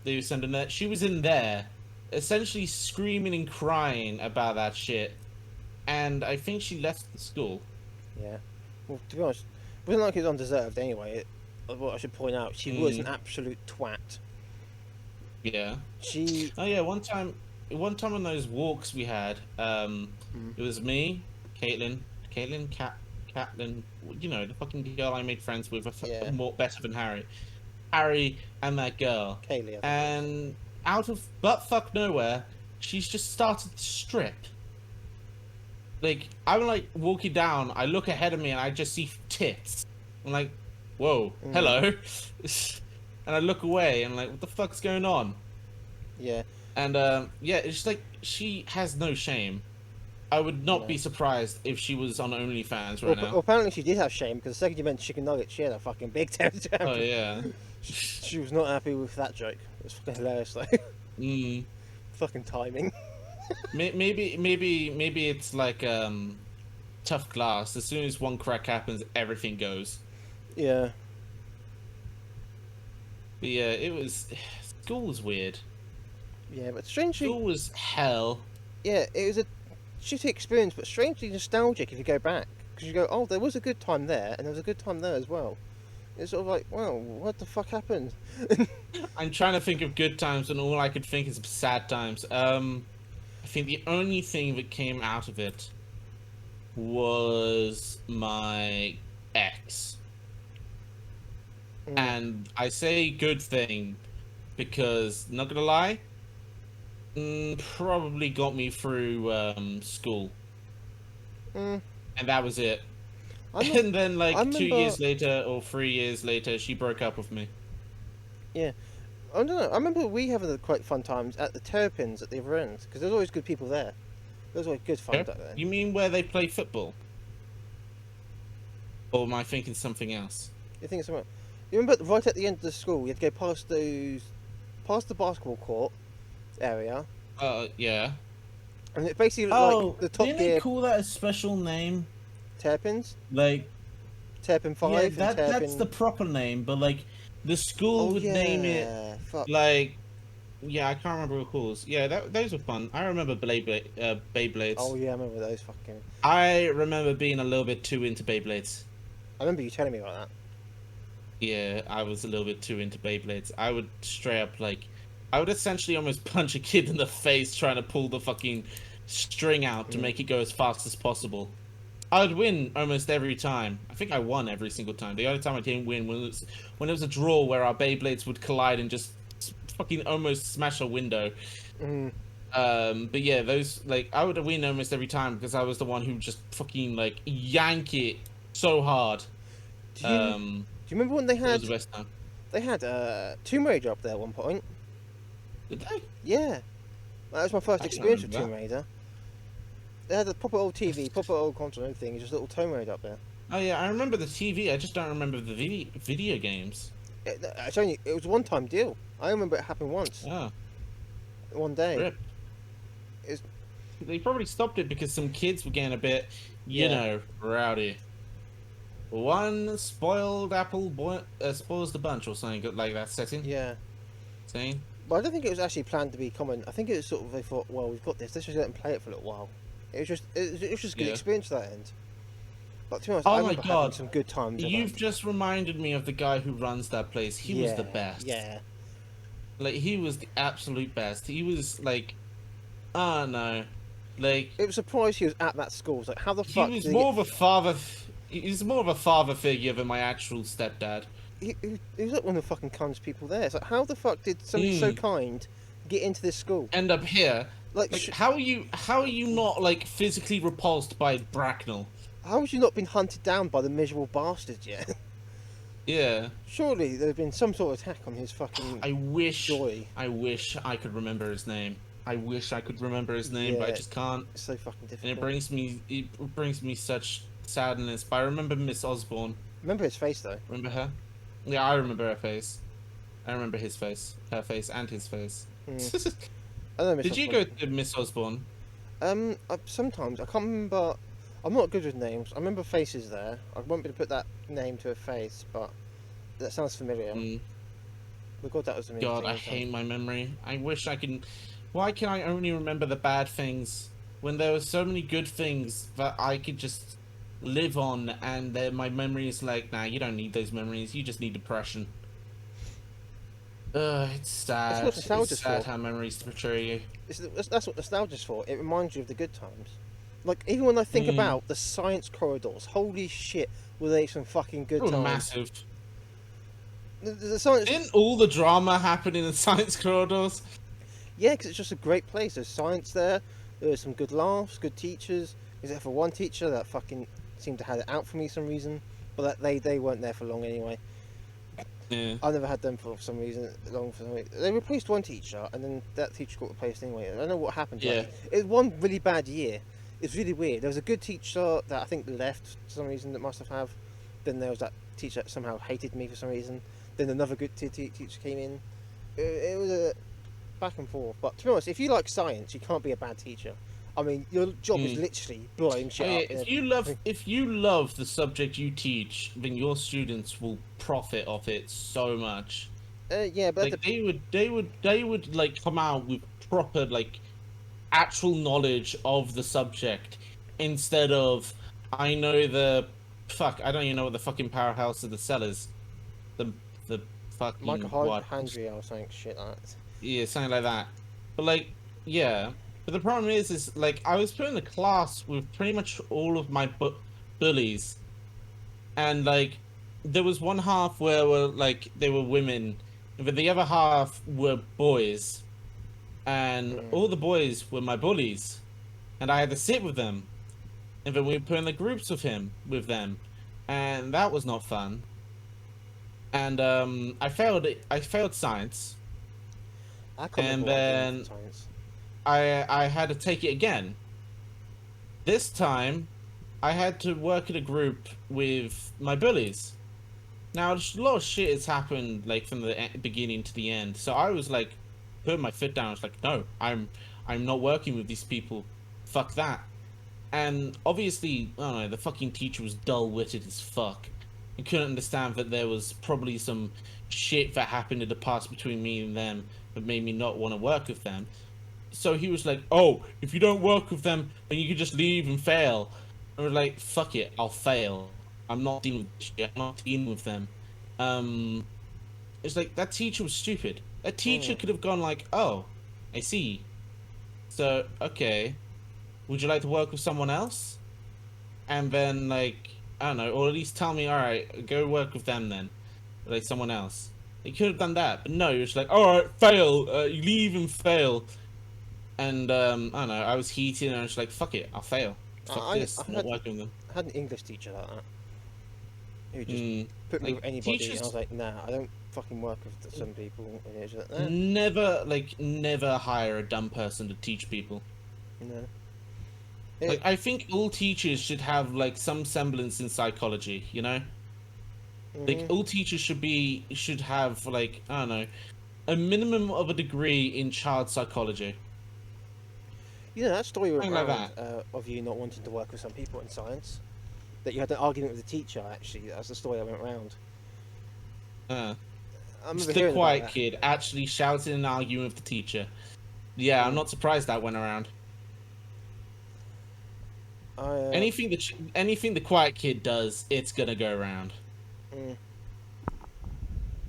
they would send them there. She was in there, essentially screaming and crying about that shit. And I think she left the school. Yeah. Well, to be honest, it wasn't like it was undeserved anyway. What I should point out, she was an absolute twat. Yeah. She. Oh yeah. One time on those walks we had, it was me, Caitlin, Catlin, you know, the fucking girl I made friends with, Yeah. more better than Harry, and that girl. Kaylee, I think it was. And out of buttfuck nowhere, she's just started to strip. Like, I'm like walking down, I look ahead of me and I just see tits. I'm like, whoa, hello. And I look away and I'm like, what the fuck's going on? Yeah. And yeah, it's just like she has no shame. I would not be surprised if she was on OnlyFans right now. Well, apparently she did have shame because the second you mentioned chicken nuggets, she had a fucking big temper. Oh yeah. She was not happy with that joke. It was fucking hilarious, though. Fucking timing. Maybe it's like tough glass. As soon as one crack happens, everything goes. Yeah. But yeah, school was weird. Yeah, but strangely, School was hell. yeah, it was a shitty experience, but strangely nostalgic if you go back. Because you go, oh, there was a good time there, and there was a good time there as well. It's sort of like, wow, what the fuck happened? I'm trying to think of good times, and all I could think is sad times. I think the only thing that came out of it was my ex. And I say good thing because, not gonna lie, probably got me through school. And that was it. And then, like, 2 years later or 3 years later, she broke up with me. Yeah. I don't know. I remember we having quite fun times at the Terrapins at the other end because there's always good people there. There's always good fun back there. You mean where they play football? Or am I thinking something else? You think it's somewhere? You remember right at the end of the school, you had to go past the basketball court area, Yeah. and it basically looked like the Top didn't Gear they call that a special name? Terrapins, Like, Terrapin 5. yeah, and that's Terrapin... the proper name, but like, the school would name it, Fuck. like, yeah, I can't remember what it calls. Yeah, those were fun. I remember Beyblades. Oh yeah, I remember those fucking. I remember being a little bit too into Beyblades. I remember you telling me about that. Yeah, I was a little bit too into Beyblades. I would straight up, like, I would essentially almost punch a kid in the face trying to pull the fucking string out to make it go as fast as possible. I would win almost every time. I think I won every single time. The only time I didn't win was when it was a draw where our Beyblades would collide and just fucking almost smash a window. But yeah, those, like, I would win almost every time because I was the one who just fucking, like, yank it so hard. Do you remember when they That had was the best time. they had Tomb Raider up there at one point? Did they? Yeah, that was my first I don't experience with remember Tomb Raider. They had a proper old TV, proper old console and everything, just a little Tomb Raider up there. Oh yeah, I remember the TV. I just don't remember the video games. It was a one-time deal. I remember it happened once, Oh, one day. rip. It's- They probably stopped it because some kids were getting a bit, you Yeah. know, rowdy. one spoiled apple spoils the bunch, or something like that setting. Yeah. Saying. But I don't think it was actually planned to be common. I think it was sort of they thought, well, we've got this. Let's just let them play it for a little while. It was just a good Yeah. experience to that end. But to be honest, Oh I my remember having God. some good times. at You've that. just reminded me of the guy who runs that place. He was the best. Yeah. Like, he was the absolute best. He was like, oh no, like It was surprised he was at that school. It's like, how the he fuck was did more of a father. He's more of a father figure than my actual stepdad. he was like one of the fucking kindest people there. It's like, how the fuck did somebody so kind get into this school? End up here. Like, Like, how are you not like physically repulsed by Bracknell? how have you not been hunted down by the miserable bastards yet? Yeah. Surely there have been some sort of attack on his fucking I wish joy. I could remember his name. I wish I could remember his name, but I Yeah. just can't. It's so fucking And difficult. it brings me such sadness. But I remember Miss Osborne. Remember his face though. Remember her? Yeah, I remember her face. I remember his face, her face, and his face. I don't know. Did you go to Miss Osborne? Sometimes I can't remember. I'm not good with names. I remember faces there. I won't be able to put that name to a face, but that sounds familiar. Mm. But God, that was amazing. God, I hate my memory. I wish I can. Why can I only remember the bad things when there were so many good things that I could just live on? And then my memory is like, nah, you don't need those memories. You just need depression. It's sad. what nostalgia's It's sad for. how memories portray you. That's what nostalgia's for. It reminds you of the good times. Like even when I think about the science corridors, holy shit, were they some fucking good Oh, times? massive. The science. Didn't all the drama happen in the science corridors? Yeah, because it's just a great place. There's science there. There was some good laughs, good teachers. Except for one teacher that fucking seemed to have it out for me some reason, but that they weren't there for long anyway. Yeah. I never had them for some reason long for some reason. They replaced one teacher, and then that teacher got replaced anyway. I don't know what happened. Yeah. Like, it was one really bad year. It's really weird. There was a good teacher that I think left for some reason that must have. Then there was that teacher that somehow hated me for some reason. Then another good teacher came in. It was a back and forth. But to be honest, if you like science, you can't be a bad teacher. I mean, your job is literally blowing shit Oh, yeah, up. if you love the subject you teach, then your students will profit off it so much. Yeah, but Like they would like come out with proper like actual knowledge of the subject instead of I know the fuck I don't even know what the fucking powerhouse of the cell is. The fucking what? mitochondria or something shit like that. Yeah, something like that. But like, yeah. But the problem is like I was put in a class with pretty much all of my bullies, and like there was one half where were like they were women, but the other half were boys, and all the boys were my bullies, and I had to sit with them, and then we were put in the groups with them, and that was not fun. And I failed science. I can't And remember what I did then- for science. I had to take it again. This time, I had to work in a group with my bullies. Now, a lot of shit has happened, like, from the beginning to the end. So I was, like, putting my foot down. I was like, no, I'm not working with these people. Fuck that. And obviously, I don't know, the fucking teacher was dull-witted as fuck. He couldn't understand that there was probably some shit that happened in the past between me and them that made me not want to work with them. So he was like, oh, if you don't work with them, then you can just leave and fail. I was like, fuck it, I'll fail. I'm not dealing with this shit. I'm not dealing with them. It's like, that teacher was stupid. That teacher could have gone like, oh, I see. So, okay. Would you like to work with someone else? And then, like, I don't know, or at least tell me, alright, go work with them then. Like, someone else. He could have done that, but no, he was like, alright, fail. You leave and fail. And, I don't know, I was heated and I was like, fuck it, I'll fail. Fuck this, I'm not working with them. I had an English teacher like that. Who just Mm. put me Like, with anybody, teachers- and I was like, nah, I don't fucking work with some people. And it was like, Never hire a dumb person to teach people. no. Like, I think all teachers should have, like, some semblance in psychology, you know? Like, all teachers should have, like, I don't know, a minimum of a degree in child psychology. You know that story Something like around of you not wanting to work with some people in science. that you had an argument with the teacher. Actually, that's the story that went around. Uh, I remember the hearing about quiet that. kid actually shouted and arguing with the teacher. Yeah, I'm Mm. not surprised that went around. I, Anything the quiet kid does, it's gonna go around. mm,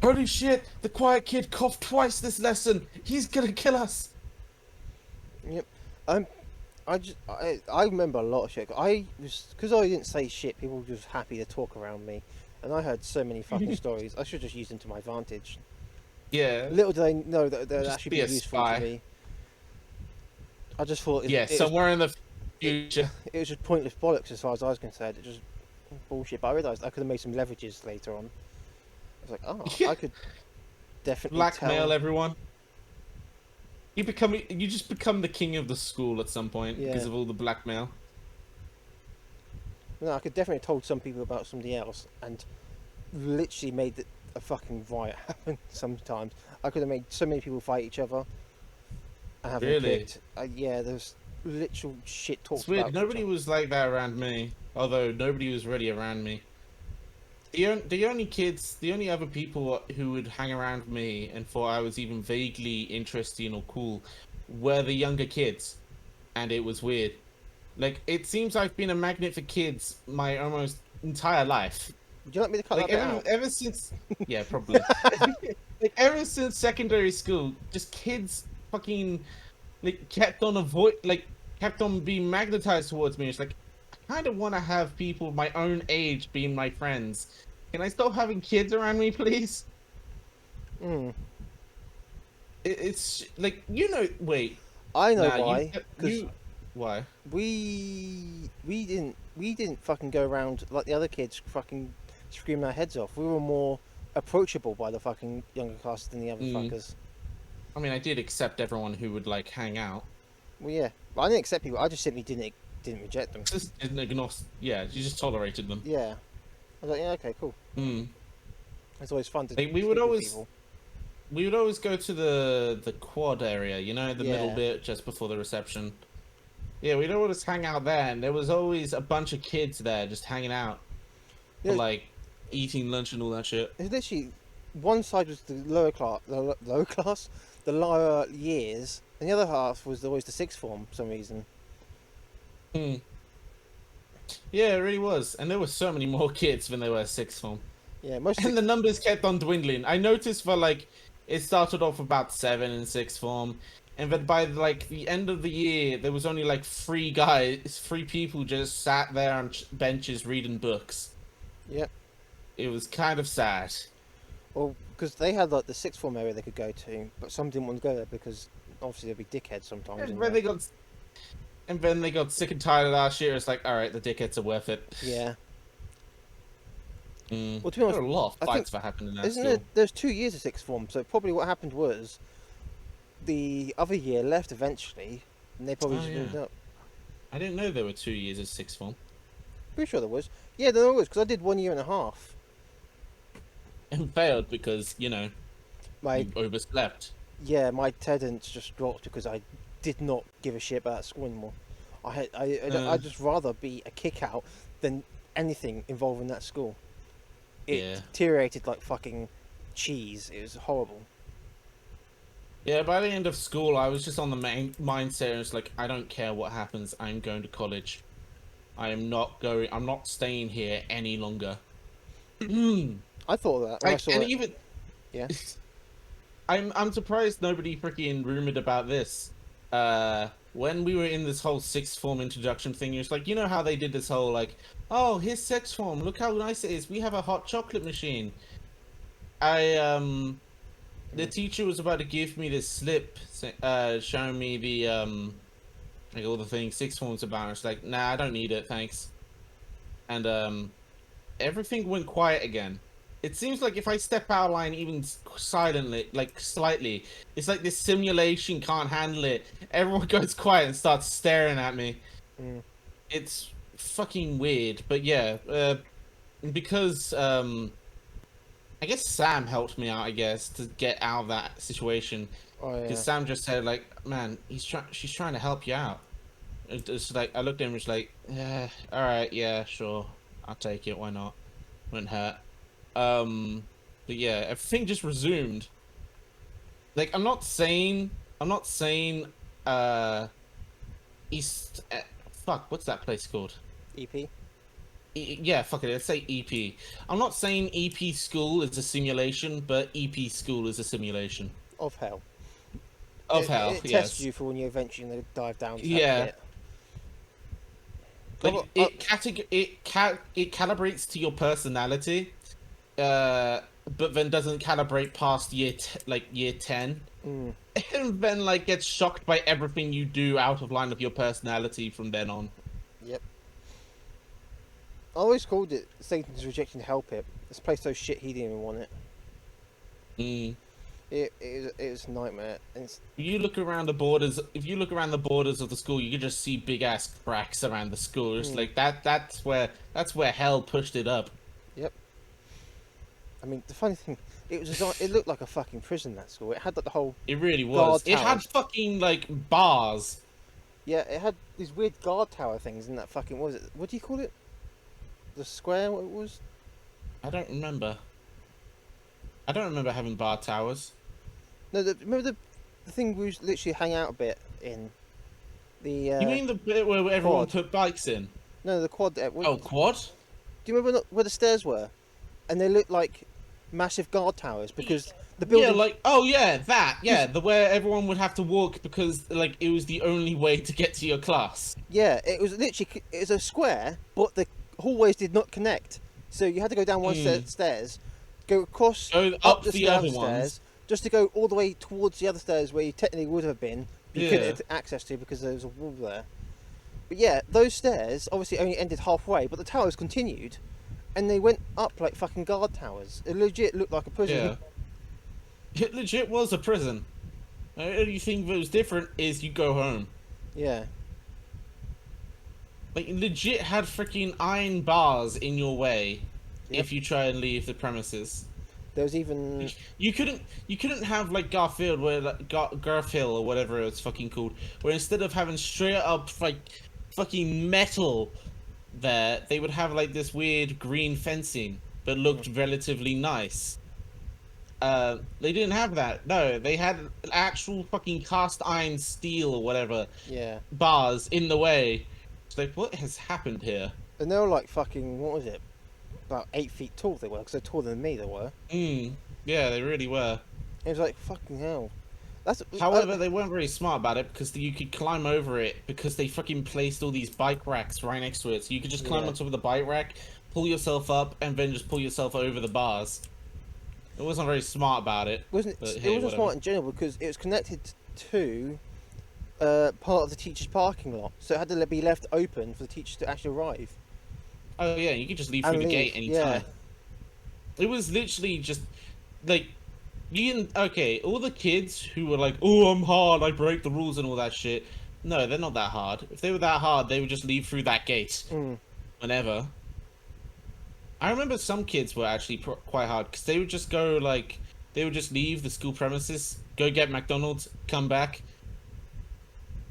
Holy shit! The quiet kid coughed twice this lesson. He's gonna kill us. yep. I remember a lot of shit. Because I didn't say shit. People were just happy to talk around me, and I heard so many fucking stories. I should just use them to my advantage. Yeah. Little did I know that they'd Just actually be be a useful spy. to me. I just thought Yeah, somewhere in the future. it was just pointless bollocks as far as I was concerned. It just bullshit. But I realised I could have made some leverages later on. I was like, oh, Yeah. I could definitely Blackmail tell. everyone. You just become the king of the school at some point because Yeah. of all the blackmail. No, I could definitely have told some people about somebody else and literally made a fucking riot happen sometimes. I could have made so many people fight each other and have them Really? kicked. Yeah, there's literal shit talked It's weird. about. Nobody was like that around me. Although nobody was really around me. The only other people who would hang around me and thought I was even vaguely interesting or cool were the younger kids, and it was weird. Like, it seems I've been a magnet for kids my almost entire life. Would you like me to cut Like, that bit out? ever since, yeah, probably. Like, ever since secondary school, just kids fucking like kept on being magnetized towards me. It's like, I kind of want to have people my own age being my friends. Can I stop having kids around me, please? Mm. It's like, wait. I know Nah, why. Because why? we didn't fucking go around like the other kids fucking screaming our heads off. We were more approachable by the fucking younger class than the other fuckers. I mean, I did accept everyone who would like hang out. Well, yeah, but I didn't accept people. I just simply didn't reject them. Just didn't ignore. Yeah, you just tolerated them. Yeah, I was like, yeah, okay, cool. Hmm. It's always fun to. Like, we speak would with always people. we would always go to the quad area, the middle Yeah. bit just before the reception. Yeah, we'd always hang out there, and there was always a bunch of kids there just hanging out, Yeah. for, like eating lunch and all that shit. It's literally one side was the lower class, the lower years, and the other half was always the sixth form for some reason. Hmm. Yeah, it really was, and there were so many more kids than there were sixth form, Yeah, most. and the numbers kept on dwindling. I noticed for like it started off about 7 in sixth form, and then by like the end of the year, there was only like 3 people just sat there on benches reading books. Yep. It was kind of sad. Well, because they had like the sixth form area they could go to, but some didn't want to go there because obviously there'd be dickheads sometimes. And in then there. they got sick and tired of last year. It's like, all right, the dickheads are worth it. Yeah. Mm. Well, to be honest, there are a lot of I think- fights that happened in that Isn't school. it? There's 2 years of sixth form, so probably what happened was the other year left eventually, and they probably Oh, just moved yeah. up. I didn't know there were 2 years of sixth form. Pretty sure there was. Yeah, there was because I did 1 year and a half. And failed because, My you overslept. Yeah, my attendance just dropped because I did not give a shit about school anymore. I'd just rather be a kick out than anything involving that school. It Yeah. deteriorated like fucking cheese. It was horrible. Yeah, by the end of school, I was just on the main mindset. And it's like, I don't care what happens. I'm going to college. I'm not staying here any longer. I thought that when I Like, saw and it. even Yeah. I'm surprised nobody freaking rumored about this. When we were in this whole sixth form introduction thing, it's like, how they did this whole like, oh, here's sixth form, look how nice it is. We have a hot chocolate machine. The teacher was about to give me this slip, showing me the like all the things sixth form's about. It's like, nah, I don't need it, thanks. And everything went quiet again. It seems like if I step out of line even silently, like slightly, it's like this simulation can't handle it. Everyone goes quiet and starts staring at me. Mm. It's fucking weird, but yeah, because I guess Sam helped me out, I guess, to get out of that situation. Oh yeah. Because Sam just said, like, man, she's trying to help you out. It's like, I looked at him and was like, yeah, all right, yeah, sure. I'll take it. Why not? Wouldn't hurt. But yeah, everything just resumed. Like, I'm not saying, East, fuck, what's that place called? EP. Yeah, fuck it, let's say EP. I'm not saying EP school is a simulation, but EP school is a simulation. Of hell. Of hell, it yes. tests you for when you're eventually going to dive down to Yeah. that pit. Like, Well, it calibrates to your personality, but then doesn't calibrate past year 10. Mm. And then, like, gets shocked by everything you do out of line with your personality from then on. Yep. I always called it Satan's rejecting the hell pit. This place so shit he didn't even want it. Mm. It was a nightmare. And it's, If you look around the borders of the school, you can just see big ass cracks around the school. It's like that's where hell pushed it up. yep. I mean, the funny thing, it was designed, it looked like a fucking prison, that school. It had like the whole, It really Guard was. It had tower. fucking like bars. yeah, it had these weird guard tower things in that fucking, what was it? What do you call it? The square? What it was? I don't remember. I don't remember having bar towers. No, remember the thing we used to literally hang out a bit in? The You mean the bit where everyone quad. put bikes in? no, the quad. Oh, quad? Do you remember where the stairs were? And they looked like massive guard towers because the building. Yeah, like the where everyone would have to walk because like it was the only way to get to your class. Yeah, it was literally it was a square, but the hallways did not connect. So you had to go down one set of stairs, go across Go up up the the other stairs, ones. just to go all the way towards the other stairs where you technically would have been, but you Yeah. couldn't have access to because there was a wall there. But yeah, those stairs obviously only ended halfway, but the towers continued, and they went up like fucking guard towers. It legit looked like a prison. Yeah. It legit was a prison. The only thing that was different is you go home. Yeah. Like, it legit had freaking iron bars in your way Yep. if you try and leave the premises. There was even You couldn't have like Garfield where like, Garfield or whatever it's fucking called, where instead of having straight up like fucking metal there, they would have like this weird green fencing but looked relatively nice. They didn't have that. No, they had actual fucking cast iron steel or whatever yeah, bars in the way. It's like, what has happened here? and they were like fucking, what was it? About 8 feet tall they were, because they're taller than me. They were. Yeah, they really were. It was like fucking hell. That's However, they weren't very smart about it because you could climb over it because they fucking placed all these bike racks right next to it. So you could just climb Yeah. on top of the bike rack, pull yourself up, and then just pull yourself over the bars. It wasn't very smart about it. wasn't But it hey, wasn't whatever. smart in general because it was connected to part of the teacher's parking lot, so it had to be left open for the teachers to actually arrive. Oh yeah, you could just leave And through the leave, gate anytime. yeah. It was literally just like all the kids who were like, "Oh, I'm hard, I break the rules and all that shit." No, they're not that hard. If they were that hard, they would just leave through that gate whenever. I remember some kids were actually quite hard because they would just go like they would just leave the school premises, go get McDonald's, come back.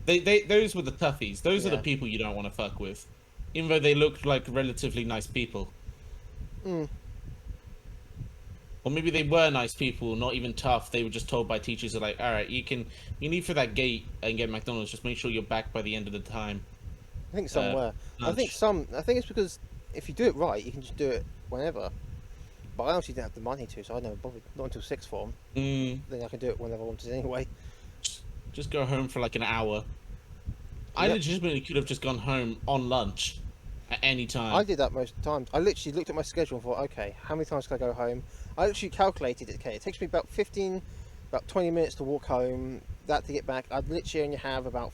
Those were the toughies. Those are the Yeah. people you don't want to fuck with, even though they looked like relatively nice people. Or maybe they were nice people, not even tough. They were just told by teachers, are like, all right, you leave through that gate and get McDonald's. Just make sure you're back by the end of the time. I think some were. I think lunch. I think it's because if you do it right, you can just do it whenever. But I honestly didn't have the money to, so I never bothered. Not until sixth form. Then I can do it whenever I wanted anyway. Just go home for like an hour. I Yep. legitimately could have just gone home on lunch at any time. I did that most of the times. I literally looked at my schedule and thought, okay, how many times can I go home? I literally calculated it. Okay, it takes me about 20 minutes to walk home. That to get back, I'd literally only have about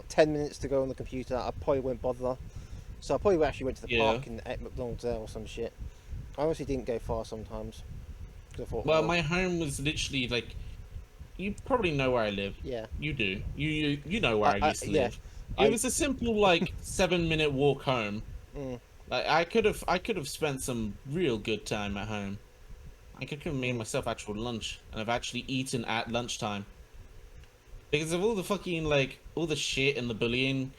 10 minutes to go on the computer. I probably won't bother. So I probably actually went to the Yeah. park and ate McDonald's there or some shit. I honestly didn't go far sometimes. 'Cause I thought, Well, my home was literally like, you probably know where I live. yeah, You do. You know where I used to yeah, live. I- It was a simple like 7-minute walk home. Mm. Like I could have spent some real good time at home. I could have made myself actual lunch, and I've actually eaten at lunchtime. Because of all the fucking like all the shit and the bullying,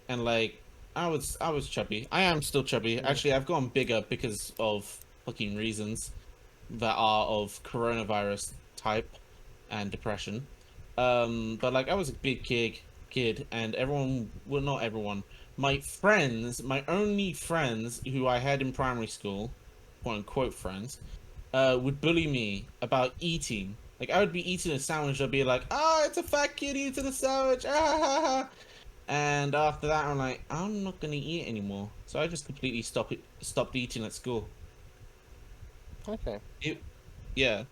and like I was chubby. I am still chubby. Mm. Actually, I've gone bigger because of fucking reasons that are of coronavirus type and depression. But like I was a big kid, and everyone, well, not everyone, my friends, my only friends who I had in primary school, quote unquote friends, would bully me about eating. Like I would be eating a sandwich, I'd be like, "Ah, it's a fat kid eating a sandwich." Ah, ha, ha. Ha." And after that, I'm like, I'm not gonna eat anymore. So I just completely stopped eating at school. Okay. It, yeah,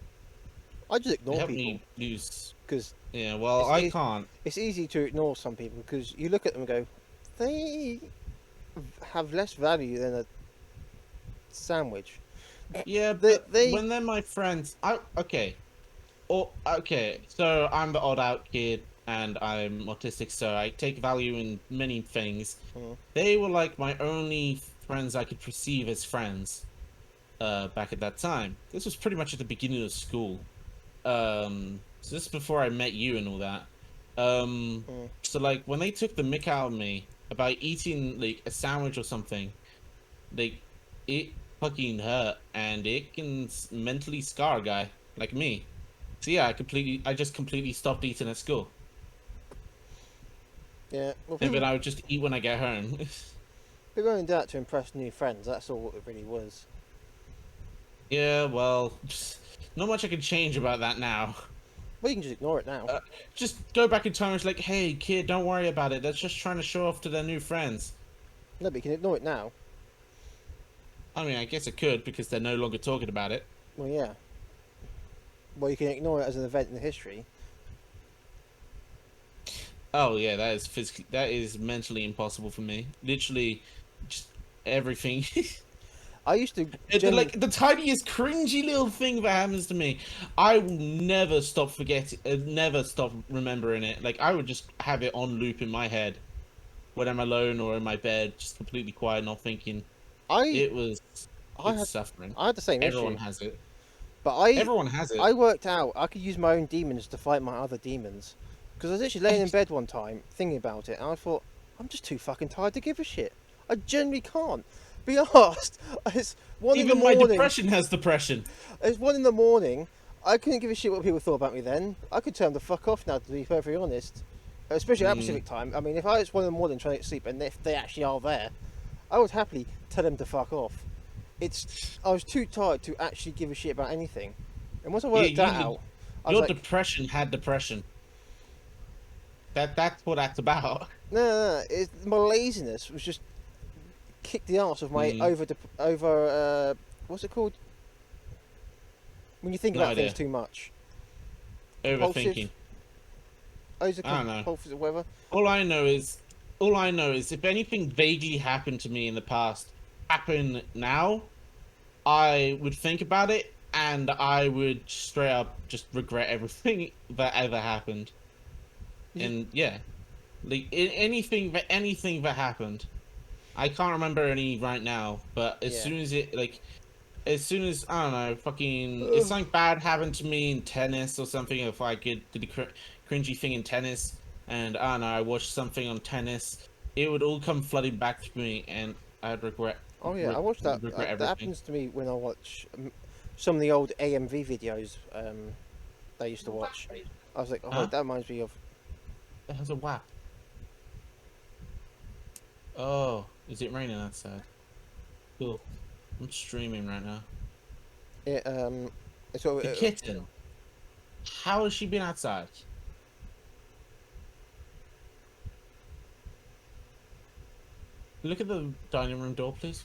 I just it ignore helped people me lose. because Yeah, well, it's, I it's can't. it's easy to ignore some people because you look at them and go, they have less value than a sandwich. Yeah, They but they when they're my friends, I okay. Or okay, so I'm the odd out kid, and I'm autistic, so I take value in many things. Mm. They were like my only friends I could perceive as friends. Back at that time, this was pretty much at the beginning of school. So this is before I met you and all that. Mm. So like when they took the mick out of me about eating like a sandwich or something, like it fucking hurt, and it can mentally scar a guy like me. So yeah, I just completely stopped eating at school, Yeah, well, and then people I would just eat when I get home. people only do that to impress new friends. That's all it really was. Yeah, well, not much I can change about that now. Well, you can just ignore it now. Just go back in time and it's like, hey, kid, don't worry about it. They're just trying to show off to their new friends. No, but you can ignore it now. I mean, I guess it could because they're no longer talking about it. Well, yeah. Well, you can ignore it as an event in history. Oh yeah, that is mentally impossible for me. Literally, just everything. I used to Like the tiniest cringy little thing that happens to me, I will never stop forgetting, never stop remembering it. Like I would just have it on loop in my head when I'm alone or in my bed, just completely quiet, not thinking. I It was, I it's had suffering. I had the same Everyone issue, has it. but Everyone has it. I worked out I could use my own demons to fight my other demons. Because I was literally laying in bed one time thinking about it, and I thought I'm just too fucking tired to give a shit. I genuinely can't be asked. It's one in Even the my morning. depression has depression. It's 1 in the morning. I couldn't give a shit what people thought about me then. I could turn the fuck off now, to be perfectly honest. Especially at Mm. Pacific time. I mean, if it's 1 in the morning trying to sleep, and if they actually are there, I would happily tell them to fuck off. I was too tired to actually give a shit about anything. And once I worked that out, I was Your like, depression had depression. That's what that's about. no. My laziness was just kicked the arse of my Mm. what's it called? When you think No about idea. things too much. Overthinking. I don't know. Compulsive, whatever. All I know is if anything vaguely happened to me in the past happen now, I would think about it and I would straight up just regret everything that ever happened. And yeah, like anything that happened, I can't remember any right now. But as Yeah. soon as as soon as I don't know, fucking, if something bad happened to me in tennis or something, if I did the cringy thing in tennis, and I don't know, I watched something on tennis, it would all come flooding back to me, and I'd regret. Oh yeah, I watched that. Regret That everything. happens to me when I watch some of the old AMV videos I used to watch. I was like, oh, Huh? that reminds me of. It has a whap. Oh, is it raining outside? Cool. I'm streaming right now. It, so The kitten. How has she been outside? Look at the dining room door, please.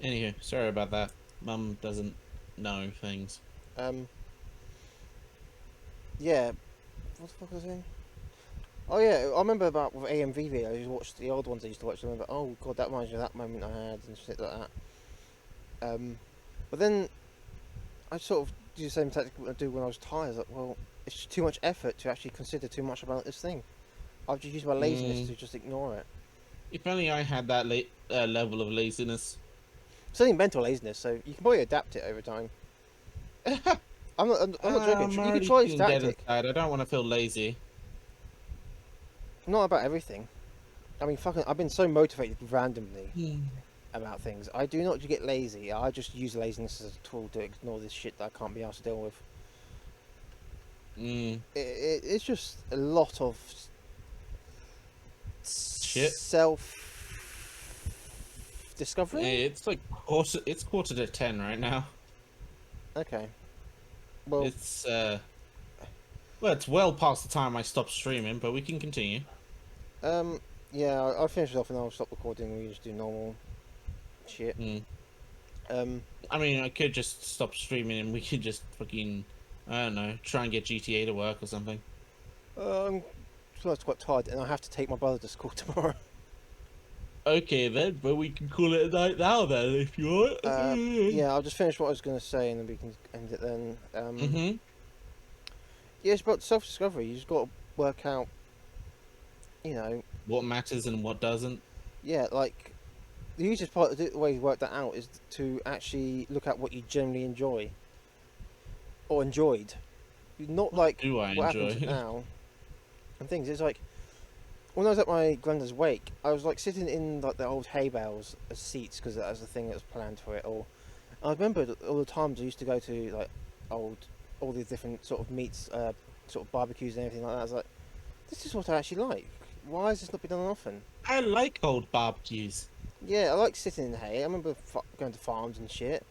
Anywho, sorry about that. Mum doesn't know things. Yeah. What the fuck was I saying? Oh yeah, I remember about with AMV videos. You watched the old ones I used to watch. I remember, oh god, that reminds me of that moment I had and shit like that. But then I sort of do the same tactic I do when I was tired. Like, well, it's just too much effort to actually consider too much about this thing. I've just used my laziness to just ignore it. If only I had that level of laziness. It's only mental laziness, so you can probably adapt it over time. I'm not joking. You can already try this feeling dead tactic. inside. I don't want to feel lazy. Not about everything. I mean, fucking, I've been so motivated randomly about things. I do not get lazy. I just use laziness as a tool to ignore this shit that I can't be asked to deal with. It's just a lot of Shit. self discovery. It's like it's quarter to 10 right now. Okay. Well, It's well, it's well past the time I stopped streaming, but we can continue. yeah, I'll finish it off and I'll stop recording. And we just do normal shit. I mean, I could just stop streaming and we could just fucking, I don't know, try and get GTA to work or something. I'm quite tired, and I have to take my brother to school tomorrow. Okay then, but we can call it a night now then, if you want. Yeah, I'll just finish what I was going to say, and then we can end it then. Yeah, it's about self-discovery. You just got to work out, you know. What matters and what doesn't. Yeah, like the easiest part of the way you work that out is to actually look at what you generally enjoy or enjoyed. Not like Do I what enjoy? happens now. And things. It's like when I was at my granddad's wake, I was like sitting in like the old hay bales as seats because that was the thing that was planned for it all. And I remember all the times I used to go to like all the different sort of meats, sort of barbecues and everything like that. I was like, this is what I actually like. Why has this not been done often? I like old barbecues. Yeah, I like sitting in the hay. I remember going to farms and shit.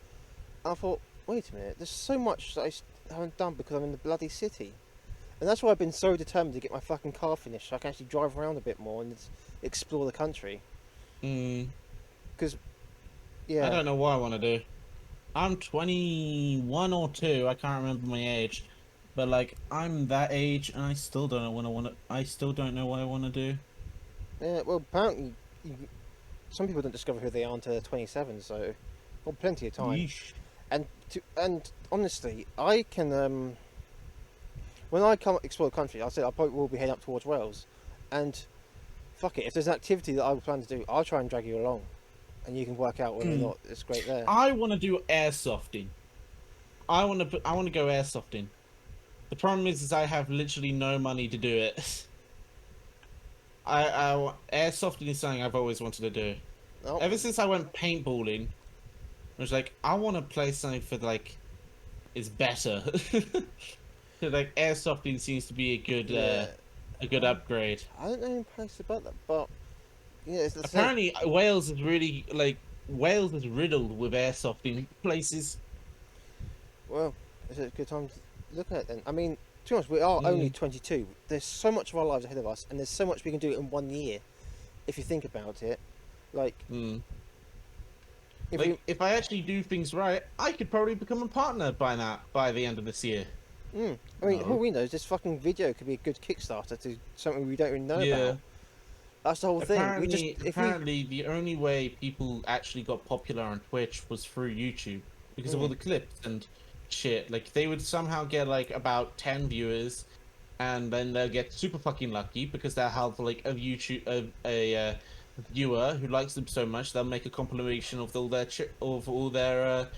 And I thought, wait a minute, there's so much that I haven't done because I'm in the bloody city. And that's why I've been so determined to get my fucking car finished so I can actually drive around a bit more and explore the country. Because, yeah. I don't know what I want to do. I'm 21 or 2, I can't remember my age. But like, I'm that age and I still don't know what I want to do. Yeah, well, apparently, some people don't discover who they are until they're 27, so got plenty of time. Yeesh. And honestly, I can when I come explore the country, I said I probably will be heading up towards Wales, and fuck it, if there's an activity that I plan to do, I'll try and drag you along, and you can work out whether or not it's great there. I want to do airsofting. I want to go airsofting. The problem is I have literally no money to do it. Airsofting is something I've always wanted to do. Oh, Ever since I went paintballing, I was like, I want to play something for like, is better. So, like airsofting seems to be a good upgrade. I don't know any place about that, but yeah, it's the same. Apparently, Wales is really Wales is riddled with airsofting places. Well, it's a good time to look at it then. I mean, to be honest, we are only 22. There's so much of our lives ahead of us, and there's so much we can do in 1 year, if you think about it. Like, if I actually do things right, I could probably become a partner by the end of this year. I mean, all we know is this fucking video could be a good Kickstarter to something we don't even know about. That's the whole thing. Apparently, the only way people actually got popular on Twitch was through YouTube because of all the clips and shit. Like, they would somehow get like about 10 viewers, and then they'll get super fucking lucky because they'll have like a viewer who likes them so much they'll make a compilation of all their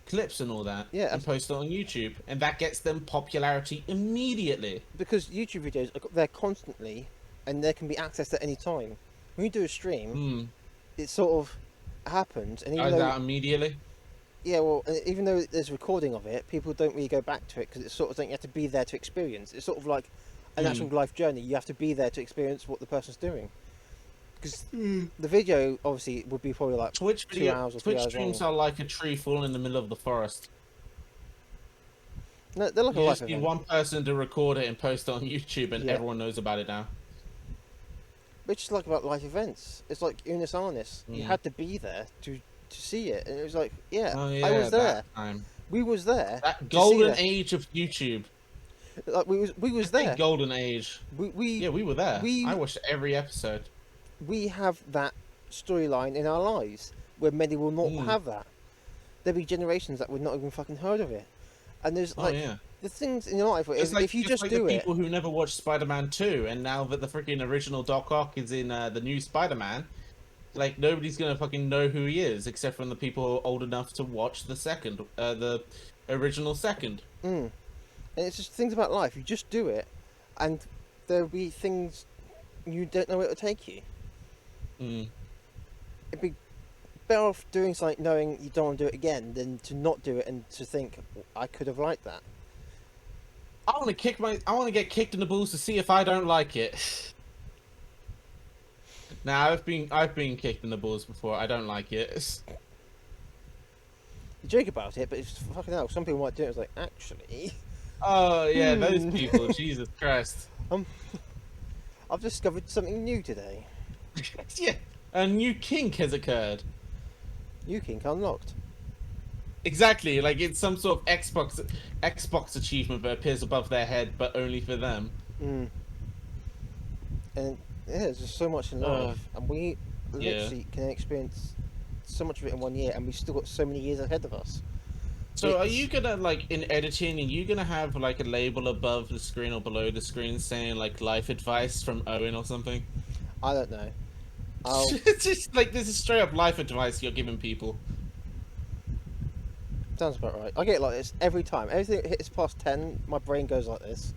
clips and all that, and post it on YouTube, and that gets them popularity immediately. Because YouTube videos are there constantly, and they can be accessed at any time. When you do a stream, it sort of happens, and even though immediately. Yeah, well, even though there's a recording of it, people don't really go back to it because it's sort of something you have to be there to experience. It's sort of like an actual life journey. You have to be there to experience what the person's doing. Because the video obviously would be probably like 2 hours or 3 Twitch hours streams long. are like a tree falling in the middle of the forest. No, they're like a You life just need event. one person to record it and post it on YouTube, and everyone knows about it now. But it's just like about life events. It's like Unis Arnis. You had to be there to see it, and it was like, I was there. We was there. That golden age of YouTube. Like we was there. Golden age. We were there. I watched every episode. We have that storyline in our lives where many will not have that. There'll be generations that would not even fucking heard of it. And there's the things in your life where if you just do the it. People who never watched Spider-Man 2, and now that the freaking original Doc Ock is in the new Spider-Man, like nobody's gonna fucking know who he is except from the people who are old enough to watch the original second. And it's just things about life. You just do it, and there'll be things you don't know where it'll take you. Mm. It'd be better off doing something knowing you don't want to do it again than to not do it and to think I could have liked that. I want to get kicked in the balls to see if I don't like it. Now I've been kicked in the balls before. I don't like it. You joke about it, but it's fucking hell. Some people might do it. It's like, actually, Oh yeah, those people. Jesus Christ. I've discovered something new today. Yeah, a new kink has occurred. New kink unlocked. Exactly, like it's some sort of Xbox achievement that appears above their head, but only for them. Mm. And yeah, there's just so much in life, and we literally can experience so much of it in 1 year, and we've still got so many years ahead of us. So are you gonna, like, in editing, are you gonna have like a label above the screen or below the screen saying like life advice from Owen or something? I don't know. It's just like this is straight up life advice you're giving people. Sounds about right. I get it like this every time. Everything hits past 10, my brain goes like this.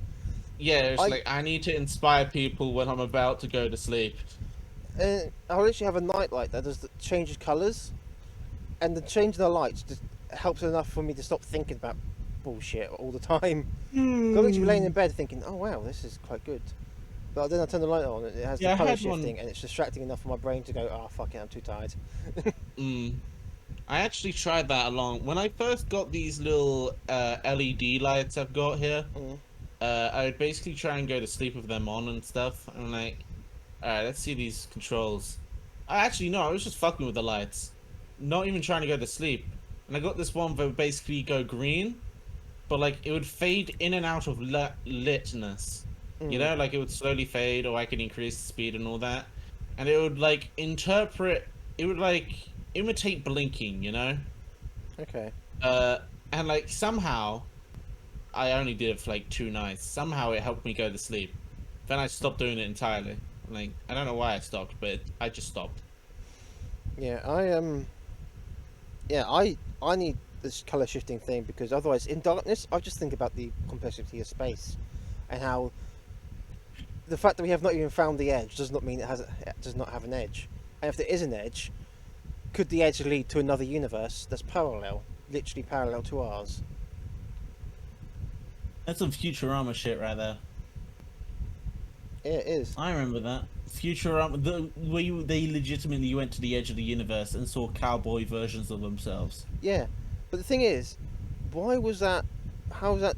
Yeah, it's like I need to inspire people when I'm about to go to sleep. And I'll literally have a night light that changes colours, and the change in the lights just helps enough for me to stop thinking about bullshit all the time. I'm literally laying in bed thinking, oh wow, this is quite good. But then I turn the light on and it has Yeah, the I colour had shifting, one- and it's distracting enough for my brain to go, oh fuck it, I'm too tired. I actually tried that along when I first got these little LED lights I've got here. Mm. I would basically try and go to sleep with them on and stuff. I'm like, alright, let's see these controls. I was just fucking with the lights. Not even trying to go to sleep. And I got this one that would basically go green, but like it would fade in and out of litness. You know, like it would slowly fade, or I could increase the speed and all that. And it would like it would like imitate blinking, you know? Okay. And like somehow, I only did it for like 2 nights. Somehow it helped me go to sleep. Then I stopped doing it entirely. Like I don't know why I stopped, but I just stopped. Yeah, I need this colour shifting thing because otherwise, in darkness, I just think about the complexity of space, and how the fact that we have not even found the edge does not mean it does not have an edge. And if there is an edge, could the edge lead to another universe that's parallel, literally parallel to ours? That's some Futurama shit right there. Yeah, it is. I remember that. Futurama, they legitimately went to the edge of the universe and saw cowboy versions of themselves. Yeah, but the thing is, why was that? How is that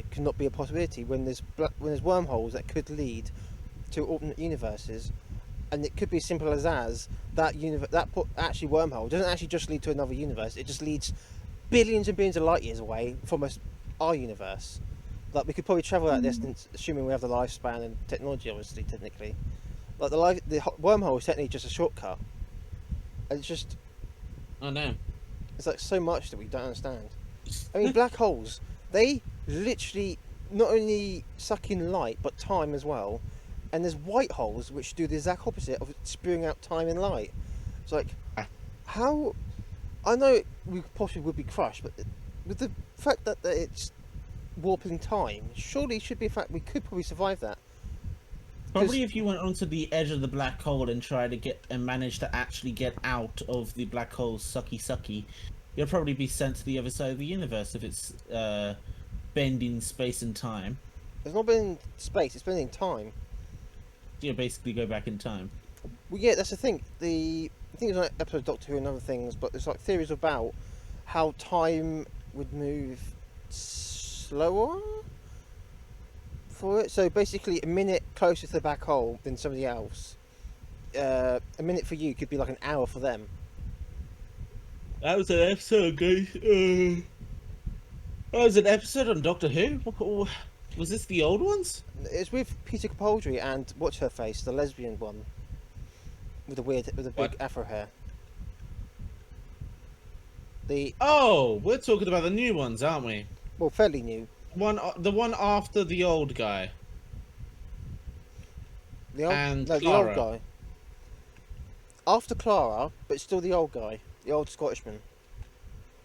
cannot be a possibility when there's wormholes that could lead to alternate universes, and it could be as simple as actually wormhole doesn't actually just lead to another universe. It just leads billions and billions of light years away from our universe. Like we could probably travel that distance, assuming we have the lifespan and technology, obviously, technically. Like wormhole is technically just a shortcut, and it's just Oh no. it's like so much that we don't understand. I mean, black holes, they literally not only suck in light but time as well. And there's white holes which do the exact opposite of spewing out time and light. It's like, how? I know we possibly would be crushed, but with the fact that it's warping time, surely it should be a fact we could probably survive that. Probably if you went onto the edge of the black hole and tried to manage to actually get out of the black hole's sucky, you'll probably be sent to the other side of the universe if it's bending space and time. It's not been space; it's been in time. You basically go back in time. Well, yeah, that's the thing. I think it's like episode of Doctor Who and other things, but there's like theories about how time would move slower for it. So basically, a minute closer to the black hole than somebody else. A minute for you could be like an hour for them. That was an episode, guys. That was an episode on Doctor Who? Was this the old ones? It's with Peter Capaldi and what's her face, the lesbian one, with the big What? afro hair. Oh, we're talking about the new ones, aren't we? Well, fairly new. The one after the old guy. The old, And no, the old Clara. guy. After Clara, but still the old guy, the old Scottishman.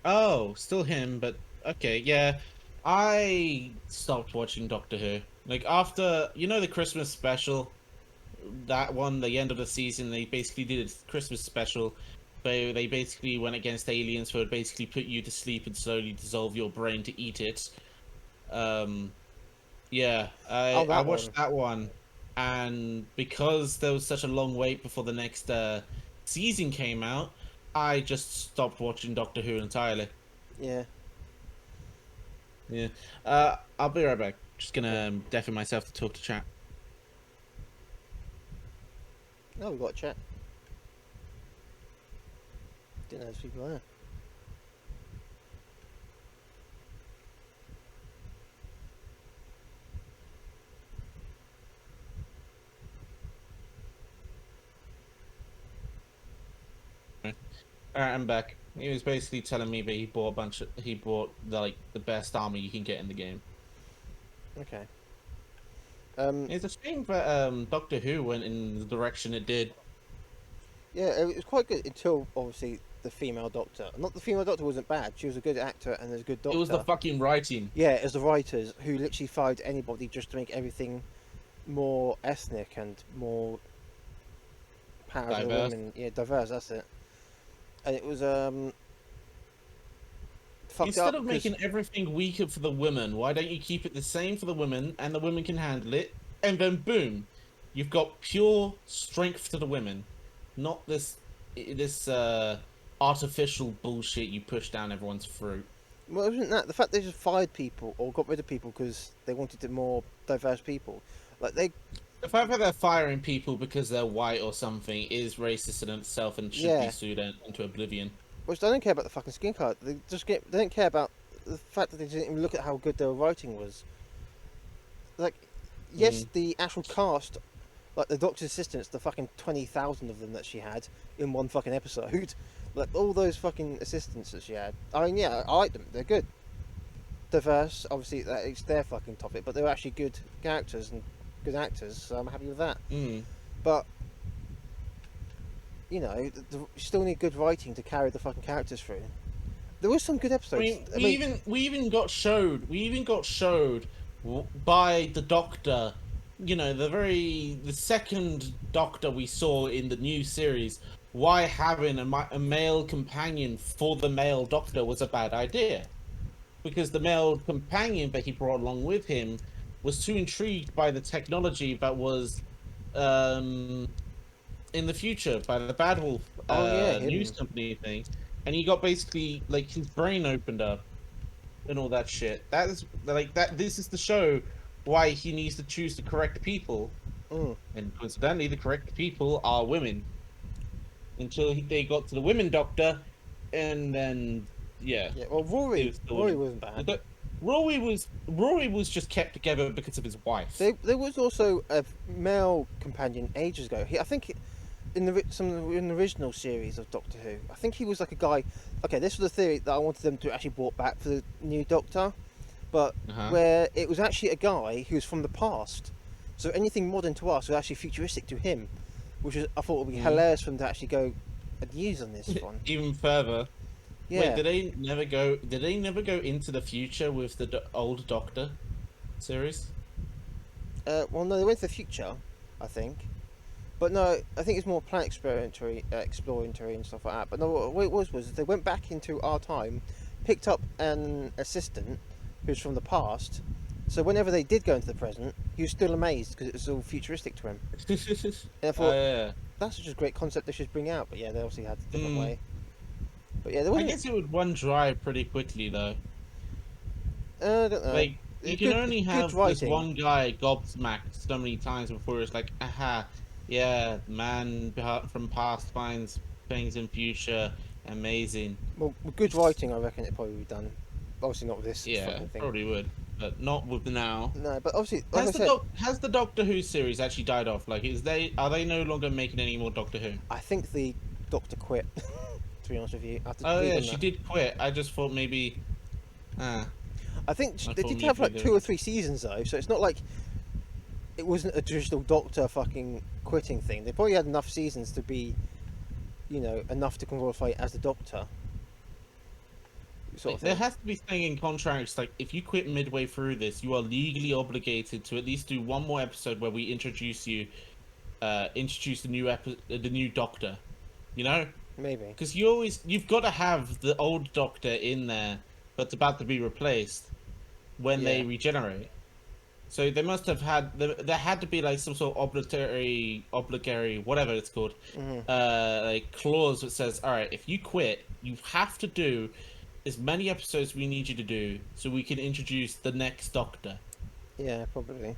Oh, still him, but okay, yeah. I stopped watching Doctor Who. Like after, the Christmas special, that one, the end of the season, they basically did a Christmas special. They basically went against aliens who would basically put you to sleep and slowly dissolve your brain to eat it. Um, yeah, Oh, I that watched one. that one, and because there was such a long wait before the next season came out, I just stopped watching Doctor Who entirely. Yeah. Yeah. I'll be right back. Just Okay. gonna deafen myself to talk to chat. Oh, we've got a chat. Didn't know there's people there. Alright, I'm back. He was basically telling me that he bought the best armor you can get in the game. Okay. It's a shame that Doctor Who went in the direction it did. Yeah, it was quite good until obviously the female doctor. Not the female doctor wasn't bad. She was a good actor and was a good It doctor. was the fucking writing. Yeah, as the writers who literally fired anybody just to make everything more ethnic and more power to the Diverse. women. Yeah, diverse. That's it. And it was fucked Instead up of because making everything weaker for the women, why don't you keep it the same for the women and the women can handle it? And then boom, you've got pure strength to the women, not this artificial bullshit you push down everyone's throat. well, it wasn't that the fact they just fired people or got rid of people because they wanted more diverse people. Like they, The fact that they're firing people because they're white or something is racist in itself and should be Yeah. sued into oblivion. which they don't care about the fucking skin color. They don't care about the fact that they didn't even look at how good their writing was. Like, yes, the actual cast, like the Doctor's assistants, the fucking 20,000 of them that she had in one fucking episode, like all those fucking assistants that she had. I mean, yeah, I like them. They're good, diverse. Obviously, that it's their fucking topic, but they're actually good characters and good actors. So I'm happy with that. Mm. But you know, you still need good writing to carry the fucking characters through. There was some good I episodes. mean, we even got showed by the Doctor, you know, the second Doctor we saw in the new series, why having a male companion for the male Doctor was a bad idea, because the male companion that he brought along with him was too intrigued by the technology that was um in the future by the Bad Wolf Oh yeah, news him. company thing, and he got basically like his brain opened up and all that shit. That is like that. This is the show why he needs to choose the correct people, Mm. and coincidentally, the correct people are women. Until they got to the women doctor, and then yeah, Yeah. Well, it Rory, was the Rory women. wasn't bad. Rory was just kept together because of his wife. There was also a male companion ages ago. I think in in the original series of Doctor Who, I think he was like a guy. Okay, this was the theory that I wanted them to actually brought back for the new Doctor, but Uh-huh. where it was actually a guy who was from the past. So anything modern to us was actually futuristic to him, which is I thought would be Mhm. hilarious for them to actually go and use on this one. Even further. Yeah. Wait, did they never go? Did they never go into the future with the old Doctor series? Well, no, they went to the future, I think. But no, I think it's more planet exploratory and stuff like that. But no, what it was they went back into our time, picked up an assistant who's from the past. So whenever they did go into the present, he was still amazed because it was all futuristic to him. And I thought Yeah. that's such a great concept they should bring out. But yeah, they obviously had a different Mm. way. But yeah, there I wasn't. guess it would run dry pretty quickly though. I don't know. Like you can Good- only good have this writing. one guy gobsmacked so many times before it's like, aha, yeah, man from past finds things in future, amazing. Well, with good writing, I reckon it probably would be done. Obviously not with this Yeah, fucking thing. probably would, but not with now. No, but obviously, like I said, Has the Doctor Who series actually died off? Like, are they no longer making any more Doctor Who? I think the Doctor quit. To be honest with you, after Oh yeah, reading she that. did quit. I just thought maybe. I think I they thought did have maybe like they 2 or were- 3 seasons though, so it's not like it wasn't a traditional Doctor fucking quitting thing. They probably had enough seasons to be, you know, enough to qualify as the Doctor. Sort of There thing. has to be something in contracts like if you quit midway through this, you are legally obligated to at least do one more episode where we introduce you introduce the new Doctor. You know, Maybe. because you've got to have the old Doctor in there that's about to be replaced when they Yeah. regenerate. So they must have there had to be like some sort of obligatory, whatever it's called, Hmm. like clause that says, all right, if you quit, you have to do as many episodes we need you to do so we can introduce the next Doctor. Yeah, probably.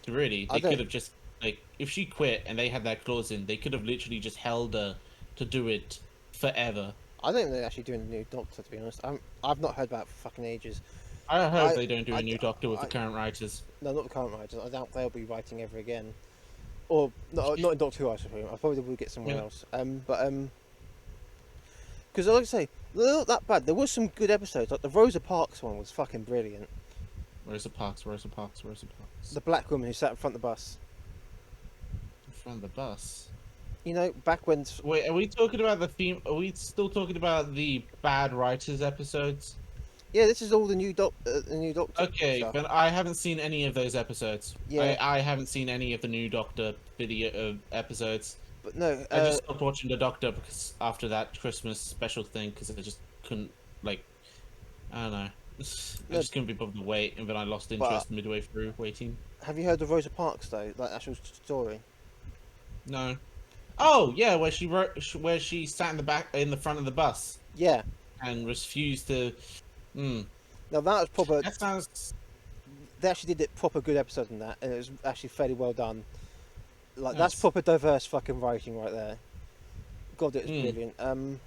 So really, I they could don't. have just like if she quit and they had that clause in, they could have literally just held her to do it forever. I don't think they're actually doing a new Doctor. To be honest, I've not heard about it for fucking ages. I hope I, they don't do I, a new Doctor with the I, current writers. no, not the current writers. I doubt they'll be writing ever again. Or not in Doctor Who, I suppose. I probably will get somewhere Yeah. else. Because like I say, they're not that bad. There was some good episodes. Like the Rosa Parks one was fucking brilliant. Rosa Parks, Rosa Parks, Rosa Parks. The black woman who sat in front of the bus. In front of the bus. You know, back when. Wait, are we talking about the theme? Are we still talking about the bad writers episodes? Yeah, this is all the new Doctor. Okay, stuff. but I haven't seen any of those episodes. Yeah. I haven't seen any of the new Doctor video episodes. But no, I just stopped watching the Doctor because after that Christmas special thing, because I just couldn't like. I don't know. I No, just couldn't be bothered to wait, and then I lost interest midway through waiting. have you heard of Rosa Parks though? Like actual story. No. Oh yeah, where she sat in the front of the bus Yeah. and refused to. Hmm. Now that was proper. That sounds. They actually did it proper good episode in that, and it was actually fairly well done. Like that's Nice. proper diverse fucking writing right there. God, it was Mm. brilliant.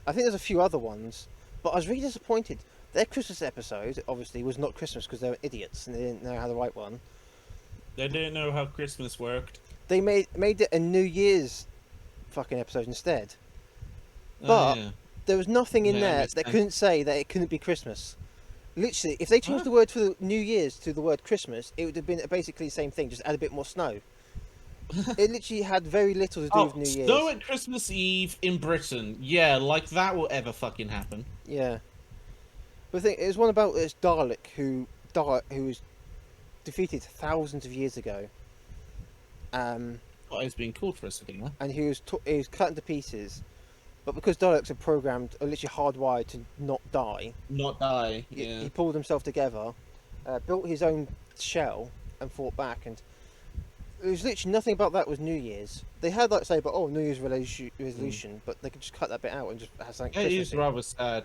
I think there's a few other ones, but I was really disappointed. Their Christmas episode obviously was not Christmas because they were idiots and they didn't know how to write one. They didn't know how Christmas worked. They made it a New Year's fucking episode instead. Oh, But yeah. there was nothing in Yeah, that there makes that sense. couldn't say that it couldn't be Christmas. Literally, if they changed Huh? the word for the New Year's to the word Christmas, it would have been basically the same thing, just add a bit more snow. It literally had very little to do with New Year's. Snow at Christmas Eve in Britain. Yeah, like that will ever fucking happen. Yeah. But the thing, it was one about this Dalek who was defeated thousands of years ago. What is being called for a second, huh? And he was cut into pieces. But because Daleks are programmed, are literally hardwired to not die, Not die. he- Yeah. he pulled himself together, built his own shell, and fought back. And it was literally nothing about that was New Year's. They had like say, but New Year's resolution, but they could just cut that bit out and just have something. It is Christmassy. rather sad.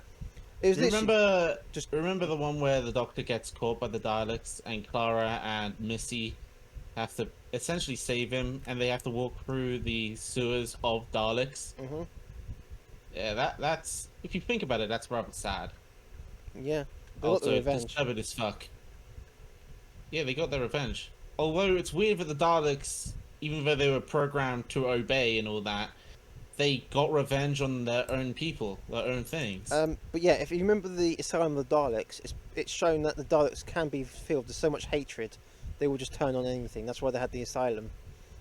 It was literally Remember the one where the Doctor gets caught by the Daleks and Clara and Missy have to essentially save him, and they have to walk through the sewers of Daleks. Mhm. Yeah, that's if you think about it, that's rather sad. Yeah. They got Also, the revenge. disturbing as fuck. Yeah, they got their revenge. Although it's weird that the Daleks, even though they were programmed to obey and all that, they got revenge on their own people, their own things. But yeah, if you remember the Asylum of the Daleks, it's shown that the Daleks can be filled with so much hatred, they will just turn on anything. That's why they had the Asylum,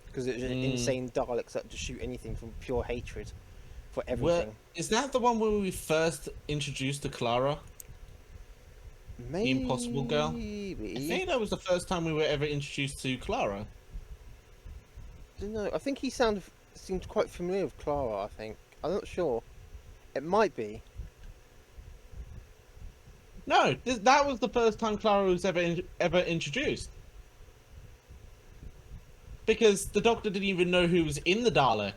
because it was insane Daleks that just shoot anything from pure hatred for everything. Is that the one where we first introduced to Clara? Maybe. Impossible Girl? I think that was the first time we were ever introduced to Clara. Don't know. I think he seemed quite familiar with Clara. I think. I'm not sure. It might be. No, that was the first time Clara was ever introduced. Because the Doctor didn't even know who was in the Dalek.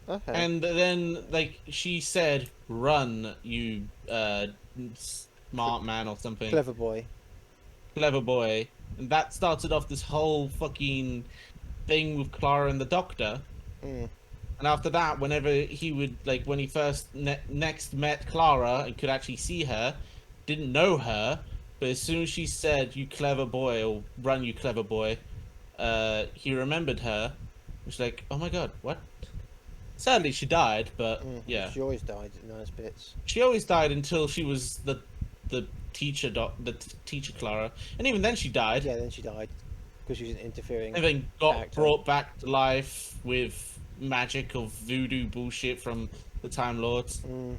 Okay. And then, like, she said, "Run, you smart man," or something. Clever boy. Clever boy. And that started off this whole fucking thing with Clara and the Doctor. Mm. And after that, whenever he would, like, when he first next met Clara and could actually see her, didn't know her, but as soon as she said, "You clever boy," or "Run, you clever boy," he remembered her. He was like, "Oh my god, what?" Sadly, she died, but yeah. She always died in nice bits. She always died until she was the teacher teacher Clara, and even then she died. Yeah, then she died because she was interfering. And then got character. brought back to life with magic of voodoo bullshit from the Time Lords. Mm.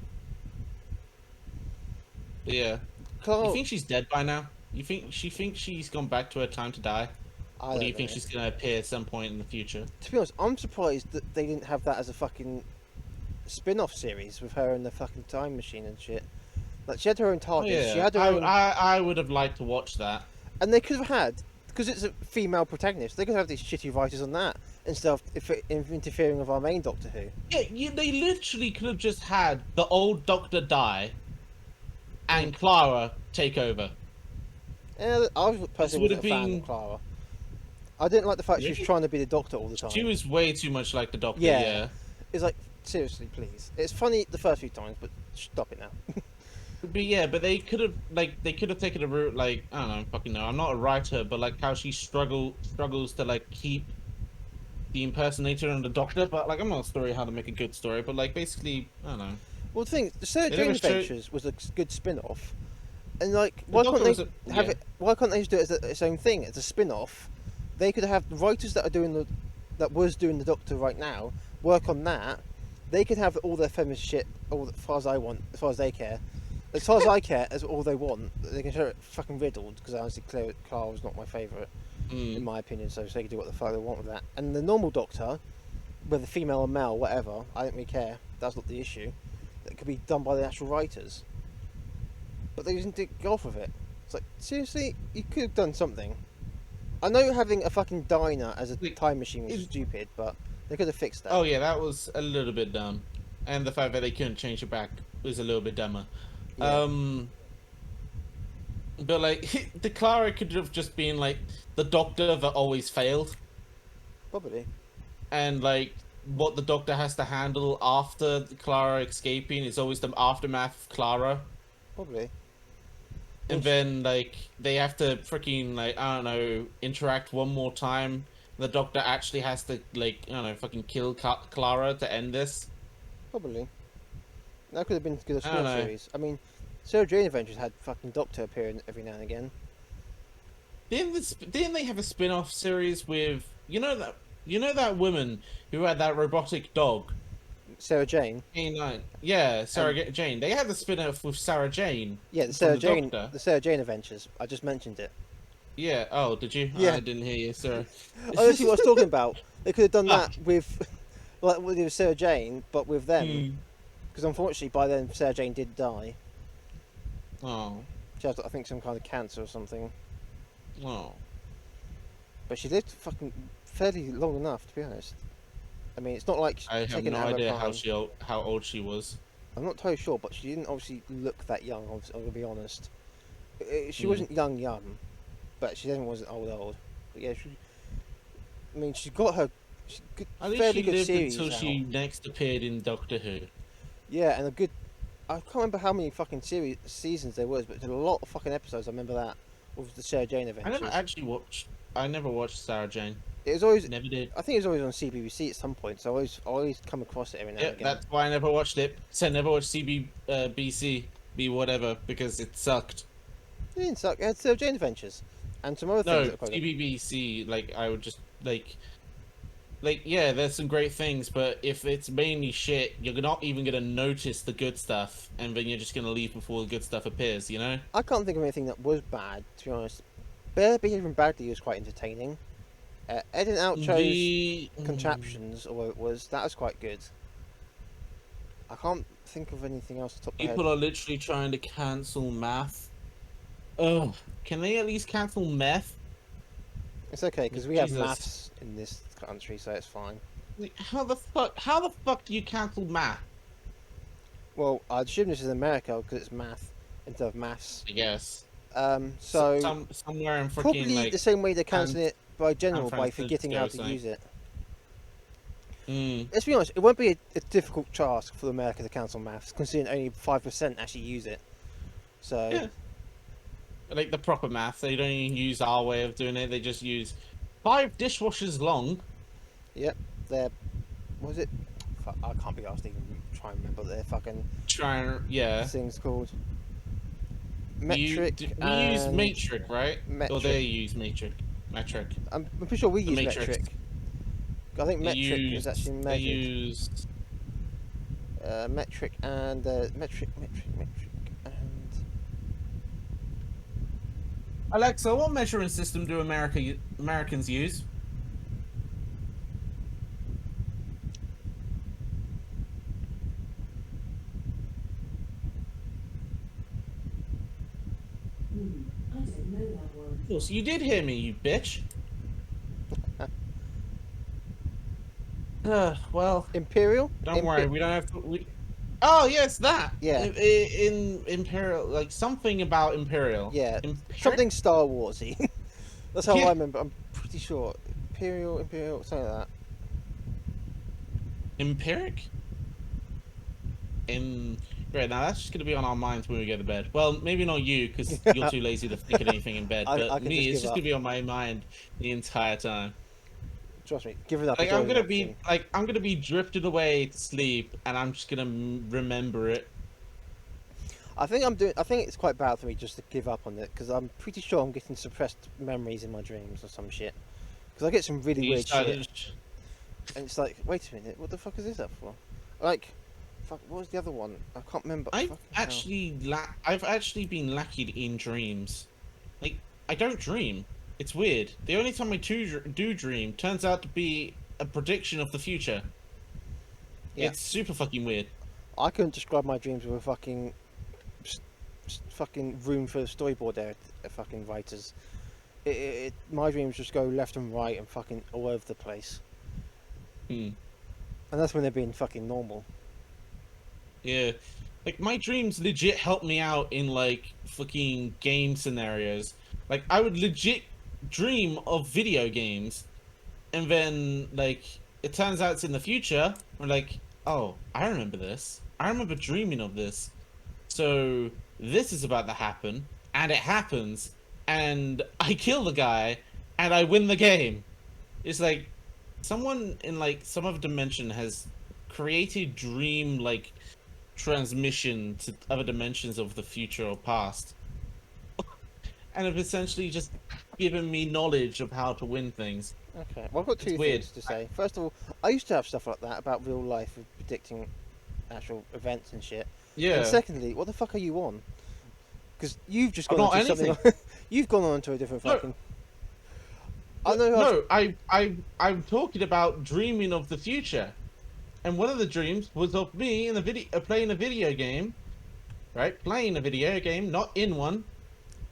But yeah, Clara, you think she's dead by now? You think she thinks she's gone back to her time to die? I Or don't do you know. think she's gonna appear at some point in the future? To be honest, I'm surprised that they didn't have that as a fucking spin-off series with her in the fucking time machine and shit. Like she had her own Oh TARDIS, she yeah, had her own, I would have liked to watch that. and they could have had, because it's a female protagonist, they could have these shitty writers on that instead of interfering with our main Doctor Who. Yeah, they literally could have just had the old Doctor die, and Clara take over. Yeah, I was This personally would wasn't a have fan been. of Clara. I didn't like the fact she was Really? trying to be the Doctor all the time. She was way too much like the Doctor. Yeah. Yeah. It's like, seriously, please. It's funny the first few times, but stop it now. But they could have taken a route like I don't know, fucking no. I'm not a writer, but like how she struggles to like keep the impersonator and the Doctor. But like I'm not a story how to make a good story, but like basically I don't know. Well, the thing, the Sarah They Jane never showed- Adventures was a good spin-off, and like, The why Doctor can't was they a- have yeah. it? Why can't they just do it as its own thing? It's a spin-off. They could have the writers that are doing the Doctor right now work on that. They could have all their feminist shit, as far as I want, as far as they care. As far as I care, as all they want. They can show it fucking riddled, because honestly, Clara was not my favourite, in Mm. my opinion, so they can do what the fuck they want with that. And the normal Doctor, whether female or male, whatever, I don't really care. That's not the issue. That could be done by the actual writers. But they didn't go off with it. It's like, seriously? You could have done something. I know having a fucking diner as a Like, time machine was is- stupid, but they could have fixed that. Oh yeah, that was a little bit dumb, and the fact that they couldn't change it back was a little bit dumber. Yeah. But like the Clara could have just been like the Doctor that always failed, Probably. and like what the Doctor has to handle after Clara escaping is always the aftermath of Clara, Probably. and Yes. then like they have to freaking like I don't know interact one more time. The Doctor actually has to like I don't know fucking kill Clara to end this. Probably. That could have been good as I don't spin-off know. series. I mean, Sarah Jane Adventures had fucking Doctor appearing every now and again. Didn't they have a spin-off series with that woman who had that robotic dog? Sarah Jane. K9. Yeah, Sarah Jane. They had the spin-off with Sarah Jane. Yeah, the from Sarah the Jane. Doctor. The Sarah Jane Adventures. I just mentioned it. Yeah. Oh, did you? Yeah. I didn't hear you. Sorry. Oh, that's what I was talking about. They could have done Ah. that with, like, with Sarah Jane, but with them. Hmm. Because unfortunately, by then Sarah Jane did die. Oh. She had, I think, some kind of cancer or something. Oh. But she lived fucking fairly long enough, to be honest. I mean, it's not like I have taken no out of her idea prime. how old she was. I'm not totally sure, but she didn't obviously look that young. I'm gonna be honest. She Hmm. wasn't young, but she definitely wasn't old. But yeah, I mean, she's got her good, At least fairly she good lived series until she out. next appeared in Doctor Who. Yeah, and a good. I can't remember how many fucking seasons there was, but there were a lot of fucking episodes. I remember that with the Sarah Jane I Adventures. never actually watched. I never watched Sarah Jane. It was always. Never did. I think it was always on CBBC at some point, so I always come across it every now Yeah, and again. that's why I never watched it. So I never watched BC, B whatever, because it sucked. It didn't suck. It had Sarah Jane Adventures, and some other things No, that were quite good. CBBC, like, I would just, yeah, there's some great things, but if it's mainly shit, you're not even gonna notice the good stuff, and then you're just gonna leave before the good stuff appears, you know? I can't think of anything that was bad, to be honest. Bear Behaving Badly was quite entertaining. Ed and Oucho's The... Contraptions, or what it was, that was quite good. I can't think of anything else to top my head. People are literally trying to cancel math. Ugh, can they at least cancel meth? It's okay, because we have Jesus. maths in this country, so it's fine. Like, how the fuck do you cancel math? Well, I assume this is America, because it's math instead of maths. I guess. So, Somewhere in freaking, probably like... the same way they're cancelling it by general, by Francisco forgetting how or to something. use it. Mm. Let's be honest, it won't be a difficult task for America to cancel maths, considering only 5% actually use it. So, Yeah. Like the proper math, they don't even use our way of doing it. They just use 5 dishwashers long. yep, they're... What was it? Fuck, I can't be asked to even try and remember what their fucking Yeah. thing's called. We Metric use and... Matrix, right? Or Metric. they use Matrix. Metric. I'm pretty sure we The use Matrix. metric. I think They metric use, is actually They measured. use... Metric and metric, and Alexa, what measuring system do Americans use? I don't know that one. Oh, so you did hear me, you bitch. Well, Imperial? don't worry, we don't have to. Oh, yes, that. Yeah. In Imperial, like something about Imperial. Yeah. Imperial? Something Star Warsy. That's how Yeah. I remember. I'm pretty sure. Imperial, something like that. Empiric? Right, now that's just gonna be on our minds when we go to bed. Well, maybe not you, because you're too lazy to think of anything in bed. I But can me, just it's give just up. gonna be on my mind the entire time. Trust me, giving up Like is I'm always an gonna option. be I'm gonna be drifted away to sleep, and I'm just gonna remember it. I think it's quite bad for me just to give up on it because I'm pretty sure I'm getting suppressed memories in my dreams or some shit. Because I get some really You weird started- shit, and it's like, wait a minute, what the fuck is this up for? Like, fuck, what was the other one? I can't remember. I've Fucking hell. I've actually been lacking in dreams. Like I don't dream. It's weird. The only time I do dream turns out to be a prediction of the future. Yeah. It's super fucking weird. I couldn't describe my dreams with a fucking room full of storyboard fucking writers. My dreams just go left and right and fucking all over the place, Hmm. and that's when they're being fucking normal. Yeah. Like my dreams legit help me out in like fucking game scenarios. Like I would legit dream of video games and then like it turns out it's in the future. I'm like, oh, I remember this. I remember dreaming of this. So this is about to happen, and it happens, and I kill the guy, and I win the game. It's like someone in like some other dimension has created dream like transmission to other dimensions of the future or past, and have essentially just given me knowledge of how to win things. Okay, well I've got It's two weird. things to say. First of all, I used to have stuff like that about real life, of predicting actual events and shit. Yeah. And secondly, what the fuck are you on? Because you've just I'm gone not on to something. anything. You've gone on to a different No. fucking. I know. I'm talking about dreaming of the future, and one of the dreams was of me in the video playing a video game, right? Playing a video game, not in one.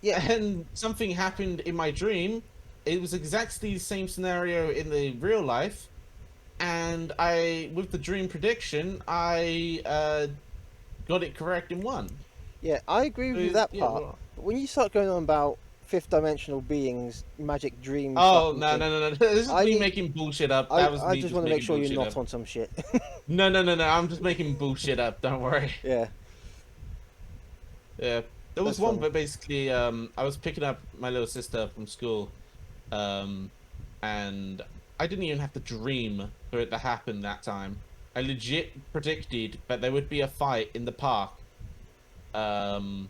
Yeah. And something happened in my dream. It was exactly the same scenario in the real life, and with the dream prediction, I got it correct in one. Yeah, I agree with you that Yeah, part. well- But when you start going on about fifth dimensional beings, magic dreams. Oh fucking no thing, no no no! This is I me need- making bullshit up. That was I me just want to making make sure you're bullshit not up. on some shit. No no no no! I'm just making bullshit up. Don't worry. Yeah. Yeah, there was That's one, fun. but basically, I was picking up my little sister from school, and I didn't even have to dream for it to happen that time. I legit predicted that there would be a fight in the park, and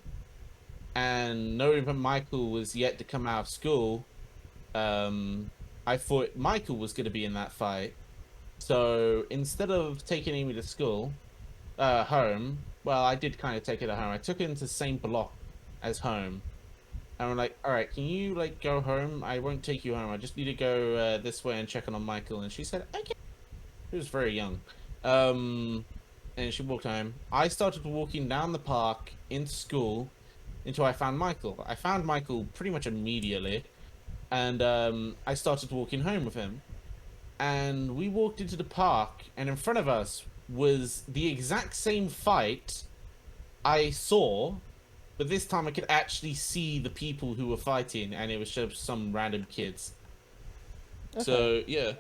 knowing that Michael was yet to come out of school, I thought Michael was going to be in that fight. So instead of taking Amy to school, home, well, I did kind of take her to home. I took her into the same block as home. And we're like, all right, can you like go home? I won't take you home. I just need to go this way and check on Michael. And she said, okay. She was very young. And she walked home. I started walking down the park into school until I found Michael. I found Michael pretty much immediately. And I started walking home with him. And we walked into the park, and in front of us was the exact same fight I saw, but this time I could actually see the people who were fighting, and it was just some random kids. Okay. So yeah,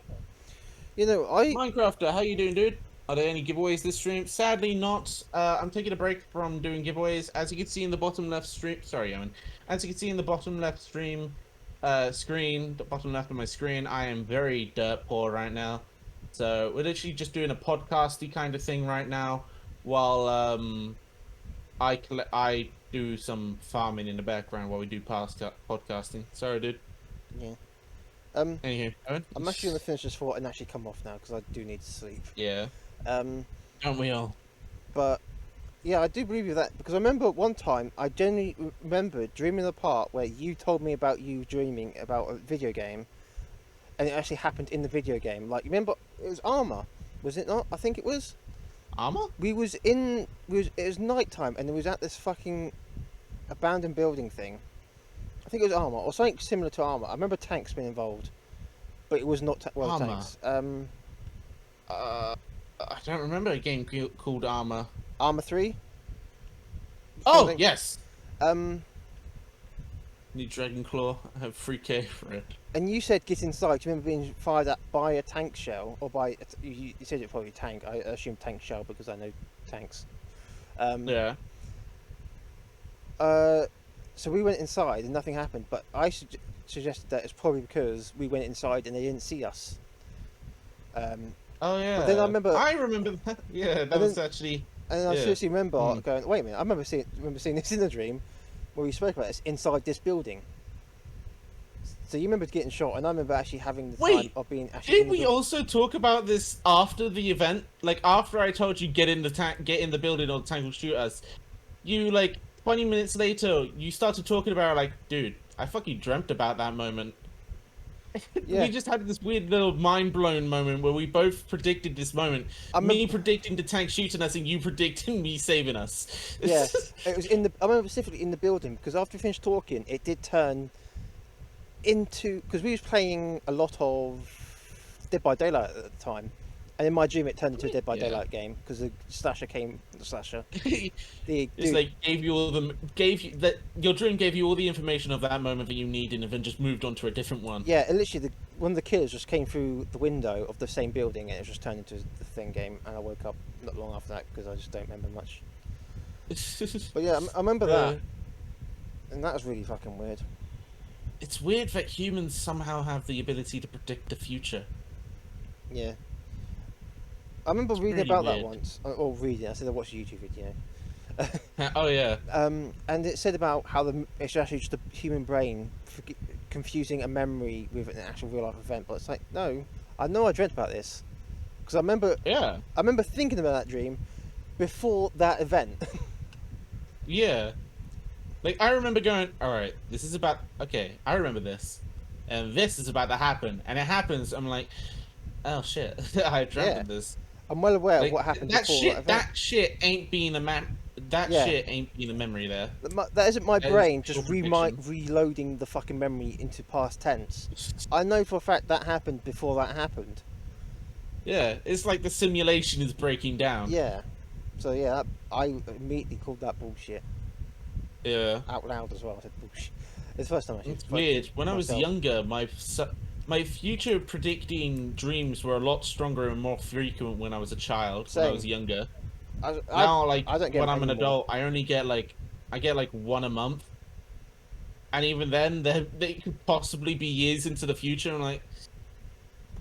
You know, I Minecrafter, how you doing, dude? Are there any giveaways this stream? Sadly, not. I'm taking a break from doing giveaways. As you can see in the bottom left stream, sorry, Owen. As you can see in the bottom left screen, the bottom left of my screen, I am very dirt poor right now. So we're literally just doing a podcasty kind of thing right now, while I do some farming in the background while we do podcasting. Sorry, dude. yeah. Anywho, Owen. I'm actually gonna finish this thought and actually come off now because I do need to sleep. Yeah, Um, don't we all? but Yeah, I do believe you that because I remember one time I genuinely remember dreaming the part where you told me about you dreaming about a video game, and it actually happened in the video game. Like, remember, it was Armor, was it not? I think it was. Armor? It was nighttime, and it was at this fucking abandoned building thing. I think it was Armor or something similar to Armor. I remember tanks being involved, but it was not Armor. tanks. I don't remember a game called Armor. Armor 3. Oh, Something. yes. Um, New Dragon Claw. I have 3K for it. and you said get inside. Do you remember being fired at by a tank shell or by? You said it probably tank. I assume tank shell because I know tanks. Yeah. So we went inside and nothing happened. But I suggested that it's probably because we went inside and they didn't see us. Oh, yeah. But then I remember that. Yeah, that was actually... And I Yeah. seriously remember Mm. going, wait a minute, I remember seeing this in a dream where we spoke about this inside this building. So you remember getting shot, and I remember actually having the time Wait, of being actually. Did in the we building. also talk about this after the event? Like, after I told you get in the building or the tank will shoot us, you, like, 20 minutes later, you started talking about, like, dude, I fucking dreamt about that moment. Yeah. We just had this weird little mind-blown moment where we both predicted this moment. I Me remember- predicting the tank shooting us and you predicting me saving us. Yeah, it was in the. I remember specifically in the building because after we finished talking, it did turn into because we was playing a lot of Dead by Daylight at the time, and in my dream it turned into a Dead by Yeah. Daylight game because the slasher. The It's dude, like your dream gave you all the information of that moment that you needed and then just moved on to a different one. yeah, and literally one of the killers just came through the window of the same building and it was just turned into the thing game, and I woke up not long after that because I just don't remember much. But yeah, I remember that, and that was really fucking weird. It's weird that humans somehow have the ability to predict the future. Yeah. I remember reading really about weird. that once. Or reading, I said I watched a YouTube video. Oh yeah. And it said about how it's actually just a human brain confusing a memory with an actual real life event. But it's like, no, I know I dreamt about this. Because Yeah. I remember thinking about that dream before that event. Yeah. Like, I remember going, alright, this is about... Okay, I remember this. And this is about to happen. And it happens, I'm like, oh shit, I dreamt Yeah. of this. I'm well aware Like, of what happened that before shit, that event. that shit ain't being a Yeah. shit ain't being a memory there. That isn't my That is brain pure just prediction. reloading the fucking memory into past tense. I know for a fact that happened before that happened. Yeah, it's like the simulation is breaking down. Yeah. So yeah, I immediately called that bullshit Yeah. out loud as well. I said bullshit. It's the first time I It's spoke weird. When I was myself. younger, my future predicting dreams were a lot stronger and more frequent when I was a child. When I Same. was younger. I Now, like I don't get when them I'm an anymore. adult, I only get like one a month, and even then, they could possibly be years into the future. I'm like,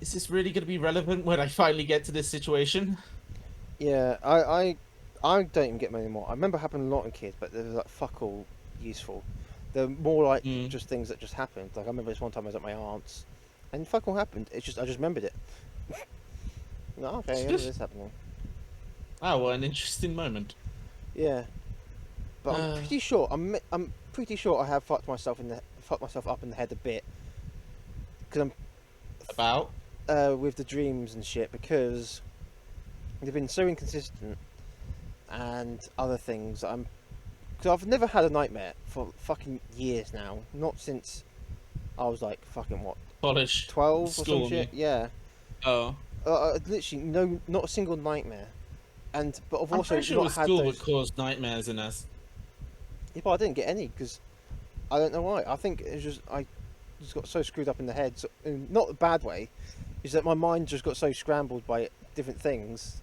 is this really going to be relevant when I finally get to this situation? Yeah, I don't even get them anymore. I remember it happened a lot in kids, but they're like fuck all useful. They're more like Mm. just things that just happened. Like I remember this one time I was at my aunt's, and fuck all happened. I just remembered it. No, okay, I remember this happening. Oh, what an interesting moment. Yeah, but I'm pretty sure I'm pretty sure I have fucked myself up in the head a bit because About I'm with the dreams and shit because they've been so inconsistent and other things. Because I've never had a nightmare for fucking years now. Not since I was like fucking what college 12 or School, some you shit. Yeah, Oh, literally not a single nightmare. But I've I'm also pretty sure it not was had school those. that caused nightmares in us. Yeah, but I didn't get any because I don't know why. I think it's just I just got so screwed up in the head, in not a bad way. Is that my mind just got so scrambled by different things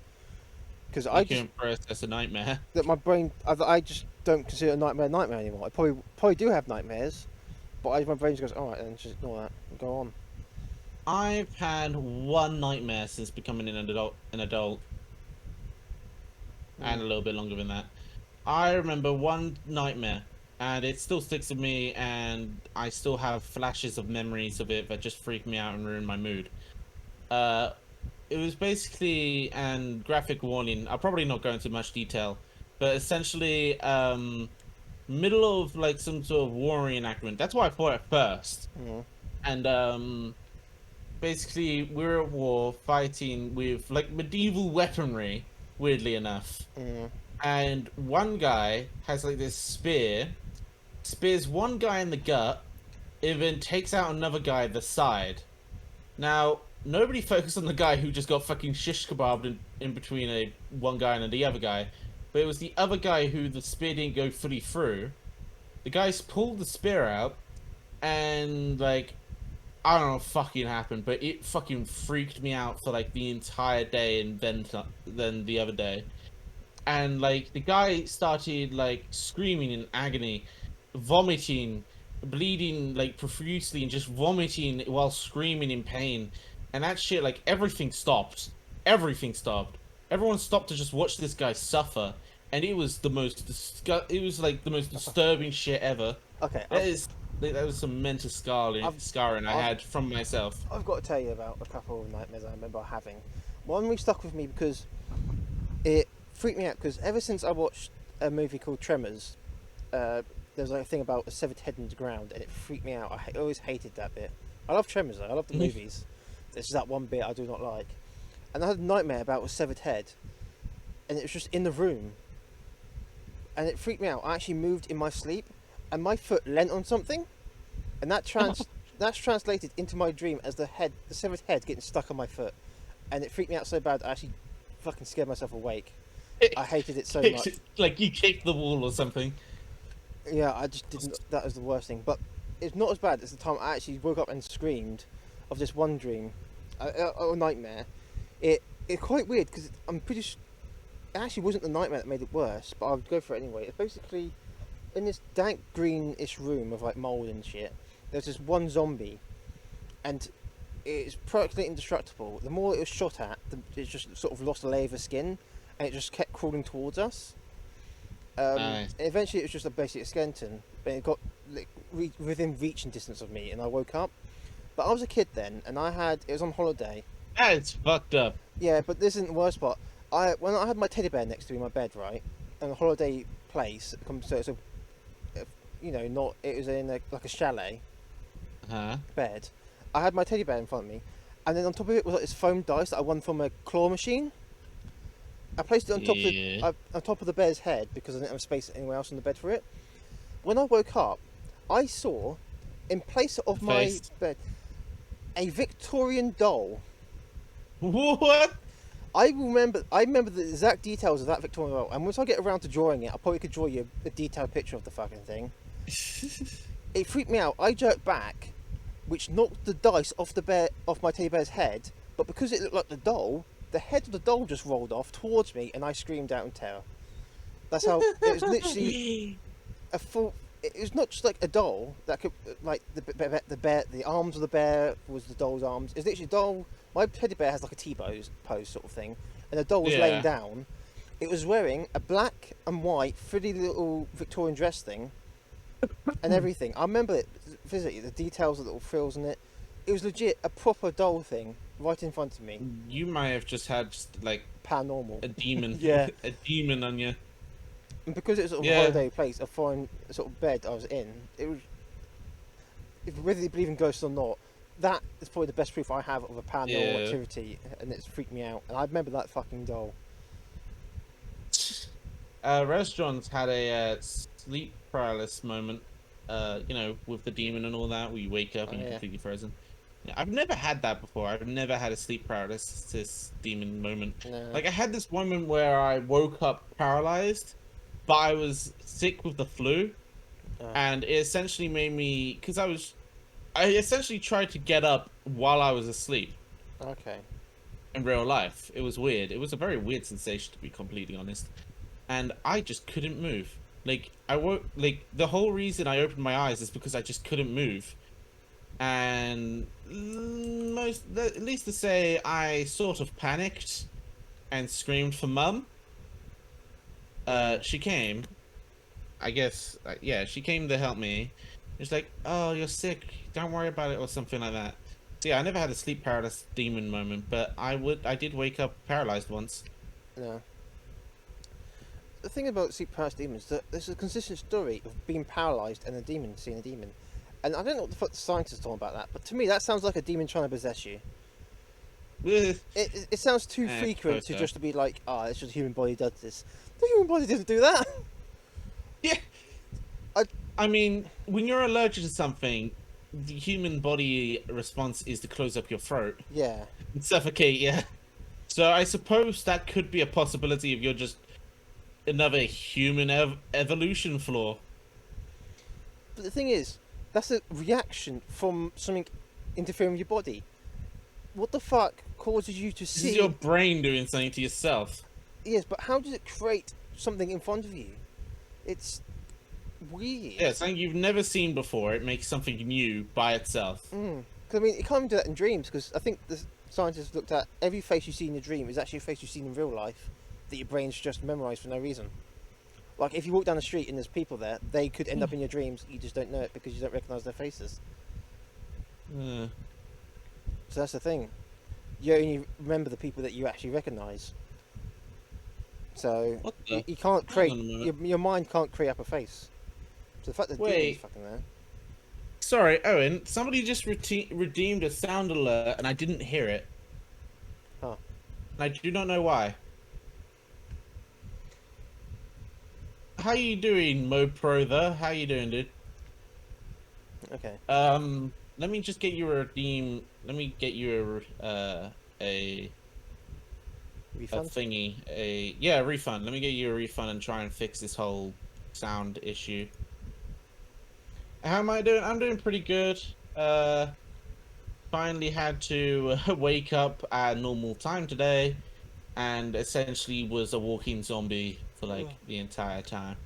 because I You just can't process a nightmare. that my brain I just don't consider a nightmare anymore. I probably do have nightmares, but my brain just goes all right, then just ignore that and go on. I've had one nightmare since becoming an adult, and a little bit longer than that. I remember one nightmare, and it still sticks with me, and I still have flashes of memories of it that just freak me out and ruin my mood. It was basically, and graphic warning, I'll probably not go into much detail, but essentially, middle of like some sort of war reenactment. That's why I thought at first. Mm. And basically, we're at war fighting with like medieval weaponry. Weirdly enough, Mm. and one guy has like this spear, spears one guy in the gut, and then takes out another guy at the side. Now, nobody focused on the guy who just got fucking shish kebabbed in between one guy and the other guy, but it was the other guy who the spear didn't go fully through. The guys pulled the spear out, and like I don't know what fucking happened, but it fucking freaked me out for like the entire day, and then the other day. And like the guy started like screaming in agony, vomiting, bleeding like profusely, and just vomiting while screaming in pain. And that shit, like everything stopped. Everything stopped. Everyone stopped to just watch this guy suffer, and it was the most it was like the most disturbing shit ever. Okay, That was some mental scarring I I've- had from myself. I've got to tell you about a couple of nightmares I remember having. One really stuck with me because it freaked me out. Because ever since I watched a movie called Tremors, there's like a thing about a severed head in the ground, and it freaked me out. I always hated that bit. I love Tremors though. I love the movies. There's just that one bit I do not like. And I had a nightmare about a severed head, and it was just in the room, and it freaked me out. I actually moved in my sleep, and my foot leant on something, and that's translated into my dream as the severed head getting stuck on my foot, and it freaked me out so bad I actually fucking scared myself awake. I hated it so much. Like you kicked the wall or something. Yeah, I just didn't. That was the worst thing. But it's not as bad as the time I actually woke up and screamed of this one dream, a nightmare. It's quite weird because I'm pretty sure it actually wasn't the nightmare that made it worse, but I'll go for it anyway. It's basically in this dank greenish room of like mold and shit. There's this one zombie, and it's practically indestructible. The more it was shot at, it just sort of lost a layer of the skin, and it just kept crawling towards us. Nice. And eventually, it was just a basic skeleton, but it got like, within reaching distance of me, and I woke up. But I was a kid then, and it was on holiday. That's fucked up. Yeah, but this isn't the worst part. When I had my teddy bear next to me in my bed, right, in a holiday place, so it's it was in like a chalet Huh? bed. I had my teddy bear in front of me, and then on top of it was like this foam dice that I won from a claw machine. I placed it on top of the bear's head because I didn't have space anywhere else on the bed for it. When I woke up, I saw, in place of my Face. bed, a Victorian doll. What? I remember the exact details of that Victorian doll, and once I get around to drawing it, I probably could draw you a detailed picture of the fucking thing. It freaked me out. I jerked back, which knocked the dice off my teddy bear's head, but because it looked like the doll, the head of the doll just rolled off towards me, and I screamed out in terror. That's how it was. Literally a full. It was not just like a doll that could like the bear. The arms of the bear was the doll's arms. It's literally a doll. My teddy bear has like a T-pose sort of thing, and the doll was laying down. It was wearing a black and white, pretty little Victorian dress thing, and everything. I remember it physically, the details of the little frills in it. It was legit a proper doll thing right in front of me. You might have just had like Paranormal. a demon. Yeah. A demon on you. And because it was sort of a holiday place, a foreign sort of bed I was in, it was. Whether you believe in ghosts or not, that is probably the best proof I have of a paranormal activity, and it's freaked me out. And I remember that fucking doll. Restaurants had a sleep paralysis moment. With the demon and all that, where you wake up and you're completely frozen. Yeah, I've never had that before. I've never had a sleep paralysis demon moment. No. Like I had this moment where I woke up paralyzed, but I was sick with the flu, and it essentially made me I essentially tried to get up while I was asleep. Okay. In real life, it was weird. It was a very weird sensation, to be completely honest, and I just couldn't move. Like I woke. Like the whole reason I opened my eyes is because I just couldn't move, and at least to say, I sort of panicked and screamed for Mum. She came. I guess, she came to help me. It's like, oh, you're sick. Don't worry about it, or something like that. So yeah, I never had a sleep paralysis demon moment, but I did wake up paralyzed once. No. the thing about sleep paralyzed demons is that there's a consistent story of being paralyzed and a demon seeing a demon. And I don't know what the fuck the scientists talking about that, but to me that sounds like a demon trying to possess you. It sounds too frequent to closer. just to be like, it's just the human body does this. The human body doesn't do that. Yeah. I mean, when you're allergic to something, the human body response is to close up your throat Yeah. and suffocate you. So I suppose that could be a possibility if you're just another human evolution flaw. But the thing is, that's a reaction from something interfering with your body. What the fuck causes you to This see? is your brain doing something to yourself. Yes, but how does it create something in front of you? It's weird. Yeah, something you've never seen before. It makes something new by itself. 'Cause, I mean, it can't even do that in dreams, because I think the scientists looked at every face you see in a dream is actually a face you've seen in real life that your brain's just memorised for no reason. Like, if you walk down the street and there's people there, they could end up in your dreams, you just don't know it because you don't recognise their faces. Uh, So that's the thing. You only remember the people that you actually recognise. So What the- you can't Hang create on a minute. your mind can't create up a face. So the fact that Wait. demon's fucking there. Sorry, Owen. Somebody just redeemed a sound alert, and I didn't hear it. Huh. And I do not know why. How you doing, Mo Pro? How you doing, dude? Okay. Let me just get you a redeem. Let me get you a Refund. thingy. A refund. Let me get you a refund and try and fix this whole sound issue. How am I doing? I'm doing pretty good. Finally had to wake up at normal time today, and essentially was a walking zombie for like the entire time.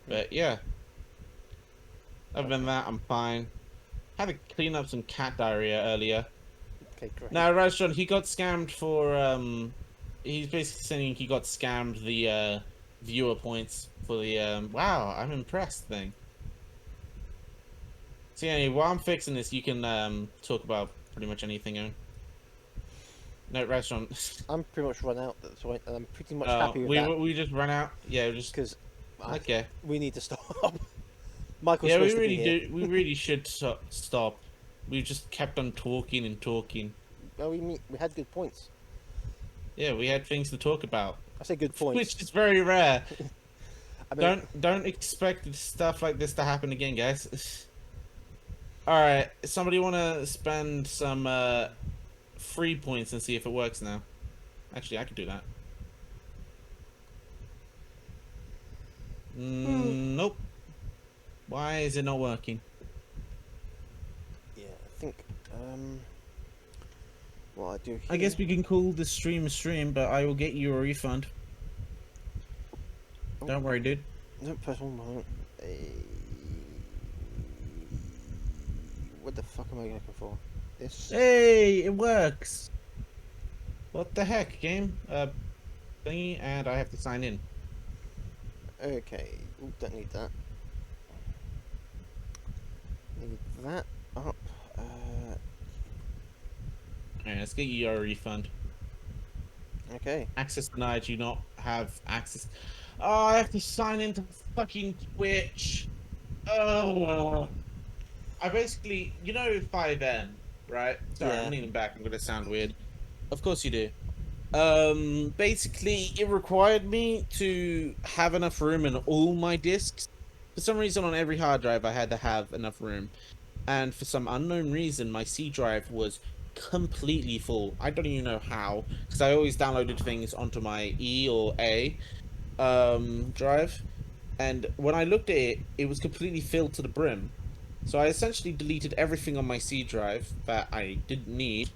But yeah. Other than that, I'm fine. Had to clean up some cat diarrhea earlier. Okay, great. Now, Rajjon, he got scammed for, he's basically saying he got scammed the, viewer points for the, wow, I'm impressed thing. So anyway, while I'm fixing this, you can, talk about pretty much anything, Owen. No, Rajjon. I'm pretty much run out at this point, and I'm pretty much happy with that we just ran out? Yeah, we just, because okay. we need to stop. Michael's Yeah, we supposed to be really here. do, we really should stop. We just kept on talking and talking. Well, we had good points. Yeah, we had things to talk about. I say good points. Which is very rare. I mean, Don't expect stuff like this to happen again, guys. All right, somebody want to spend some free points and see if it works now? Actually, I could do that. Nope. Why is it not working? yeah, I think what I do here. I guess we can call this stream a stream, but I will get you a refund. Don't worry, dude. No, press one moment. What the fuck am I looking for? This. Hey, it works. What the heck, game? Thingy, and I have to sign in. Okay. Ooh, don't need that. Need that up. Alright, let's get you your refund. Okay. Access denied. You not have access. Oh, I have to sign into fucking Twitch. Oh, I basically, you know, 5M, right? Sorry, Yeah. I'm leaning back. I'm gonna sound weird. Of course you do. Basically, it required me to have enough room in all my disks. For some reason, on every hard drive, I had to have enough room, and for some unknown reason, my C drive was completely full. I don't even know how, because I always downloaded things onto my E or A drive, and when I looked at it, it was completely filled to the brim. So I essentially deleted everything on my C drive that I didn't need,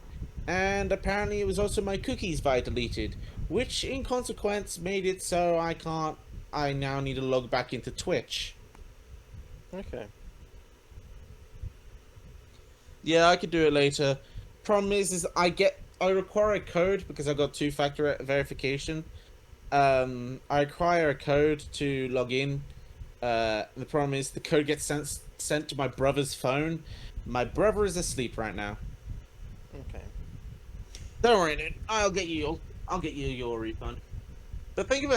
and apparently it was also my cookies that I deleted, which in consequence made it so I now need to log back into Twitch. Okay. Yeah, I could do it later. Problem is I require a code because I got two-factor verification. I require a code to log in. The problem is the code gets sent to my brother's phone. My brother is asleep right now. Okay. Don't worry, dude. I'll get you your refund. But think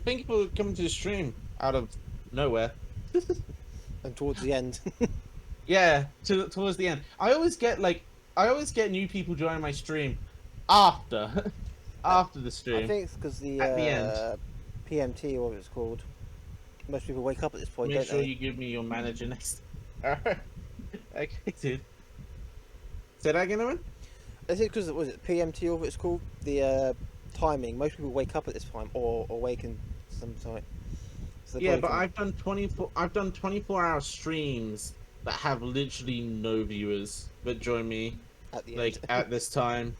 people coming to the stream out of nowhere. And towards the end, Yeah, towards the end. I always get new people joining my stream after after the I stream. think it's because the At the end. PMT or what it's called. Most people wake up at this point, Make don't sure they? you give me your manager next. Alright. Okay, dude. Say that again, Owen? Is it because was it PMT or what it's called? The timing. Most people wake up at this time or awaken sometime. So they Yeah, probably but can- I've done 24-hour streams that have literally no viewers that join me at the like end. at this time.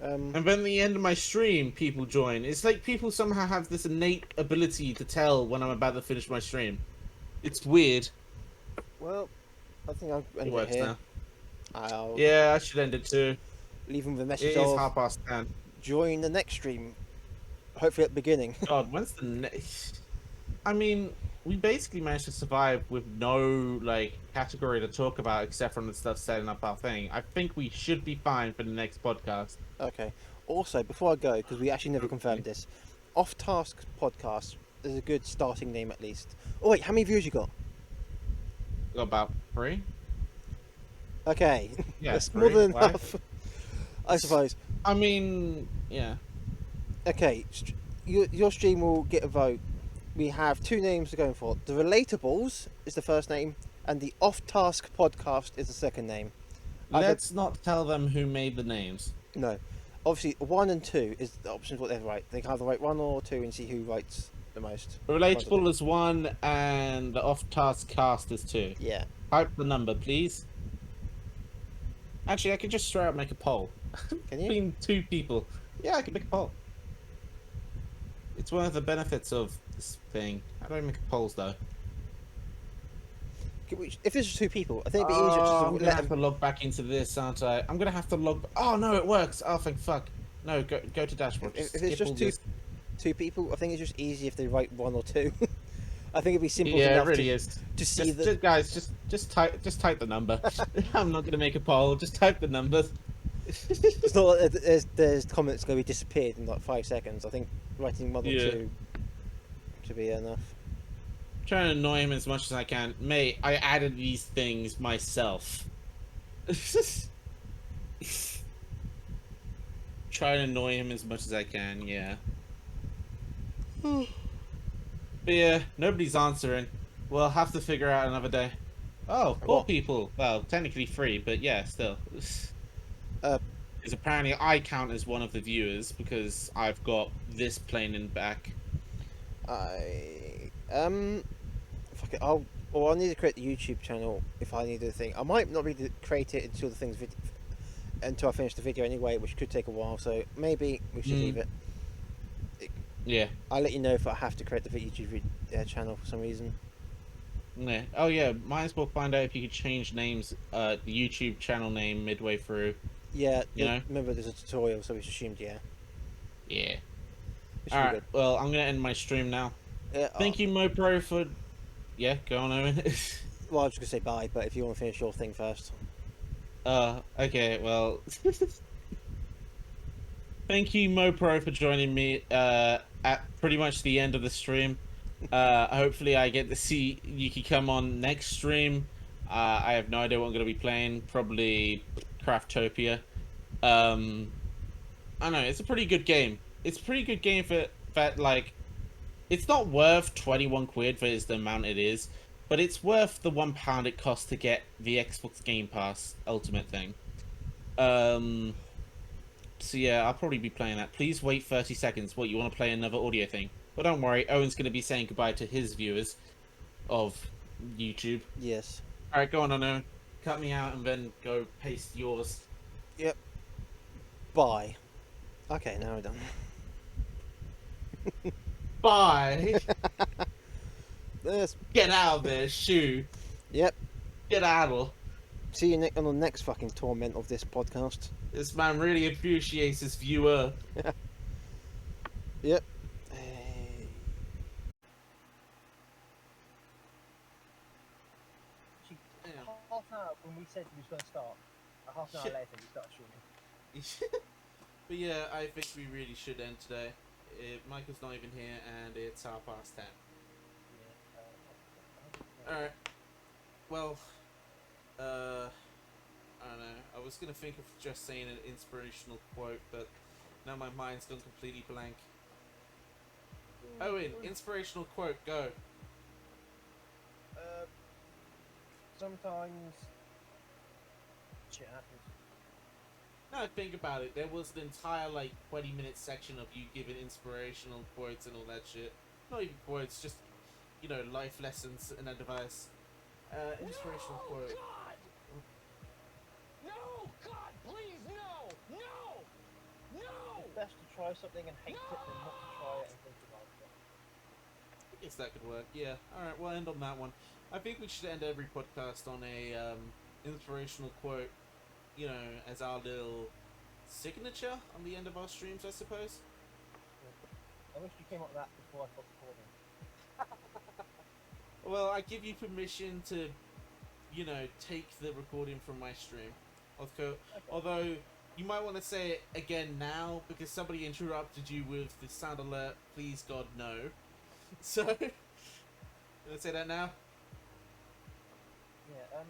Um, And then at the end of my stream, people join. It's like people somehow have this innate ability to tell when I'm about to finish my stream. It's weird. well, I think I'll It end it works here. now. I'll Yeah, I should end it too. leave them with a It message is of 10:30. join the next stream. Hopefully at the beginning. God, when's the next? I mean, we basically managed to survive with no like category to talk about except from the stuff setting up our thing. I think we should be fine for the next podcast. Okay. Also, before I go, because we actually never Hopefully. confirmed this, Off Task Podcast is a good starting name at least. Oh wait, how many views you got? Got about 3. Okay, Yeah, that's more 3. than Why? enough. I suppose. I mean, yeah. Okay, your stream will get a vote. We have 2 names to go for. The Relatables is the first name, and the Off Task Podcast is the second name. Let's not tell them who made the names. No, obviously 1 and 2 is the options what they write. They can either write 1 or 2 and see who writes the most. Relatable is 1, and the off-task cast is 2. Yeah. Type the number, please. Actually, I could just straight up make a poll Can you? between 2 people. Yeah, I could make a poll. It's one of the benefits of this thing. How do I make polls though? If there's 2 people, I think it'd be easier just I'm to gonna let have them. to log back into this, aren't I? I'm gonna have to log. Oh no, it works. Oh thank fuck. No, go to dashboard. If Skip it's just all 2 this. 2 people, I think it's just easy if they write 1 or 2. I think it'd be simple Yeah, it enough really to, is. to see Just, the. guys, just type the number. I'm not gonna make a poll. Just type the numbers. It's not like there's comments going to be disappeared in like 5 seconds. I think writing 1 or Yeah. 2 should be enough. Trying to annoy him as much as I can. Mate, I added these things myself. Try to annoy him as much as I can, yeah. But yeah, nobody's answering. We'll have to figure out another day. Oh, 4 What? people. Well, technically 3, but yeah, still. Because apparently I count as one of the viewers because I've got this playing in back. Fuck it. I'll need to create the YouTube channel if I need the thing. I might not be able to create it until until I finish the video anyway, which could take a while. So maybe we should leave it. Yeah. I'll let you know if I have to create the YouTube channel for some reason. Yeah. Oh yeah, might as well find out if you could change names, the YouTube channel name midway through. Yeah, You know? remember there's a tutorial, so we assumed yeah. Yeah. It should be Alright, good. well, I'm gonna end my stream now. Yeah, Thank you, MoPro, for... Yeah, go on, Owen. Well, I was just gonna say bye, but if you want to finish your thing first. Okay, well... Thank you, MoPro, for joining me, at pretty much the end of the stream. Hopefully I get to see Yuki come on next stream. I have no idea what I'm gonna be playing. Probably Craftopia. I don't know, it's a pretty good game. It's a pretty good game for that, like... It's not worth 21 quid for the amount it is, but it's worth the £1 it costs to get the Xbox Game Pass Ultimate thing. So yeah, I'll probably be playing that. Please wait 30 seconds. What, you want to play another audio thing? But don't worry, Owen's going to be saying goodbye to his viewers of YouTube. Yes. Alright, go on, Owen. Cut me out and then go paste yours. Yep. Bye. Okay, now we're done. Bye! Yes. Get out of there, shoo! Yep. Get out of. See you on the next fucking torment of this podcast. This man really appreciates his viewer. Yep. Half an hour when we said we was going to start, half an hour Shit. later we started shooting. But yeah, I think we really should end today. Michael's not even here, and it's 10:30. Yeah. Alright. Well, I don't know. I was gonna think of just saying an inspirational quote, but now my mind's gone completely blank. Owen, inspirational quote, go. Sometimes shit happens. Now think about it. There was an entire 20-minute section of you giving inspirational quotes and all that shit. Not even quotes, just life lessons and advice. Inspirational quote. God! No! God, please, no! No! No! It's best to try something and hate it than not to try it and think you like it. I guess that could work. Yeah. All right. We'll end on that one. I think we should end every podcast on a inspirational quote. As our little signature on the end of our streams, I suppose. I wish you came up with that before I stopped recording. Well, I give you permission to, take the recording from my stream. Although you might want to say it again now because somebody interrupted you with the sound alert. Please, God, no. So, let's say that now. Yeah,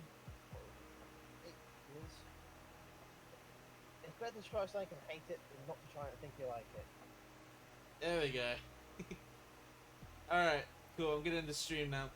it's better to try something and hate it than not to try it and think you like it. There we go. Alright, cool. I'm gonna end the stream now.